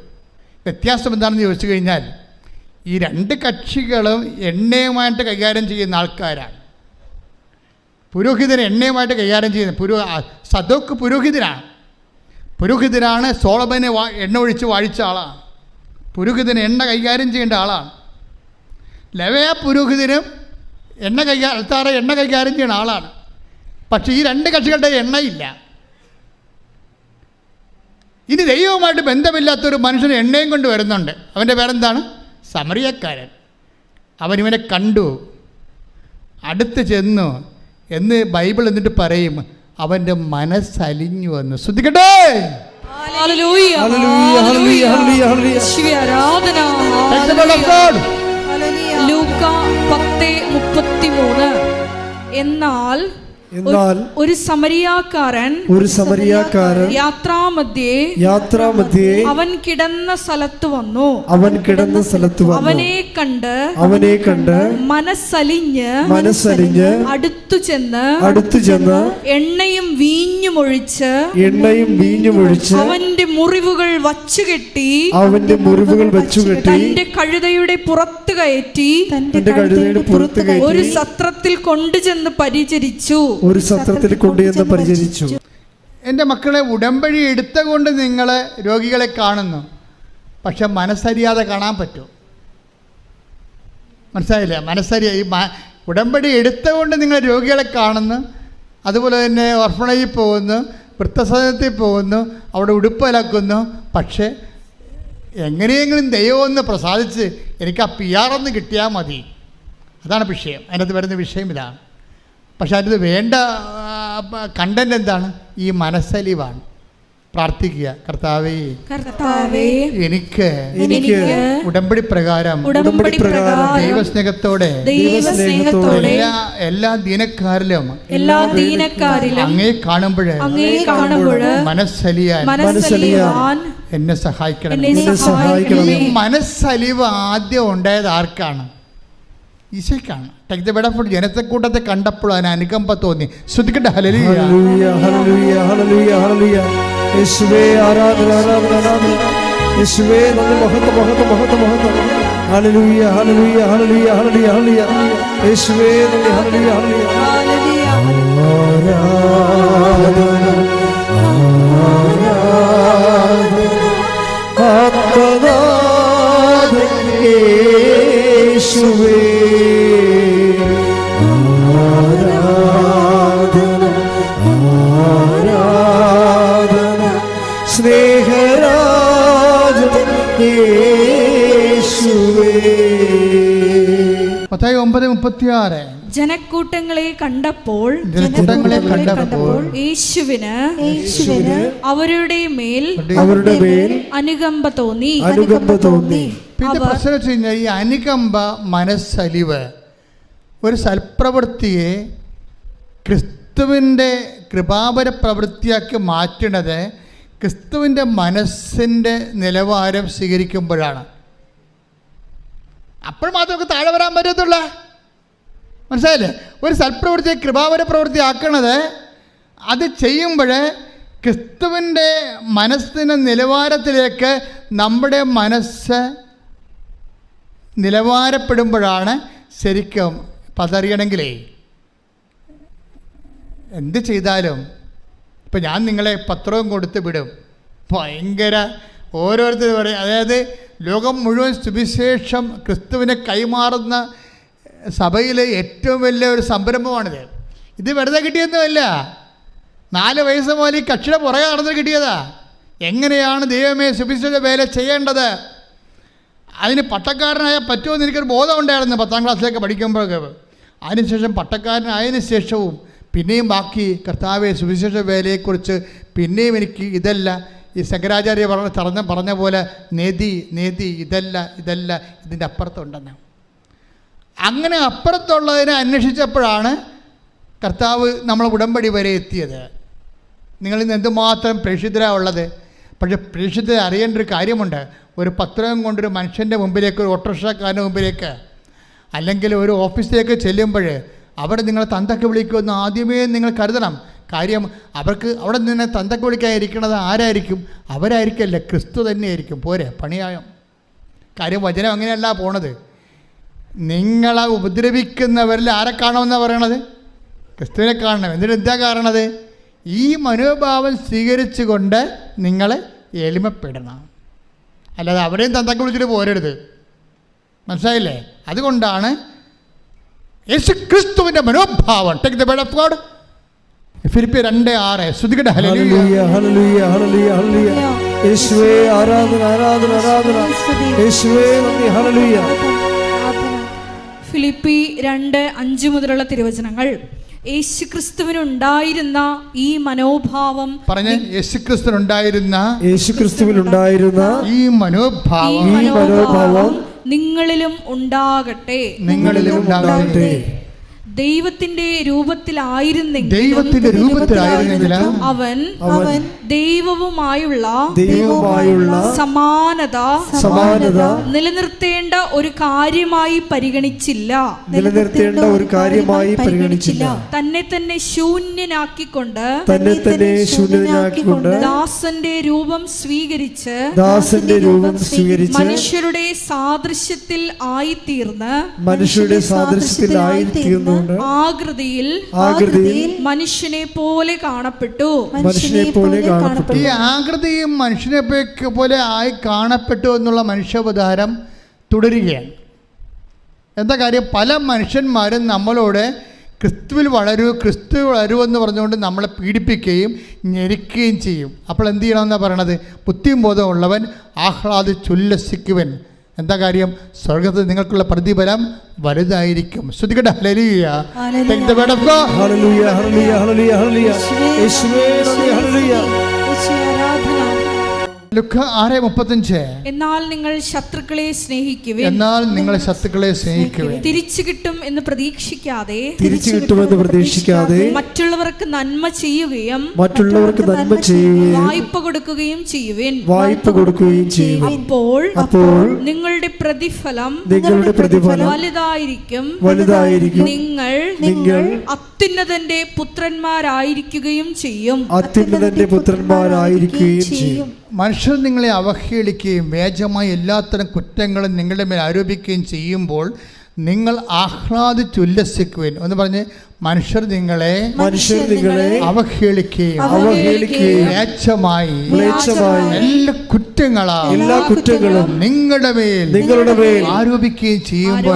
വ്യത്യാസം എന്താണെന്ന് ചോദിച്ചു കഴിഞ്ഞാൽ, ഈ രണ്ട് കക്ഷികളും എണ്ണയുമായിട്ട് കൈകാര്യം ചെയ്യുന്ന ആൾക്കാരാണ്. പുരോഹിതൻ എണ്ണയുമായിട്ട് കൈകാര്യം ചെയ്യുന്ന സദോക്ക് പുരോഹിതനാണ് സോളമനെ എണ്ണ ഒഴിച്ച് വാഴിച്ച ആളാണ്. പുരോഹിതന് എണ്ണ കൈകാര്യം ചെയ്യേണ്ട ആളാണ്. ലെവയ പുരോഹിതനും എണ്ണ കൈകാര്യം ചെയ്യുന്ന ആളാണ്. പക്ഷേ ഈ രണ്ട് കക്ഷികളുടെ എണ്ണയില്ല. ഇനി ദൈവവുമായിട്ട് ബന്ധമില്ലാത്തൊരു മനുഷ്യന് എണ്ണയും കൊണ്ട് വരുന്നുണ്ട്. അവൻ്റെ പേരെന്താണ്? സമറിയക്കാരൻ. അവനിവനെ കണ്ടു, അടുത്ത് ചെന്നു എന്ന് ബൈബിൾ എന്നിട്ട് പറയും, അവൻ്റെ മനസ്സലിഞ്ഞു വന്നു. ശ്രദ്ധിക്കട്ടെ. ലൂക്ക 10:33. എന്നാൽ ഒരു സമരിയാക്കാരൻ യാത്രാമധ്യേ അവൻ കിടന്ന സ്ഥലത്ത് വന്നു. അവനെ കണ്ട് മനസ്സലിഞ്ഞ് അടുത്തു ചെന്ന് എണ്ണയും വീഞ്ഞുമൊഴിച്ച് അവന്റെ മുറിവുകൾ വച്ചുകെട്ടി തന്റെ കഴുതയുടെ പുറത്ത് കയറ്റി ഒരു സത്രത്തിൽ കൊണ്ടുചെന്ന് പരിചരിച്ചു. എൻ്റെ മക്കളെ, ഉടമ്പടി എടുത്തുകൊണ്ട് നിങ്ങൾ രോഗികളെ കാണുന്നു, പക്ഷെ മനസ്സറിയാതെ കാണാൻ പറ്റും. മനസ്സിലായില്ലേ? ഈ ഉടമ്പടി എടുത്തുകൊണ്ട് നിങ്ങൾ രോഗികളെ കാണുന്നു, അതുപോലെ തന്നെ ഓർഫണേജിൽ പോകുന്നു, വൃദ്ധസദനത്തിൽ പോകുന്നു, അവിടെ ഉടുപ്പലക്കുന്നു. പക്ഷേ എങ്ങനെയെങ്കിലും ദൈവം ഒന്ന് പ്രസാദിച്ച് എനിക്ക് ആ PR ഒന്ന് കിട്ടിയാൽ മതി, അതാണ് വിഷയം. അതിനകത്ത് വരുന്ന വിഷയം ഇതാണ്. പക്ഷെ അതിന് വേണ്ട കണ്ടന്റ് എന്താണ്? ഈ മനസ്സലിവാണ്. പ്രാർത്ഥിക്കുക, കർത്താവേ എനിക്ക് ഉടമ്പടി പ്രകാരം ദൈവസ്നേഹത്തോടെ എല്ലാ ദീനക്കാരിലും അങ്ങേ കാണുമ്പോൾ മനസ്സലിയാൻ എന്നെ സഹായിക്കണം. മനസ്സലിവ് ആദ്യം ഉണ്ടായത് ആർക്കാണ്? ഈശോയ്ക്കാണ്. ജനത്തെക്കൂട്ടത്തെ കണ്ടപ്പോൾ അതിന് അനുകമ്പ തോന്നി. ശ്രദ്ധിക്കട്ടെ. ഹല്ലേലൂയ, ഹല്ലേലൂയ, ഹല്ലേലൂയ, ഹല്ലേലൂയ. യേശുവേ ആരാധന, ആരാധന, ആരാധന. യേശുവേ നന്ദി, മഹത്വം, മഹത്വം, മഹത്വം, മഹത്വം. ഹല്ലേലൂയ, ഹല്ലേലൂയ, ഹല്ലേലൂയ, ഹല്ലേലൂയ, ഹല്ലേലൂയ. യേശുവേ നന്ദി, ഹല്ലേലൂയ, ഹല്ലേലൂയ. ആരാധന, ആത്മനാഥൻ യേശുവേ. മത്തായി 9:36. ജനക്കൂട്ടങ്ങളെ കണ്ടപ്പോൾ യേശുവിന് അവരുടെ മേൽ അനുകമ്പ തോന്നി. പിന്നെ പ്രശ്നം വെച്ച് കഴിഞ്ഞാൽ ഈ അനുകമ്പ, മനസ്സലിവ്, ഒരു സൽപ്രവൃത്തിയെ ക്രിസ്തുവിൻ്റെ കൃപാപര പ്രവൃത്തിയാക്കി മാറ്റുന്നത് ക്രിസ്തുവിൻ്റെ മനസ്സിൻ്റെ നിലവാരം സ്വീകരിക്കുമ്പോഴാണ്. അപ്പോൾ മാത്രമേ താഴെ വരാൻ പറ്റത്തുള്ള. മനസ്സിലായില്ലേ? ഒരു സൽപ്രവൃത്തിയെ കൃപാപര പ്രവൃത്തി ആക്കണത്, അത് ചെയ്യുമ്പോൾ ക്രിസ്തുവിൻ്റെ മനസ്സിൻ്റെ നിലവാരത്തിലേക്ക് നമ്മുടെ മനസ്സ് നിലവാരപ്പെടുമ്പോഴാണ് ശരിക്കും. പതറിയണമെങ്കിലേ എന്ത് ചെയ്താലും, ഇപ്പം ഞാൻ നിങ്ങളെ പത്രവും കൊടുത്ത് വിടും, ഭയങ്കര ഓരോരുത്തർ പറയും. അതായത് ലോകം മുഴുവൻ സുവിശേഷം ക്രിസ്തുവിനെ കൈമാറുന്ന സഭയിലെ ഏറ്റവും വലിയ ഒരു സംരംഭമാണിത്. ഇത് വെറുതെ കിട്ടിയൊന്നുമല്ല. 4 വയസ്സ് മുതൽ ഈ കക്ഷിയുടെ പുറകെ നടന്ന് കിട്ടിയതാ. എങ്ങനെയാണ് ദൈവമേ സുവിശേഷ വേല ചെയ്യേണ്ടത്, അതിന് പട്ടക്കാരനായാൽ പറ്റുമെന്ന് എനിക്കൊരു ബോധമുണ്ടായിരുന്നു 10ാം ക്ലാസ്സിലേക്ക് പഠിക്കുമ്പോഴൊക്കെ. അതിനുശേഷം പട്ടക്കാരനായതിനു ശേഷവും പിന്നെയും ബാക്കി കർത്താവെ സുവിശേഷ വേലയെക്കുറിച്ച് പിന്നെയും എനിക്ക് ഇതല്ല, ഈ ശങ്കരാചാര്യ പറഞ്ഞ പോലെ നേതി ഇതല്ല ഇതിൻ്റെ അപ്പുറത്തുണ്ടെന്ന്. അങ്ങനെ അപ്പുറത്തുള്ളതിനെ അന്വേഷിച്ചപ്പോഴാണ് കർത്താവ് നമ്മളെ ഉടമ്പടി വരെ എത്തിയത്. നിങ്ങളിന്ന് എന്തുമാത്രം പ്രേക്ഷിതരാണ് ഉള്ളത്. പക്ഷേ പ്രേക്ഷിതരെ അറിയേണ്ട ഒരു കാര്യമുണ്ട്. ഒരു പത്രം കൊണ്ടൊരു മനുഷ്യൻ്റെ മുമ്പിലേക്ക്, ഒരു ഓട്ടോറിക്ഷക്കാരൻ്റെ മുമ്പിലേക്ക്, അല്ലെങ്കിൽ ഒരു ഓഫീസിലേക്ക് ചെല്ലുമ്പോൾ അവിടെ നിങ്ങളെ തന്തക്ക് വിളിക്കുമെന്ന് ആദ്യമേ നിങ്ങൾ കരുതണം. കാര്യം അവർക്ക് അവിടെ നിന്ന് തന്തക്ക് വിളിക്കാതിരിക്കുന്നത് ആരായിരിക്കും? അവരായിരിക്കല്ലേ, ക്രിസ്തു തന്നെയായിരിക്കും. പോരെ, പണിയായം. കാര്യം വചനം അങ്ങനെയല്ല പോണത്. നിങ്ങളെ ഉപദ്രവിക്കുന്നവരിൽ ആരെ കാണുമെന്നാണ് പറയണത്? ക്രിസ്തുവിനെ കാണണം. എന്നിട്ട് എന്താ കാണണത്? ഈ മനോഭാവം സ്വീകരിച്ചുകൊണ്ട് നിങ്ങൾ എളിമപ്പെടണം. അല്ലാതെ അവരെയും തന്തക്ക് വിളിച്ചിട്ട് പോരരുത്. മനസ്സിലായില്ലേ? അതുകൊണ്ടാണ് യേശു ക്രിസ്തുവിൻ്റെ മനോഭാവം. Take the word of God. ഫിലിപ്പിയർ 2:6. ശ്രദ്ധിക്കട്ടെ. ഹല്ലേലൂയ, ഹല്ലേലൂയ, ഹല്ലേലൂയ, ഹല്ലേലൂയ. യേശുവേ ആരാധന, ആരാധന, ആരാധന. യേശുവേ നന്ദി. ഹല്ലേലൂയ. ഫിലിപ്പി 2:5 മുതലുള്ള തിരുവചനങ്ങൾ. യേശുക്രിസ്തുവിനുണ്ടായിരുന്ന ഈ മനോഭാവം പറഞ്ഞ യേശുക്രിസ്തുവിനുണ്ടായിരുന്ന ഈ മനോഭാവം നിങ്ങളിലും ഉണ്ടാകട്ടെ. നിങ്ങളിലും ഉണ്ടാകട്ടെ. ദൈവത്തിന്റെ രൂപത്തിലായിരുന്നെങ്കിൽ അവൻ ദൈവവുമായുള്ള സമാനത നിലനിർത്തേണ്ട ഒരു കാര്യമായി പരിഗണിച്ചില്ല. തന്നെ തന്നെ ശൂന്യനാക്കിക്കൊണ്ട് ദാസന്റെ രൂപം സ്വീകരിച്ച് മനുഷ്യരുടെ സാദൃശ്യത്തിൽ ആയിത്തീർന്ന് ആകൃതിയിൽ മനുഷ്യനെ പോലെ കാണപ്പെട്ടു. ഈ ആകൃതിയും മനുഷ്യനെ പോലെ ആയി കാണപ്പെട്ടു എന്നുള്ള മനുഷ്യാവതാരം തുടരുകയാണ്. എന്താ കാര്യം? പല മനുഷ്യന്മാരും നമ്മളോട് ക്രിസ്തുവിൽ വളരൂ എന്ന് പറഞ്ഞുകൊണ്ട് നമ്മളെ പീഡിപ്പിക്കുകയും ഞെരുക്കുകയും ചെയ്യും. അപ്പോൾ എന്ത് ചെയ്യണമെന്നാണ് പറയണത്? ബുദ്ധിയും ബോധമുള്ളവൻ ആഹ്ലാദിച്ചുല്ലസിക്കുവൻ. എന്താ കാര്യം? സ്വർഗത്തിൽ നിങ്ങൾക്കുള്ള പ്രതിഫലം വലുതായിരിക്കും. ശ്രദ്ധിക്കട്ടെ. ഹല്ലേലൂയ. Take the word of God. ഹല്ലേലൂയ, ഹല്ലേലൂയ, ഹല്ലേലൂയ, ഹല്ലേലൂയ. യേശുവേ നന്ദി. ഹല്ലേലൂയ. ലുക്കാ 6:35. എന്നാൽ നിങ്ങൾ ശത്രുക്കളെ സ്നേഹിക്കുവിൻ. തിരിച്ചു കിട്ടും എന്ന് പ്രതീക്ഷിക്കാതെ മറ്റുള്ളവർക്ക് നന്മ ചെയ്യുകയും വായ്പ കൊടുക്കുകയും ചെയ്യുവിൻ. അപ്പോൾ നിങ്ങളുടെ പ്രതിഫലം വലുതായിരിക്കും. നിങ്ങൾ അത്യുന്നതന്റെ പുത്രന്മാരായിരിക്കുകയും ചെയ്യും. മനുഷ്യർ നിങ്ങളെ അവഹേളിക്കുകയും വ്യാജമായ എല്ലാത്തരം കുറ്റങ്ങളും നിങ്ങളുടെ മേൽ ആരോപിക്കുകയും ചെയ്യുമ്പോൾ നിങ്ങൾ ആഹ്ലാദിച്ചുല്ലസിക്കുവിൻ. എന്ന് പറഞ്ഞ് മനുഷ്യർ നിങ്ങളെ അവഹേളിക്കുകയും വ്യാജമായി എല്ലാ കുറ്റങ്ങളും നിങ്ങളുടെ മേൽ ആരോപിക്കുകയും ചെയ്യുമ്പോൾ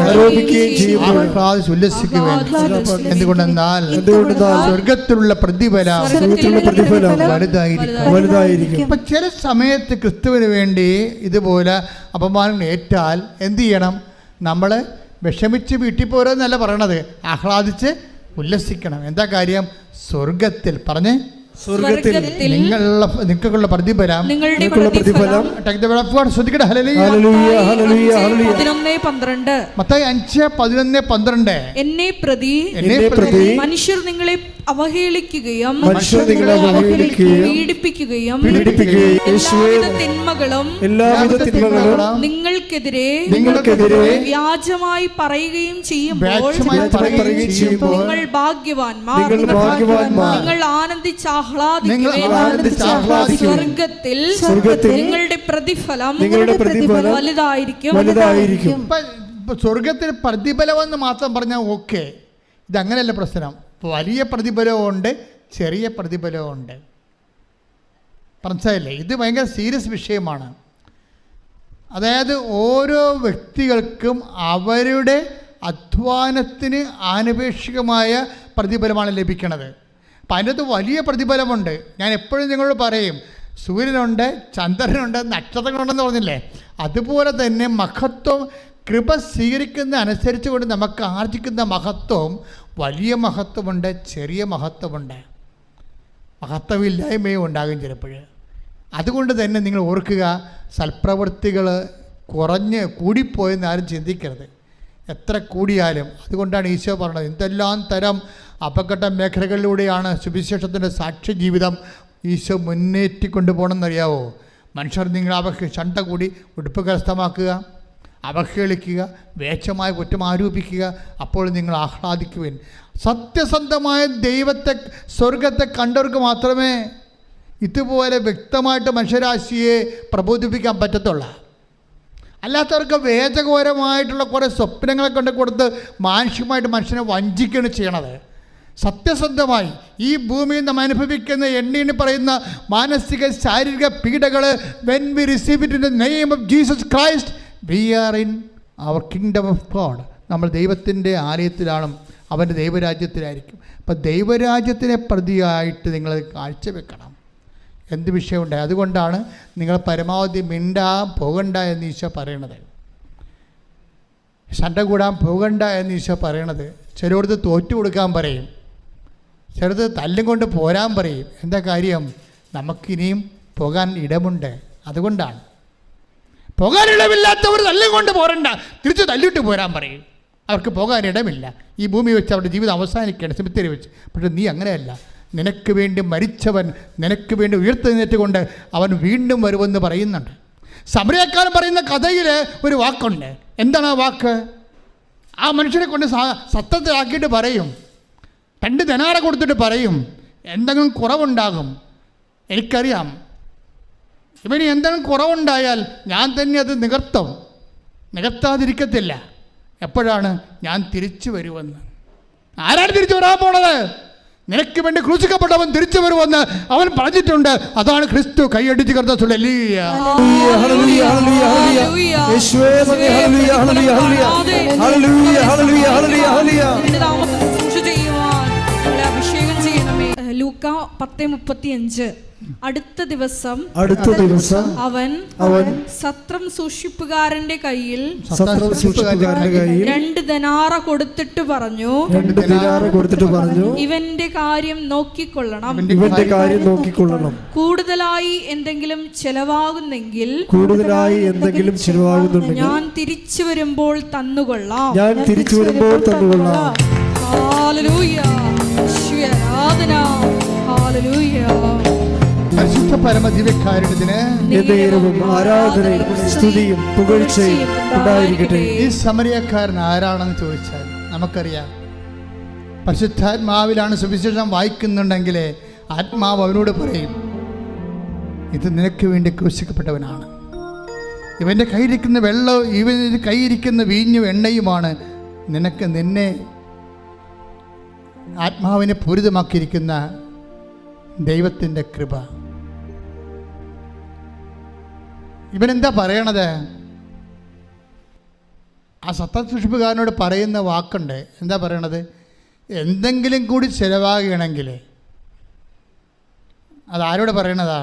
ആഹ്ലാദിച്ചുല്ലസിക്കുവിൻ. എന്തുകൊണ്ടെന്നാൽ സ്വർഗത്തിലുള്ള പ്രതിഫലം വലുതായിരിക്കും. അപ്പൊ ചില സമയത്ത് ക്രിസ്തുവിന് വേണ്ടി ഇതുപോലെ അപമാനം ഏറ്റാൽ എന്ത് ചെയ്യണം? നമ്മൾ വിഷമിച്ച് വീട്ടിൽ പോരെന്നല്ല പറയണത്, ആഹ്ലാദിച്ച് ഉല്ലസിക്കണം. എന്താ കാര്യം? സ്വർഗത്തിൽ പറഞ്ഞ് നിങ്ങൾക്കുള്ള പ്രതിഫലം ശ്രദ്ധിക്കട്ടെ. മത്തായി 5:11-12. എന്നെ പ്രതി മനുഷ്യർ നിങ്ങളെ അവഹേളിക്കുകയും പീഡിപ്പിക്കുകയും എല്ലാവിധ തിന്മകളും നിങ്ങൾക്കെതിരെ വ്യാജമായി പറയുകയും ചെയ്യുമ്പോൾ നിങ്ങൾ ഭാഗ്യവാന്മാർ. നിങ്ങൾ ആനന്ദിച്ച് സ്വർഗത്തിൽ നിങ്ങളുടെ പ്രതിഫലം വലുതായിരിക്കും. സ്വർഗത്തിൽ പ്രതിഫലമെന്ന് മാത്രം പറഞ്ഞാൽ ഓക്കെ. ഇതങ്ങനെയല്ല പ്രശ്നം. വലിയ പ്രതിഫലമുണ്ട്, ചെറിയ പ്രതിഫലമുണ്ട്. മനസ്സിലായില്ലേ? ഇത് ഭയങ്കര സീരിയസ് വിഷയമാണ്. അതായത് ഓരോ വ്യക്തികൾക്കും അവരുടെ അധ്വാനത്തിന് ആനുപേക്ഷികമായ പ്രതിഫലമാണ് ലഭിക്കുന്നത്. അപ്പം അതിനകത്ത് വലിയ പ്രതിഫലമുണ്ട്. ഞാൻ എപ്പോഴും നിങ്ങളോട് പറയും, സൂര്യനുണ്ട്, ചന്ദ്രനുണ്ട്, നക്ഷത്രങ്ങളുണ്ടെന്ന് പറഞ്ഞില്ലേ? അതുപോലെ തന്നെ മഹത്വം കൃപ സ്വീകരിക്കുന്ന അനുസരിച്ച് കൊണ്ട് നമുക്ക് ആർജിക്കുന്ന മഹത്വം വലിയ മഹത്വമുണ്ട്, ചെറിയ മഹത്വമുണ്ട്. മഹത്വമില്ലായ്മയും ഉണ്ടാകും ചിലപ്പോൾ. അതുകൊണ്ട് തന്നെ നിങ്ങൾ ഓർക്കുക, സൽപ്രവൃത്തികൾ കൂടിപ്പോയെന്ന് ആരും ചിന്തിക്കരുത്. എത്ര കൂടിയാലും. അതുകൊണ്ടാണ് ഈശോ പറഞ്ഞത്, എന്തെല്ലാം തരം അപകട മേഖലകളിലൂടെയാണ് സുവിശേഷത്തിൻ്റെ സാക്ഷ്യ ജീവിതം ഈശോ മുന്നേറ്റിക്കൊണ്ടു പോകണമെന്നറിയാവോ? മനുഷ്യർ നിങ്ങൾ ചണ്ട കൂടി ഉടുപ്പ് കരസ്ഥമാക്കുക, അവഹേളിക്കുക, വേഷമായ കുറ്റം ആരോപിക്കുക. അപ്പോൾ നിങ്ങൾ ആഹ്ലാദിക്കുവിൻ. സത്യസന്ധമായ ദൈവത്തെ, സ്വർഗത്തെ കണ്ടവർക്ക് മാത്രമേ ഇതുപോലെ വ്യക്തമായിട്ട് മനുഷ്യരാശിയെ പ്രബോധിപ്പിക്കാൻ പറ്റത്തുള്ളൂ. അല്ലാത്തവർക്ക് വേദഘോരമായിട്ടുള്ള കുറേ സ്വപ്നങ്ങളെ കൊണ്ട് കൊടുത്ത് മാനുഷികമായിട്ട് മനുഷ്യനെ വഞ്ചിക്കുകയാണ് ചെയ്യണത്. സത്യസന്ധമായി ഈ ഭൂമിയിൽ നാം അനുഭവിക്കുന്ന എണ്ണീന് പറയുന്ന മാനസിക ശാരീരിക പീഡകൾ, when we receive it in the name of Jesus Christ, we are in our kingdom of God. നമ്മൾ ദൈവത്തിൻ്റെ ആലയത്തിലാണ്, അവൻ്റെ ദൈവരാജ്യത്തിലായിരിക്കും. അപ്പം ദൈവരാജ്യത്തിനെ പ്രതിയായിട്ട് നിങ്ങൾ കാഴ്ചവെക്കണം. എന്ത് വിഷയമുണ്ട്? അതുകൊണ്ടാണ് നിങ്ങൾ പരമാവധി പോകണ്ട എന്ന് ഈശോ പറയണത്, ശണ്ട കൂടാൻ പോകണ്ട എന്ന് ഈശോ പറയണത്. ചിലയിടത്ത് തോറ്റു കൊടുക്കാൻ പറയും, ചിലത് തല്ലും കൊണ്ട് പോരാൻ പറയും. എന്താ കാര്യം? നമുക്കിനിയും പോകാൻ ഇടമുണ്ട്. അതുകൊണ്ടാണ്. പോകാനിടമില്ലാത്തവർ തല്ലുകൊണ്ട് പോരണ്ട, തിരിച്ച് തല്ലിട്ട് പോരാൻ പറയും. അവർക്ക് പോകാനിടമില്ല. ഈ ഭൂമി വെച്ച് അവരുടെ ജീവിതം അവസാനിക്കുകയാണ്, സെമിത്തേരി വെച്ച്. പക്ഷെ നീ അങ്ങനെയല്ല. നിനക്ക് വേണ്ടി മരിച്ചവൻ നിനക്ക് വേണ്ടി ഉയർത്തെഴുന്നേറ്റുകൊണ്ട് അവൻ വീണ്ടും വരുമെന്ന് പറയുന്നുണ്ട്. സമരക്കാരൻ പറയുന്ന കഥയിൽ ഒരു വാക്കുണ്ട്. എന്താണ് ആ വാക്ക്? ആ മനുഷ്യനെ കൊണ്ട് സത്യത്തിലാക്കിയിട്ട് പറയും, 2 ദിനാറ കൊടുത്തിട്ട് പറയും, എന്തെങ്കിലും കുറവുണ്ടാകും, എനിക്കറിയാം, ഇവന് എന്തെങ്കിലും കുറവുണ്ടായാൽ ഞാൻ തന്നെ അത് നികർത്താതിരിക്കത്തില്ല. എപ്പോഴാണ്? ഞാൻ തിരിച്ചു വരുമെന്ന്. ആരാണ് തിരിച്ചു വരാൻ പോണത്? നിനക്ക് വേണ്ടി ക്രൂശിക്കപ്പെട്ടവൻ തിരിച്ചു വരുമെന്ന് അവൻ പറഞ്ഞിട്ടുണ്ട്. അതാണ് ക്രിസ്തു. കൈയടിച്ച് കർത്താവേ അഭിഷേകം ചെയ്യണമേ. ലൂക്ക 10:35. അടുത്ത ദിവസം അവൻ സത്രം സൂക്ഷിപ്പുകാരന്റെ കയ്യിൽ 2 ദിനാറ കൊടുത്തിട്ട് പറഞ്ഞു, ഇവന്റെ കാര്യം നോക്കിക്കൊള്ളണം. കൂടുതലായി എന്തെങ്കിലും ചെലവാകുന്നെങ്കിൽ ഞാൻ തിരിച്ചു വരുമ്പോൾ തന്നുകൊള്ളാം. ഹല്ലേലൂയ, ആരാധന. ഹല്ലേലൂയ. പരിശുദ്ധ പരമദിവ്യകാരുണ്യത്തിന് ആരാധനയും സ്തുതിയും പുകഴ്ചയും ഉണ്ടായിരിക്കട്ടെ. ഈ സമരിയക്കാരൻ ആരാണെന്ന് ചോദിച്ചാൽ നമുക്കറിയാം. പരിശുദ്ധാത്മാവിലാണ് സുവിശേഷം വായിക്കുന്നുണ്ടെങ്കിൽ ആത്മാവ് അവനോട് പറയും, ഇത് നിനക്ക് വേണ്ടി ക്രൂശിക്കപ്പെട്ടവനാണ്. ഇവൻ്റെ കയ്യിരിക്കുന്ന വെള്ളവും ഇവൻ്റെ കയ്യിരിക്കുന്ന വീഞ്ഞും എണ്ണയുമാണ് നിന്നെ ആത്മാവിനെ പൂരിതമാക്കിയിരിക്കുന്ന ദൈവത്തിൻ്റെ കൃപ. ഇവനെന്താ പറയണത്? ആ സത്യസൂക്ഷിപ്പുകാരനോട് പറയുന്ന വാക്കുണ്ട്. എന്താ പറയണത്? എന്തെങ്കിലും കൂടി ചിലവാകണമെങ്കിൽ അതാരോട് പറയണതാ?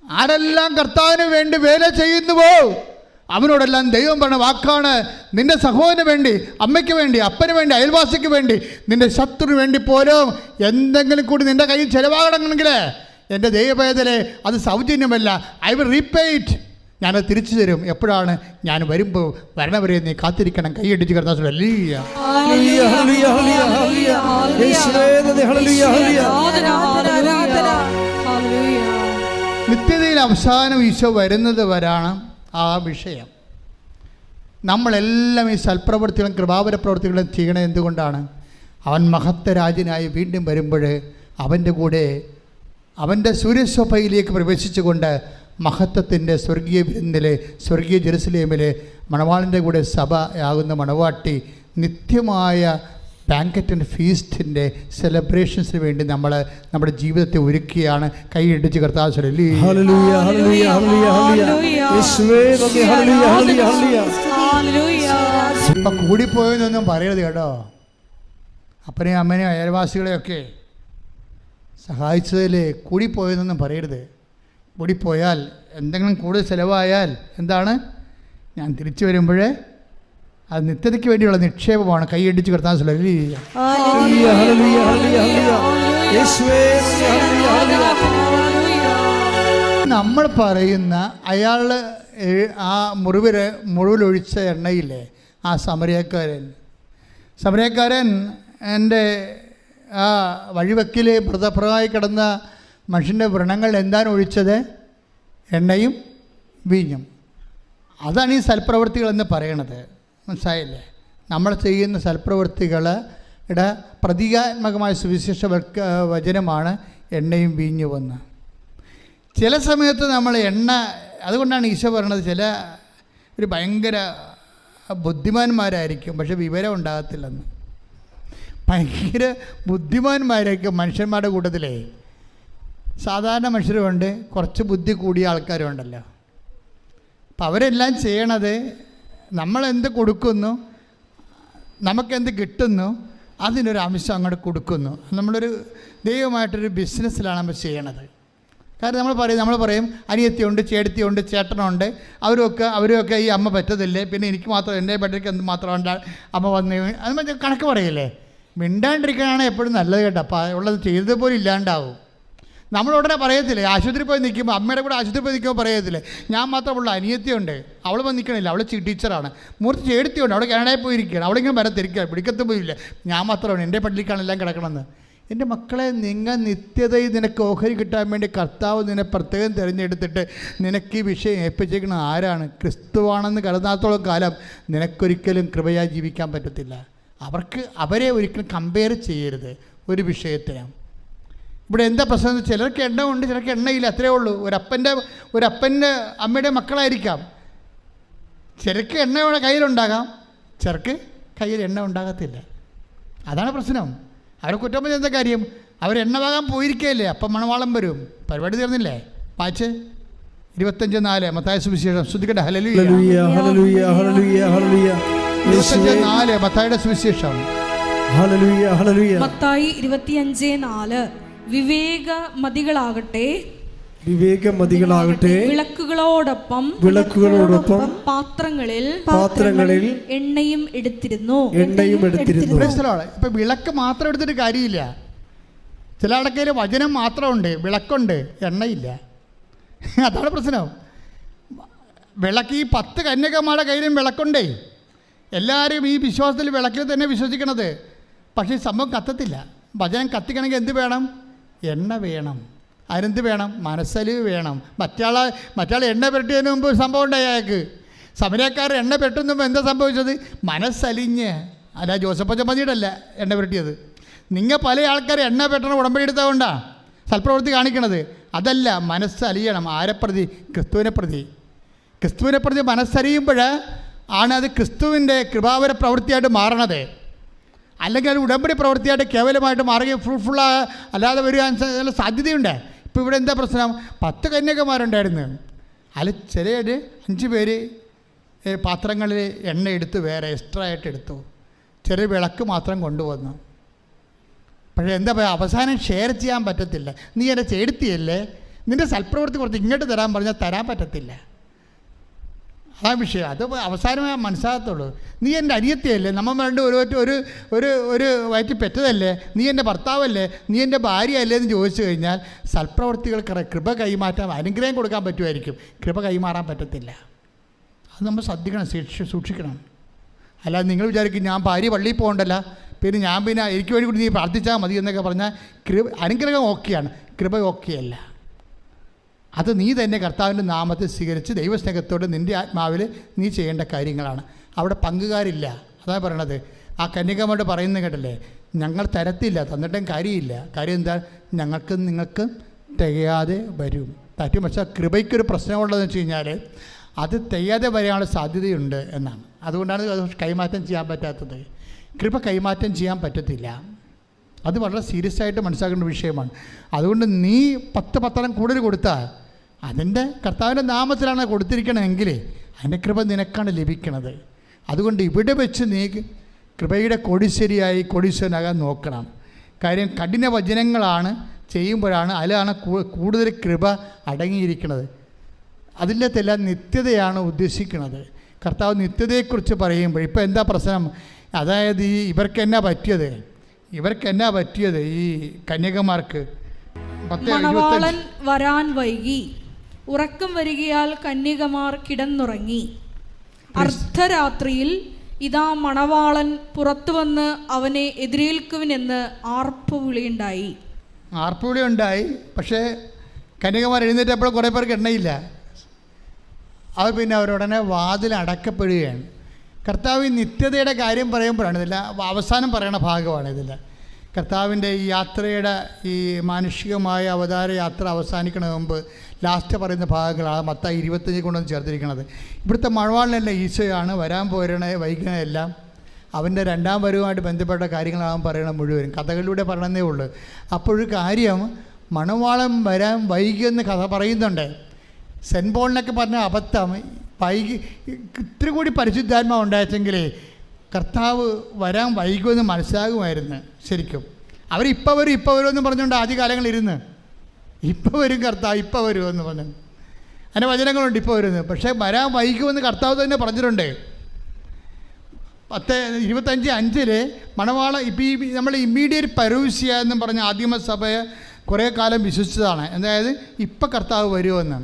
ആരെല്ലാം കർത്താവിന് വേണ്ടി വേല ചെയ്യുന്നുവോ അവനോടെല്ലാം ദൈവം പറഞ്ഞ വാക്കാണ്. നിന്റെ സഹോദരന് വേണ്ടി, അമ്മയ്ക്ക് വേണ്ടി, അപ്പന് വേണ്ടി, അയൽവാസിക്ക് വേണ്ടി, നിന്റെ ശത്രുവിന് വേണ്ടി പോലും എന്തെങ്കിലും കൂടി നിന്റെ കയ്യിൽ ചിലവാകണമെങ്കിൽ എൻ്റെ ദൈവവേദനെ അത് സൗജന്യമല്ല. I will repay it. ഞാനത് തിരിച്ചു തരും. എപ്പോഴാണ്? ഞാൻ വരുമ്പോൾ വരണവരെ നീ കാത്തിരിക്കണം. കൈയടിച്ച് കർത്താവേ. നിത്യതയിൽ അവസാനം ഈശോ വരുന്നത് വരാണ് ആ വിഷയം. നമ്മളെല്ലാം ഈ സൽപ്രവൃത്തികളും കൃപാവര പ്രവൃത്തികളും ചെയ്യണത് എന്തുകൊണ്ടാണ്? അവൻ മഹത്വരാജനായി വീണ്ടും വരുമ്പോൾ അവൻ്റെ കൂടെ അവൻ്റെ സൂര്യശോഭയിലേക്ക് പ്രവേശിച്ചുകൊണ്ട് മഹത്വത്തിൻ്റെ സ്വർഗീയ വിരുന്നിലെ സ്വർഗീയ ജെറുസലേമിലെ മണവാളിൻ്റെ കൂടെ സഭയാകുന്ന മണവാട്ടി നിത്യമായ ബാങ്കറ്റ് ആൻഡ് ഫീസ്റ്റിൻ്റെ സെലിബ്രേഷൻസിന് വേണ്ടി നമ്മൾ നമ്മുടെ ജീവിതത്തെ ഒരുക്കുകയാണ്. കൈയിടിച്ച് കർത്താവേ. ഇപ്പം കൂടിപ്പോയെന്നൊന്നും പറയരുത് കേട്ടോ. അപ്പനെയും അമ്മനെയും അയൽവാസികളെയൊക്കെ സഹായിച്ചതിൽ കൂടിപ്പോയെന്നൊന്നും പറയരുത്. കൂടിപ്പോയാൽ എന്തെങ്കിലും കൂടുതൽ ചിലവായാൽ എന്താണ്? ഞാൻ തിരിച്ചു വരുമ്പോഴേ അത് നിത്യതയ്ക്ക് വേണ്ടിയുള്ള നിക്ഷേപമാണ്. കൈയടിച്ച് കർത്താവേ. നമ്മൾ പറയുന്ന അയാൾ ആ മുറിവിലൊഴിച്ച എണ്ണയില്ലേ, ആ സമരക്കാരൻ എൻ്റെ ആ വഴിവെക്കിൽ മൃതപ്രമായി കിടന്ന മനുഷ്യൻ്റെ വ്രണങ്ങൾ എന്താണ് ഒഴിച്ചത്? എണ്ണയും വീഞ്ഞും. അതാണ് ഈ സൽപ്രവൃത്തികളെന്ന് പറയണത്. മനസ്സിലായില്ലേ? നമ്മൾ ചെയ്യുന്ന സൽപ്രവൃത്തികളുടെ പ്രതീകാത്മകമായ സുവിശേഷ വചനമാണ് എണ്ണയും വീഞ്ഞുമെന്ന്. ചില സമയത്ത് നമ്മൾ അതുകൊണ്ടാണ് ഈശോ പറയണത്, ഒരു ഭയങ്കര ബുദ്ധിമാന്മാരായിരിക്കും പക്ഷെ വിവരം ഉണ്ടാകത്തില്ലെന്ന്. ഭയങ്കര ബുദ്ധിമാന്മാരായിരിക്കും മനുഷ്യന്മാരുടെ കൂട്ടത്തിലേ. സാധാരണ മനുഷ്യരുമുണ്ട്, കുറച്ച് ബുദ്ധി കൂടിയ ആൾക്കാരുണ്ടല്ലോ. അപ്പം അവരെല്ലാം ചെയ്യണത് നമ്മളെന്ത് കൊടുക്കുന്നു, നമുക്കെന്ത് കിട്ടുന്നു, അതിനൊരു അംശം അങ്ങോട്ട് കൊടുക്കുന്നു. നമ്മളൊരു ദൈവമായിട്ടൊരു ബിസിനസ്സിലാണ് നമ്മൾ ചെയ്യണത്. കാരണം നമ്മൾ പറയും അനിയത്തിയുണ്ട്, ചേട്ടത്തിയുണ്ട്, ചേട്ടനുണ്ട്, അവരൊക്കെ ഈ അമ്മ പറ്റത്തില്ലേ, പിന്നെ എനിക്ക് മാത്രം എൻ്റെ ബെഡർക്ക് എന്ത് മാത്രം അമ്മ വന്ന് അത് കണക്ക് പറയില്ലേ. മിണ്ടാണ്ടിരിക്കാനാണ് എപ്പോഴും നല്ലത് കേട്ടോ. അപ്പം ഉള്ളത് ചെയ്തതുപോലെ ഇല്ലാണ്ടാവും. നമ്മളുടനെ പറയത്തില്ലേ, ആശുപത്രി പോയി നിൽക്കുമ്പോൾ, അമ്മയുടെ കൂടെ ആശുപത്രി പോയി നിൽക്കുമ്പോൾ പറയത്തില്ലേ, ഞാൻ മാത്രമുള്ള അനിയത്തിയുണ്ട്, അവൾ വന്ന് നിൽക്കണില്ല, അവൾ ടീച്ചറാണ്, മൂർത്തി ചേടത്തിയുണ്ട്, അവൾ കാനഡയിൽ പോയിരിക്കുകയാണ്, അവളിങ്ങനെ വരത്തിരിക്കുക, പിടിക്കത്ത് പോയില്ല, ഞാൻ മാത്രമാണ്, എൻ്റെ പള്ളിക്കാണ് എല്ലാം കിടക്കണമെന്ന്. എൻ്റെ മക്കളെ, നിങ്ങൾ നിത്യതയിൽ നിനക്ക് ഓഹരി കിട്ടാൻ വേണ്ടി കർത്താവ് നിന്നെ പ്രത്യേകം തിരഞ്ഞെടുത്തിട്ട് നിനക്ക് ഈ വിഷയം ഏൽപ്പിച്ചേക്കുന്നത് ആരാണ്? ക്രിസ്തുവാണെന്ന് കരുതാത്തോളം കാലം നിനക്കൊരിക്കലും കൃപയായി ജീവിക്കാൻ പറ്റത്തില്ല. അവരെ ഒരിക്കലും കമ്പയർ ചെയ്യരുത് ഒരു വിഷയത്തിന്. ഇവിടെ എന്താ പ്രശ്നം? ചിലർക്ക് എണ്ണ ഉണ്ട്, ചിലർക്ക് എണ്ണയില്ല, അത്രേ ഉള്ളൂ. ഒരപ്പൻ്റെ അമ്മയുടെ മക്കളായിരിക്കാം. ചിലർക്ക് എണ്ണയുടെ കയ്യിലുണ്ടാകാം, ചിലർക്ക് കയ്യിൽ എണ്ണ ഉണ്ടാകത്തില്ല. അതാണ് പ്രശ്നം. അവരെ കുറ്റം പറഞ്ഞ എന്താ കാര്യം? അവരെണ്ണ വാങ്ങാൻ പോയിരിക്കുകയല്ലേ, അപ്പം മണവാളം വരും. പരിപാടി തീർന്നില്ലേ? വായിച്ച് 25:4 മത്തായി സുവിശേഷം. ശ്രദ്ധിക്കട്ടെ. ഹല്ലേലൂയ ഹല്ലേലൂയ ഹല്ലേലൂയ ഹല്ലേലൂയ. 25:4 മത്തായിയുടെ സുവിശേഷം. ഹല്ലേലൂയ ഹല്ലേലൂയ. മത്തായി 25:4 വിവേകമതികളാകട്ടെ വിളക്കുകളോടൊപ്പം പാത്രങ്ങളിൽ എണ്ണയും എടുത്തിരുന്നു. ഇപ്പം വിളക്ക് മാത്രം എടുത്തിട്ട് കാര്യമില്ല. ചില ആൾക്കാർ വചനം മാത്രമുണ്ട്, വിളക്കുണ്ട്, എണ്ണയില്ല. അതാണ് പ്രശ്നം. വിളക്ക് ഈ 10 കന്യകമാരുടെ കയ്യിലും വിളക്കുണ്ടേ. എല്ലാവരും ഈ വിശ്വാസത്തിൽ വിളക്കിൽ തന്നെ വിശ്വസിക്കണത്. പക്ഷേ സംഭവം കത്തത്തില്ല. വചനം കത്തിക്കണമെങ്കിൽ എന്ത് വേണം? എണ്ണ വേണം. അതിനെന്ത് വേണം? മനസ്സലിവ് വേണം. മറ്റാൾ എണ്ണ പെരട്ടിയതിന് മുമ്പ് ഒരു സംഭവം ഉണ്ടായി. അയാൾക്ക് സമരക്കാർ എണ്ണ പെട്ടുന്നുമ്പോൾ എന്താ സംഭവിച്ചത്? മനസ്സലിഞ്ഞ്. അല്ല, ജോസഫ് ചമ്മതിയിടല്ല എണ്ണ പെരട്ടിയത്. നിങ്ങൾ പല ആൾക്കാർ എണ്ണ പെട്ടണം ഉടമ്പടി എടുത്തതുകൊണ്ടാണ് സൽപ്രവൃത്തി കാണിക്കണത്. അതല്ല, മനസ്സലിയണം. ആരെ പ്രതി? ക്രിസ്തുവിനെ പ്രതി മനസ്സലിയുമ്പോൾ ആണ് അത് ക്രിസ്തുവിൻ്റെ കൃപാവര പ്രവൃത്തിയായിട്ട് മാറണത്. അല്ലെങ്കിൽ അത് ഉടമ്പടി പ്രവൃത്തിയായിട്ട് കേവലമായിട്ട് മാറുകയും ഫ്രൂട്ട്ഫുള്ളാ അല്ലാതെ വരിക സാധ്യതയുണ്ട്. ഇപ്പോൾ ഇവിടെ എന്താ പ്രശ്നം? 10 കന്യകമാരുണ്ടായിരുന്നു. അതിൽ ചിലർ 5 പേര് പാത്രങ്ങളിൽ എണ്ണ എടുത്ത് വേറെ എക്സ്ട്രാ ആയിട്ട് എടുത്തു. ചെറിയ വിളക്ക് മാത്രം കൊണ്ടുവന്നു. പക്ഷേ എന്താ പറയുക, അവസാനം ഷെയർ ചെയ്യാൻ പറ്റത്തില്ല. നീ എൻ്റെ ചേർത്തിയല്ലേ, നിൻ്റെ സൽപ്രവൃത്തി കുറച്ച് ഇങ്ങോട്ട് തരാൻ പറഞ്ഞാൽ തരാൻ പറ്റത്തില്ല. അതാ വിഷയം. അത് അവസാനമേ മനസ്സിലാകത്തുള്ളൂ. നീ എൻ്റെ അനിയത്തിയല്ലേ, നമ്മൾ രണ്ട് ഒരു വയറ്റിൽ പെറ്റതല്ലേ, നീ എൻ്റെ ഭർത്താവല്ലേ, നീ എൻ്റെ ഭാര്യ അല്ലേ എന്ന് ചോദിച്ചു കഴിഞ്ഞാൽ സൽപ്രവർത്തികൾക്ക് കൃപ കൈമാറ്റാൻ, അനുഗ്രഹം കൊടുക്കാൻ പറ്റുമായിരിക്കും, കൃപ കൈമാറാൻ പറ്റത്തില്ല. അത് നമ്മൾ ശ്രദ്ധിക്കണം, സൂക്ഷിക്കണം. അല്ലാതെ നിങ്ങൾ വിചാരിക്കും ഞാൻ ഭാര്യ പള്ളിയിൽ പോകണ്ടല്ല, പിന്നെ എനിക്ക് വേണ്ടി കൂടി നീ പ്രാർത്ഥിച്ചാൽ മതി എന്നൊക്കെ പറഞ്ഞാൽ അനുഗ്രഹം ഓക്കെയാണ്, കൃപ ഓക്കെയല്ല. അത് നീ തന്നെ കർത്താവിൻ്റെ നാമത്തെ സ്വീകരിച്ച് ദൈവസ്നേഹത്തോടെ നിൻ്റെ ആത്മാവിൽ നീ ചെയ്യേണ്ട കാര്യങ്ങളാണ്. അവിടെ പങ്കുകാരില്ല. അതാണ് പറയണത്. ആ കന്യകമാരോട് പറയുന്നത് കേട്ടല്ലേ, ഞങ്ങൾ തരത്തില്ല, തന്നിട്ടും കാര്യമില്ല. കാര്യം എന്താ? നിങ്ങൾക്ക് തികയാതെ വരും. തറ്റും. പക്ഷേ കൃപയ്ക്കൊരു പ്രശ്നമുള്ളതെന്ന് വെച്ച് കഴിഞ്ഞാൽ അത് തികയാതെ വരാനുള്ള സാധ്യതയുണ്ട് എന്നാണ്. അതുകൊണ്ടാണ് അത് കൈമാറ്റം ചെയ്യാൻ പറ്റാത്തത്. കൃപ കൈമാറ്റം ചെയ്യാൻ പറ്റത്തില്ല. അത് വളരെ സീരിയസ് ആയിട്ട് മനസ്സിലാക്കേണ്ട വിഷയമാണ്. അതുകൊണ്ട് നീ 10 പത്രം കൂടുതൽ കൊടുത്താൽ അതിൻ്റെ കർത്താവിൻ്റെ നാമത്തിലാണ് കൊടുത്തിരിക്കണമെങ്കിൽ അതിൻ്റെ കൃപ നിനക്കാണ് ലഭിക്കണത്. അതുകൊണ്ട് ഇവിടെ വെച്ച് നീ കൃപയുടെ കോടീശ്വരനാകാൻ നോക്കണം. കാര്യം കഠിന വചനങ്ങളാണ് ചെയ്യുമ്പോഴാണ് അതിലാണ് കൂടുതൽ കൃപ അടങ്ങിയിരിക്കുന്നത്. അതിലെല്ലാം നിത്യതയാണ് ഉദ്ദേശിക്കുന്നത്. കർത്താവ് നിത്യതയെക്കുറിച്ച് പറയുമ്പോൾ ഇപ്പോൾ എന്താ പ്രശ്നം? അതായത് ഇവർക്കെന്നാ പറ്റിയത് ഈ കന്യകമാർക്ക്? മണവാളൻ വരാൻ വൈകി, ഉറക്കം വരികയാൽ കന്യകമാർ കിടന്നുറങ്ങി. അർദ്ധരാത്രിയിൽ ഇതാ മണവാളൻ പുറത്തു വന്ന് അവനെ എതിരേൽക്കുവിനെന്ന് ആർപ്പുവിളിയുണ്ടായി. പക്ഷേ കന്യകമാർ എഴുന്നേറ്റപ്പോൾ കുറേ പേർക്ക് എണ്ണയില്ല. അത് പിന്നെ അവരുടനെ വാതിൽ അടക്കപ്പെടുകയാണ്. കർത്താവ് നിത്യതയുടെ കാര്യം പറയുമ്പോഴാണ് ഇതില്ല അവസാനം പറയുന്ന ഭാഗമാണ് ഇതില്ല. കർത്താവിൻ്റെ ഈ യാത്രയുടെ ഈ മാനുഷികമായ അവതാര യാത്ര അവസാനിക്കുന്നതിന് മുമ്പ് ലാസ്റ്റ് പറയുന്ന ഭാഗങ്ങളാണ് മത്തായി 25 കൊണ്ടൊന്ന് ചേർത്തിരിക്കുന്നത്. ഇവിടുത്തെ മണവാളിനല്ല ഈശോയാണ്. വരാൻ വൈകുന്നതെല്ലാം അവൻ്റെ രണ്ടാം വരവുമായിട്ട് ബന്ധപ്പെട്ട കാര്യങ്ങളാകും പറയണം. മുഴുവനും കഥകളിലൂടെ പറയണമെന്നേ ഉള്ളൂ. അപ്പോഴൊരു കാര്യം, മണവാളൻ വരാൻ വൈകിയെന്ന് കഥ പറയുന്നുണ്ട്. സെൻറ്റ് പോളിനൊക്കെ പറഞ്ഞ അബദ്ധം, ഇത്തിരി കൂടി പരിശുദ്ധാത്മാവ് ഉണ്ടായെങ്കിൽ കർത്താവ് വരാൻ വൈകുമെന്ന് മനസ്സിലാകുമായിരുന്നു. ശരിക്കും അവരിപ്പോൾ വരും എന്ന് പറഞ്ഞുകൊണ്ട് ആദ്യകാലങ്ങളിരുന്ന് ഇപ്പോൾ വരും കർത്താവ്, ഇപ്പോൾ വരുമെന്ന് പറഞ്ഞു. അതിൻ്റെ വചനങ്ങളുണ്ട് ഇപ്പോൾ വരുന്നത്. പക്ഷേ വരാൻ വൈകുമെന്ന് കർത്താവ് തന്നെ പറഞ്ഞിട്ടുണ്ട്. 10:25 മണവാള ഇപ്പം ഈ നമ്മൾ ഇമ്മീഡിയറ്റ് പരൂസ്യ എന്നും പറഞ്ഞ ആദിമസഭയെ കുറേ കാലം വിശ്വസിച്ചതാണ്, അതായത് ഇപ്പം കർത്താവ് വരുമെന്ന്.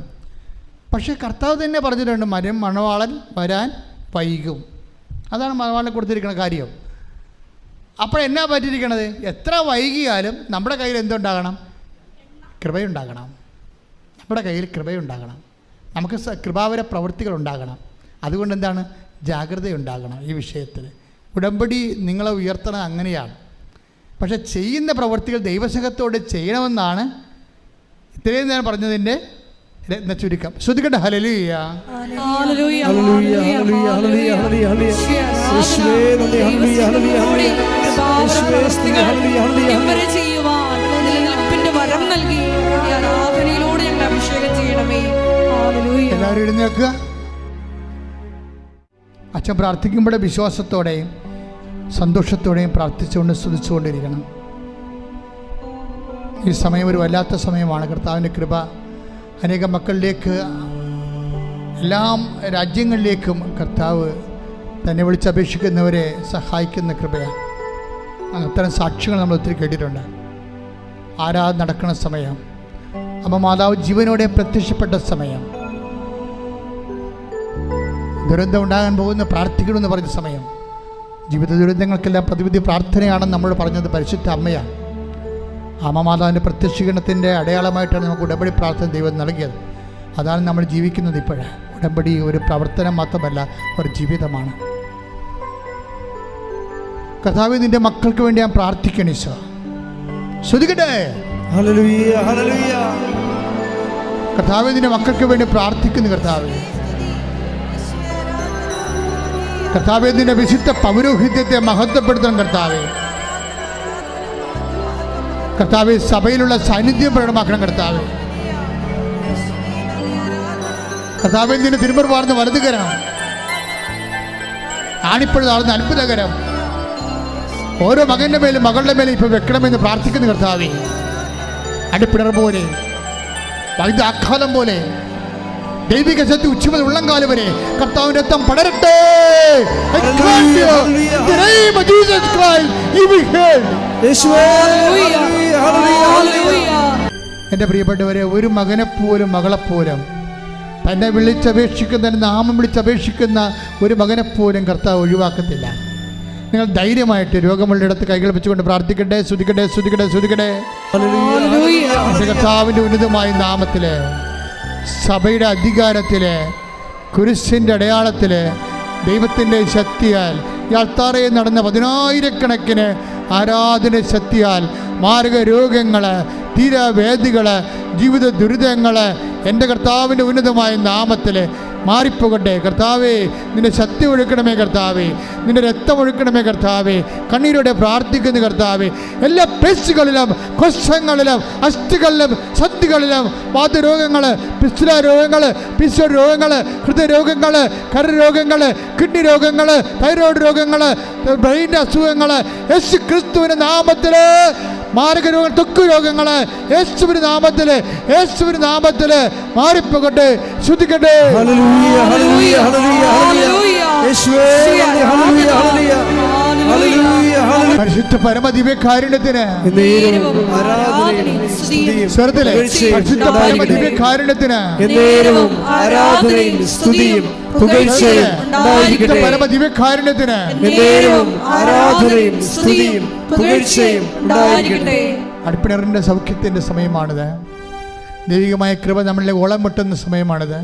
പക്ഷേ കർത്താവ് തന്നെ പറഞ്ഞിട്ടുണ്ട്, മണവാളൻ വരാൻ വൈകും. അതാണ് മണവാളനെ കൊടുത്തിരിക്കുന്ന കാര്യം. അപ്പോൾ എന്നാ പറ്റിയിരിക്കണത്? എത്ര വൈകിയാലും നമ്മുടെ കയ്യിൽ എന്തുണ്ടാകണം? കൃപയുണ്ടാകണം. നമ്മുടെ കയ്യിൽ കൃപയുണ്ടാകണം. നമുക്ക് കൃപാവര പ്രവൃത്തികൾ ഉണ്ടാകണം. അതുകൊണ്ട് എന്താണ്? ജാഗ്രതയുണ്ടാകണം ഈ വിഷയത്തിൽ. ഉടമ്പടി നിങ്ങളെ ഉയർത്തണം അങ്ങനെയാണ്. പക്ഷെ ചെയ്യുന്ന പ്രവൃത്തികൾ ദൈവസ്നേഹത്തോടെ ചെയ്യണമെന്നാണ് ഇത്രയും നേരം പറഞ്ഞതിൻ്റെ ചുരുക്കം. ശ്രദ്ധിക്കട്ടെ. ഹല്ലേലൂയ, ഹല്ലേലൂയ, ഹല്ലേലൂയ, ഹല്ലേലൂയ, ഹല്ലേലൂയ. യേശുവേ നന്ദി, ഹല്ലേലൂയ, ഹല്ലേലൂയ, ഹല്ലേലൂയ. യേശുവേ നന്ദി, ഹല്ലേലൂയ, ഹല്ലേലൂയ. ചെയ്യുവാൻ നിലനിൽപ്പിന്റെ വരം നൽകി ഈ ആരാധനയിലൂടെ ഞങ്ങൾ അഭിഷേകം ചെയ്യണമേ. ഹല്ലേലൂയ. എല്ലാവരും എഴുന്നേൽക്കുക. അച്ഛൻ പ്രാർത്ഥിക്കുമ്പോൾ വിശ്വാസത്തോടെയും സന്തോഷത്തോടെയും പ്രാർത്ഥിച്ചുകൊണ്ട് സ്തുതിച്ചുകൊണ്ടിരിക്കണം. ഈ സമയം ഒരു വല്ലാത്ത സമയമാണ്. കർത്താവിൻ്റെ കൃപ അനേക മക്കളിലേക്ക്, എല്ലാ രാജ്യങ്ങളിലേക്കും കർത്താവ് തന്നെ വിളിച്ചപേക്ഷിക്കുന്നവരെ സഹായിക്കുന്ന കൃപയാണ്. അത്തരം സാക്ഷ്യങ്ങൾ നമ്മൾ ഒത്തിരി കേട്ടിട്ടുണ്ട്. ആരാധന നടക്കുന്ന സമയം, അമ്മ മാതാവ് ജീവനോടെ പ്രത്യക്ഷപ്പെട്ട സമയം, ദുരന്തം ഉണ്ടാകാൻ പോകുന്ന പ്രാർത്ഥിക്കണമെന്ന് പറഞ്ഞ സമയം, ജീവിത ദുരന്തങ്ങൾക്കെല്ലാം പ്രതിവിധി പ്രാർത്ഥനയാണെന്ന് നമ്മൾ പറഞ്ഞത് പരിശുദ്ധ അമ്മയാണ്. അമ്മ മാതാവിൻ്റെ പ്രത്യക്ഷീകരണത്തിൻ്റെ അടയാളമായിട്ടാണ് നമുക്ക് ഉടമ്പടി പ്രാർത്ഥന ദൈവം നൽകിയത്. അതാണ് നമ്മൾ ജീവിക്കുന്നത് ഇപ്പോഴേ. ഉടമ്പടി ഒരു പ്രവർത്തനം മാത്രമല്ല, ഒരു ജീവിതമാണ്. കർത്താവേ, നിൻ്റെ മക്കൾക്ക് വേണ്ടി ഞാൻ പ്രാർത്ഥിക്കണം. ഈശോ ശ്രദ്ധിക്കട്ടെ. ഹല്ലേലൂയ, ഹല്ലേലൂയ. കർത്താവേ, നിൻ്റെ മക്കൾക്ക് വേണ്ടി പ്രാർത്ഥിക്കുന്നു. കർത്താവേ, കർത്താവേ, നിന്റെ വിശുദ്ധ പൗരോഹിത്യത്തെ മഹത്വപ്പെടുത്തണം. കർത്താവേ, കർത്താവേ, സഭയിലുള്ള സാന്നിധ്യം പ്രകടമാക്കണം. കർത്താവേ, കർത്താവേ, നിന്റെ തിരുമുറി വാർന്ന് വലതുകരം, ആണിപ്പഴുതാർന്ന് അത്ഭുതകരം ഓരോ മകൻ്റെ മേലും മകളുടെ മേലും ഇപ്പൊ വെക്കണമെന്ന് പ്രാർത്ഥിക്കുന്നു. കർത്താവേ, അടിപ്പിണർ പോലെ, വൈദ്യാഘാതം പോലെ, ദൈവിക ശക്തി ഉച്ചമുതൽ ഉള്ളംകാലം വരെ കർത്താവിന്റെ രക്തം പടരട്ടെ. എൻ്റെ പ്രിയപ്പെട്ടവരെ, ഒരു മകനെപ്പോലും മകളെപ്പോലും തന്നെ വിളിച്ചപേക്ഷിക്കുന്ന, നാമം വിളിച്ചപേക്ഷിക്കുന്ന ഒരു മകനെപ്പോലും കർത്താവ് ഒഴിവാക്കത്തില്ല. നിങ്ങൾ ധൈര്യമായിട്ട് രോഗമുള്ള ഇടത്ത് കൈകൾ വെച്ചുകൊണ്ട് പ്രാർത്ഥിക്കട്ടെ. സ്തുതിക്കട്ടെ, സ്തുതിക്കട്ടെ, സ്തുതിക്കട്ടെ. കർത്താവിൻ്റെ ഉന്നതമായ നാമത്തില്, സഭയുടെ അധികാരത്തില്, കുരിശിൻ്റെ അടയാളത്തില്, ദൈവത്തിൻ്റെ ശക്തിയാൽ, ഈ അൾത്താറയിൽ നടന്ന 10,000-കണക്കിന് ആരാധന ശക്തിയാൽ മാരക രോഗങ്ങൾ, തീരാവേദികൾ, ജീവിത ദുരിതങ്ങൾ എൻ്റെ കർത്താവിൻ്റെ ഉന്നതമായ നാമത്തിൽ മാറിപ്പോകട്ടെ. കർത്താവേ, നിന്റെ ശക്തി ഒഴുക്കണമേ. കർത്താവേ, നിന്റെ രക്തം ഒഴുക്കണമേ. കർത്താവേ, കണ്ണീരോടെ പ്രാർത്ഥിക്കുന്ന കർത്താവേ, എല്ലാ പേശികളിലും, കൊശങ്ങളിലും, അസ്ഥികളിലും, സന്ധികളിലും വാതരോഗങ്ങൾ, പിസ്തുല രോഗങ്ങൾ, പിസ്വ രോഗങ്ങൾ, ഹൃദയരോഗങ്ങൾ, കരരോഗങ്ങൾ, കിഡ്നി രോഗങ്ങൾ, തൈറോയ്ഡ് രോഗങ്ങൾ, ബ്രെയിൻ്റെ അസുഖങ്ങൾ യേശു ക്രിസ്തുവിൻ്റെ നാമത്തിൽ, മാരക രോഗങ്ങൾ, ത്വക്ക് രോഗങ്ങൾ യേശുവിന്റെ നാമത്തില്, യേശുവിന്റെ നാമത്തില് മാറിപ്പോകട്ടെ. ശ്രദ്ധിക്കട്ടെ. ഹല്ലേലൂയ, ഹല്ലേലൂയ, ഹല്ലേലൂയ, ഹല്ലേലൂയ. യേശുവേ നന്ദി, ഹല്ലേലൂയ, ഹല്ലേലൂയ, ഹല്ലേലൂയ, ഹല്ലേലൂയ. പരിശുദ്ധ പരമദിവ്യകാരുണ്യത്തിന് ആരാധനയും സ്തുതിയും സ്വരത്തിലെ പരിശുദ്ധ പരമദിവ്യകാരുണ്യത്തിന് എന്നേരവും ആരാധനയും സ്തുതിയും പുകഴ്ചയും ഉണ്ടായിരിക്കട്ടെ. പരമദിവ്യകാരുണ്യത്തിന് എന്നേരവും ആരാധനയും സ്തുതിയും പുകഴ്ചയും ഉണ്ടായിരിക്കട്ടെ. അടിപ്പിണറിൻ്റെ സൗഖ്യത്തിൻ്റെ സമയമാണിത്. ദൈവികമായ കൃപ നമ്മളിലെ ഓളം വെട്ടുന്ന സമയമാണിത്.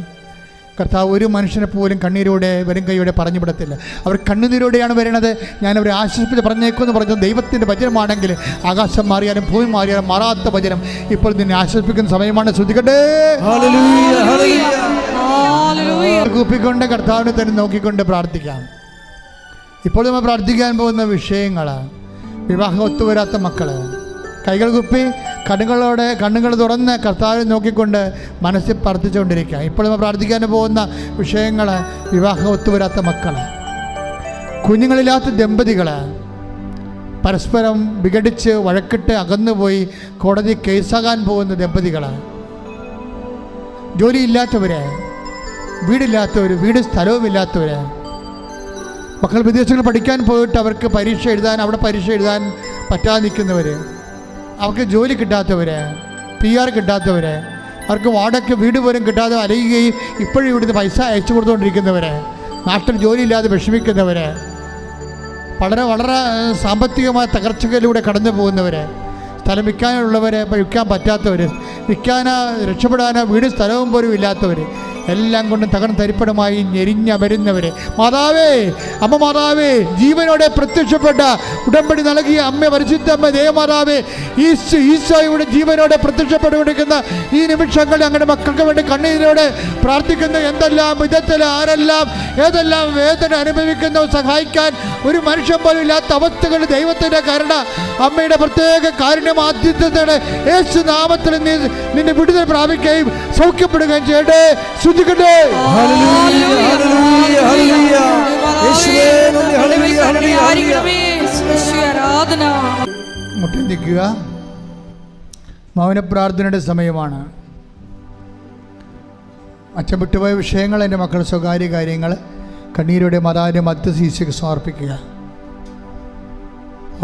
കർത്താവ് ഒരു മനുഷ്യനെ പോലും കണ്ണീരോടെ വരും കൈയോടെ പറഞ്ഞു വിടത്തില്ല. അവർ കണ്ണുനീരോടെയാണ് വരണത്. ഞാനവരെ ആശ്വസിപ്പിച്ച് പറഞ്ഞേക്കുമെന്ന് പറഞ്ഞത് ദൈവത്തിൻ്റെ വചനമാണെങ്കിൽ ആകാശം മാറിയാലും ഭൂമി മാറിയാലും മാറാത്ത വചനം ഇപ്പോൾ നിന്നെ ആശ്വസിപ്പിക്കുന്ന സമയമാണ്. ശ്രദ്ധിക്കട്ടെ. കൂപ്പിക്കൊണ്ട് കർത്താവിനെ തന്നെ നോക്കിക്കൊണ്ട് പ്രാർത്ഥിക്കാം. ഇപ്പോൾ നമ്മൾ പ്രാർത്ഥിക്കാൻ പോകുന്ന വിഷയങ്ങൾ, വിവാഹം ഒത്തുവരാത്ത മക്കൾ, കൈകൾ കുപ്പി കണ്ണുകൾ തുറന്ന് കർത്താവിനെ നോക്കിക്കൊണ്ട് മനസ്സിൽ പ്രാർത്ഥിച്ചുകൊണ്ടിരിക്കുക. ഇപ്പോൾ നമ്മൾ പ്രാർത്ഥിക്കാൻ പോകുന്ന വിഷയങ്ങൾ, വിവാഹം ഒത്തുവരാത്ത മക്കൾ, കുഞ്ഞുങ്ങളില്ലാത്ത ദമ്പതികൾ, പരസ്പരം വിഘടിച്ച് വഴക്കിട്ട് അകന്നുപോയി കോടതി കേസാകാൻ പോകുന്ന ദമ്പതികൾ, ജോലിയില്ലാത്തവർ, വീടില്ലാത്തവർ, വീട് സ്ഥലവുമില്ലാത്തവർ, മക്കൾ വിദേശങ്ങൾ പഠിക്കാൻ പോയിട്ട് അവർക്ക് അവിടെ പരീക്ഷ എഴുതാൻ പറ്റാതെ നിൽക്കുന്നവർ, അവർക്ക് ജോലി കിട്ടാത്തവർ, PR കിട്ടാത്തവർ, അവർക്ക് വാടക വീട് പോലും കിട്ടാതെ അലയുകയും ഇപ്പോഴും ഇവിടുന്ന് പൈസ അയച്ചു കൊടുത്തുകൊണ്ടിരിക്കുന്നവർ, നാട്ടിൽ ജോലിയില്ലാതെ വിഷമിക്കുന്നവർ, വളരെ വളരെ സാമ്പത്തികമായ തകർച്ചകളിലൂടെ കടന്നു പോകുന്നവർ, സ്ഥലം വിൽക്കാനുള്ളവർ, വിൽക്കാൻ പറ്റാത്തവർ, വിൽക്കാനോ രക്ഷപ്പെടാനോ വീടും സ്ഥലവും പോലും ഇല്ലാത്തവർ, എല്ലാം കൊണ്ടും തകർന്ന് തരിപ്പണമായി ഞെരിഞ്ഞമരുന്നവർ, മാതാവേ, അമ്മ മാതാവേ, ജീവനോടെ പ്രത്യക്ഷപ്പെട്ട ഉടമ്പടി നൽകിയ അമ്മ, പരിശുദ്ധ അമ്മ ദേവമാതാവേ, ഈശോയുടെ ജീവനോടെ പ്രത്യക്ഷപ്പെട്ടുകൊണ്ടിരിക്കുന്ന ഈ നിമിഷങ്ങളിൽ അങ്ങയുടെ മക്കൾക്ക് വേണ്ടി കണ്ണീരോടെ പ്രാർത്ഥിക്കുന്ന എന്തെല്ലാം വിധത്തിൽ ആരെല്ലാം ഏതെല്ലാം വേദന അനുഭവിക്കുന്ന സഹായിക്കാൻ ഒരു മനുഷ്യൻ പോലും ഇല്ലാത്ത അവസ്ഥകൾ ദൈവത്തിൻ്റെ കരുണ, അമ്മയുടെ പ്രത്യേക കാരുണ്യം ആദ്യത്തോടെ യേശു നാമത്തിൽ നിന്നെ വിടുതൽ പ്രാപിക്കുകയും സൗഖ്യപ്പെടുകയും ചെയ്യട്ടെ. ശ്രദ്ധിക്കട്ടെ. മുട്ടി നിൽക്കുക. മൗന പ്രാർത്ഥനയുടെ സമയമാണ്. അച്ഛൻ വിട്ടുപോയ വിഷയങ്ങൾ, എൻ്റെ മക്കളുടെ സ്വകാര്യ കാര്യങ്ങൾ കണ്ണീരോടെ മാതാവിൻ്റെ മധ്യശീശയ്ക്ക് സമർപ്പിക്കുക.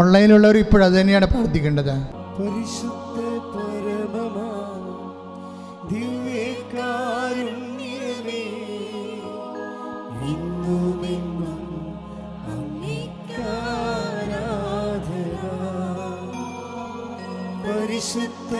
ഓൺലൈനിലുള്ളവർ ഇപ്പോഴും അത് തന്നെയാണ് പ്രാർത്ഥിക്കേണ്ടത്. പരിശുദ്ധ പരമമാ ദിവ്യകാരുണ്യമേ, ഇന്നുമെന്നും അങ്ങേക്കാരാധന. പരിശുദ്ധ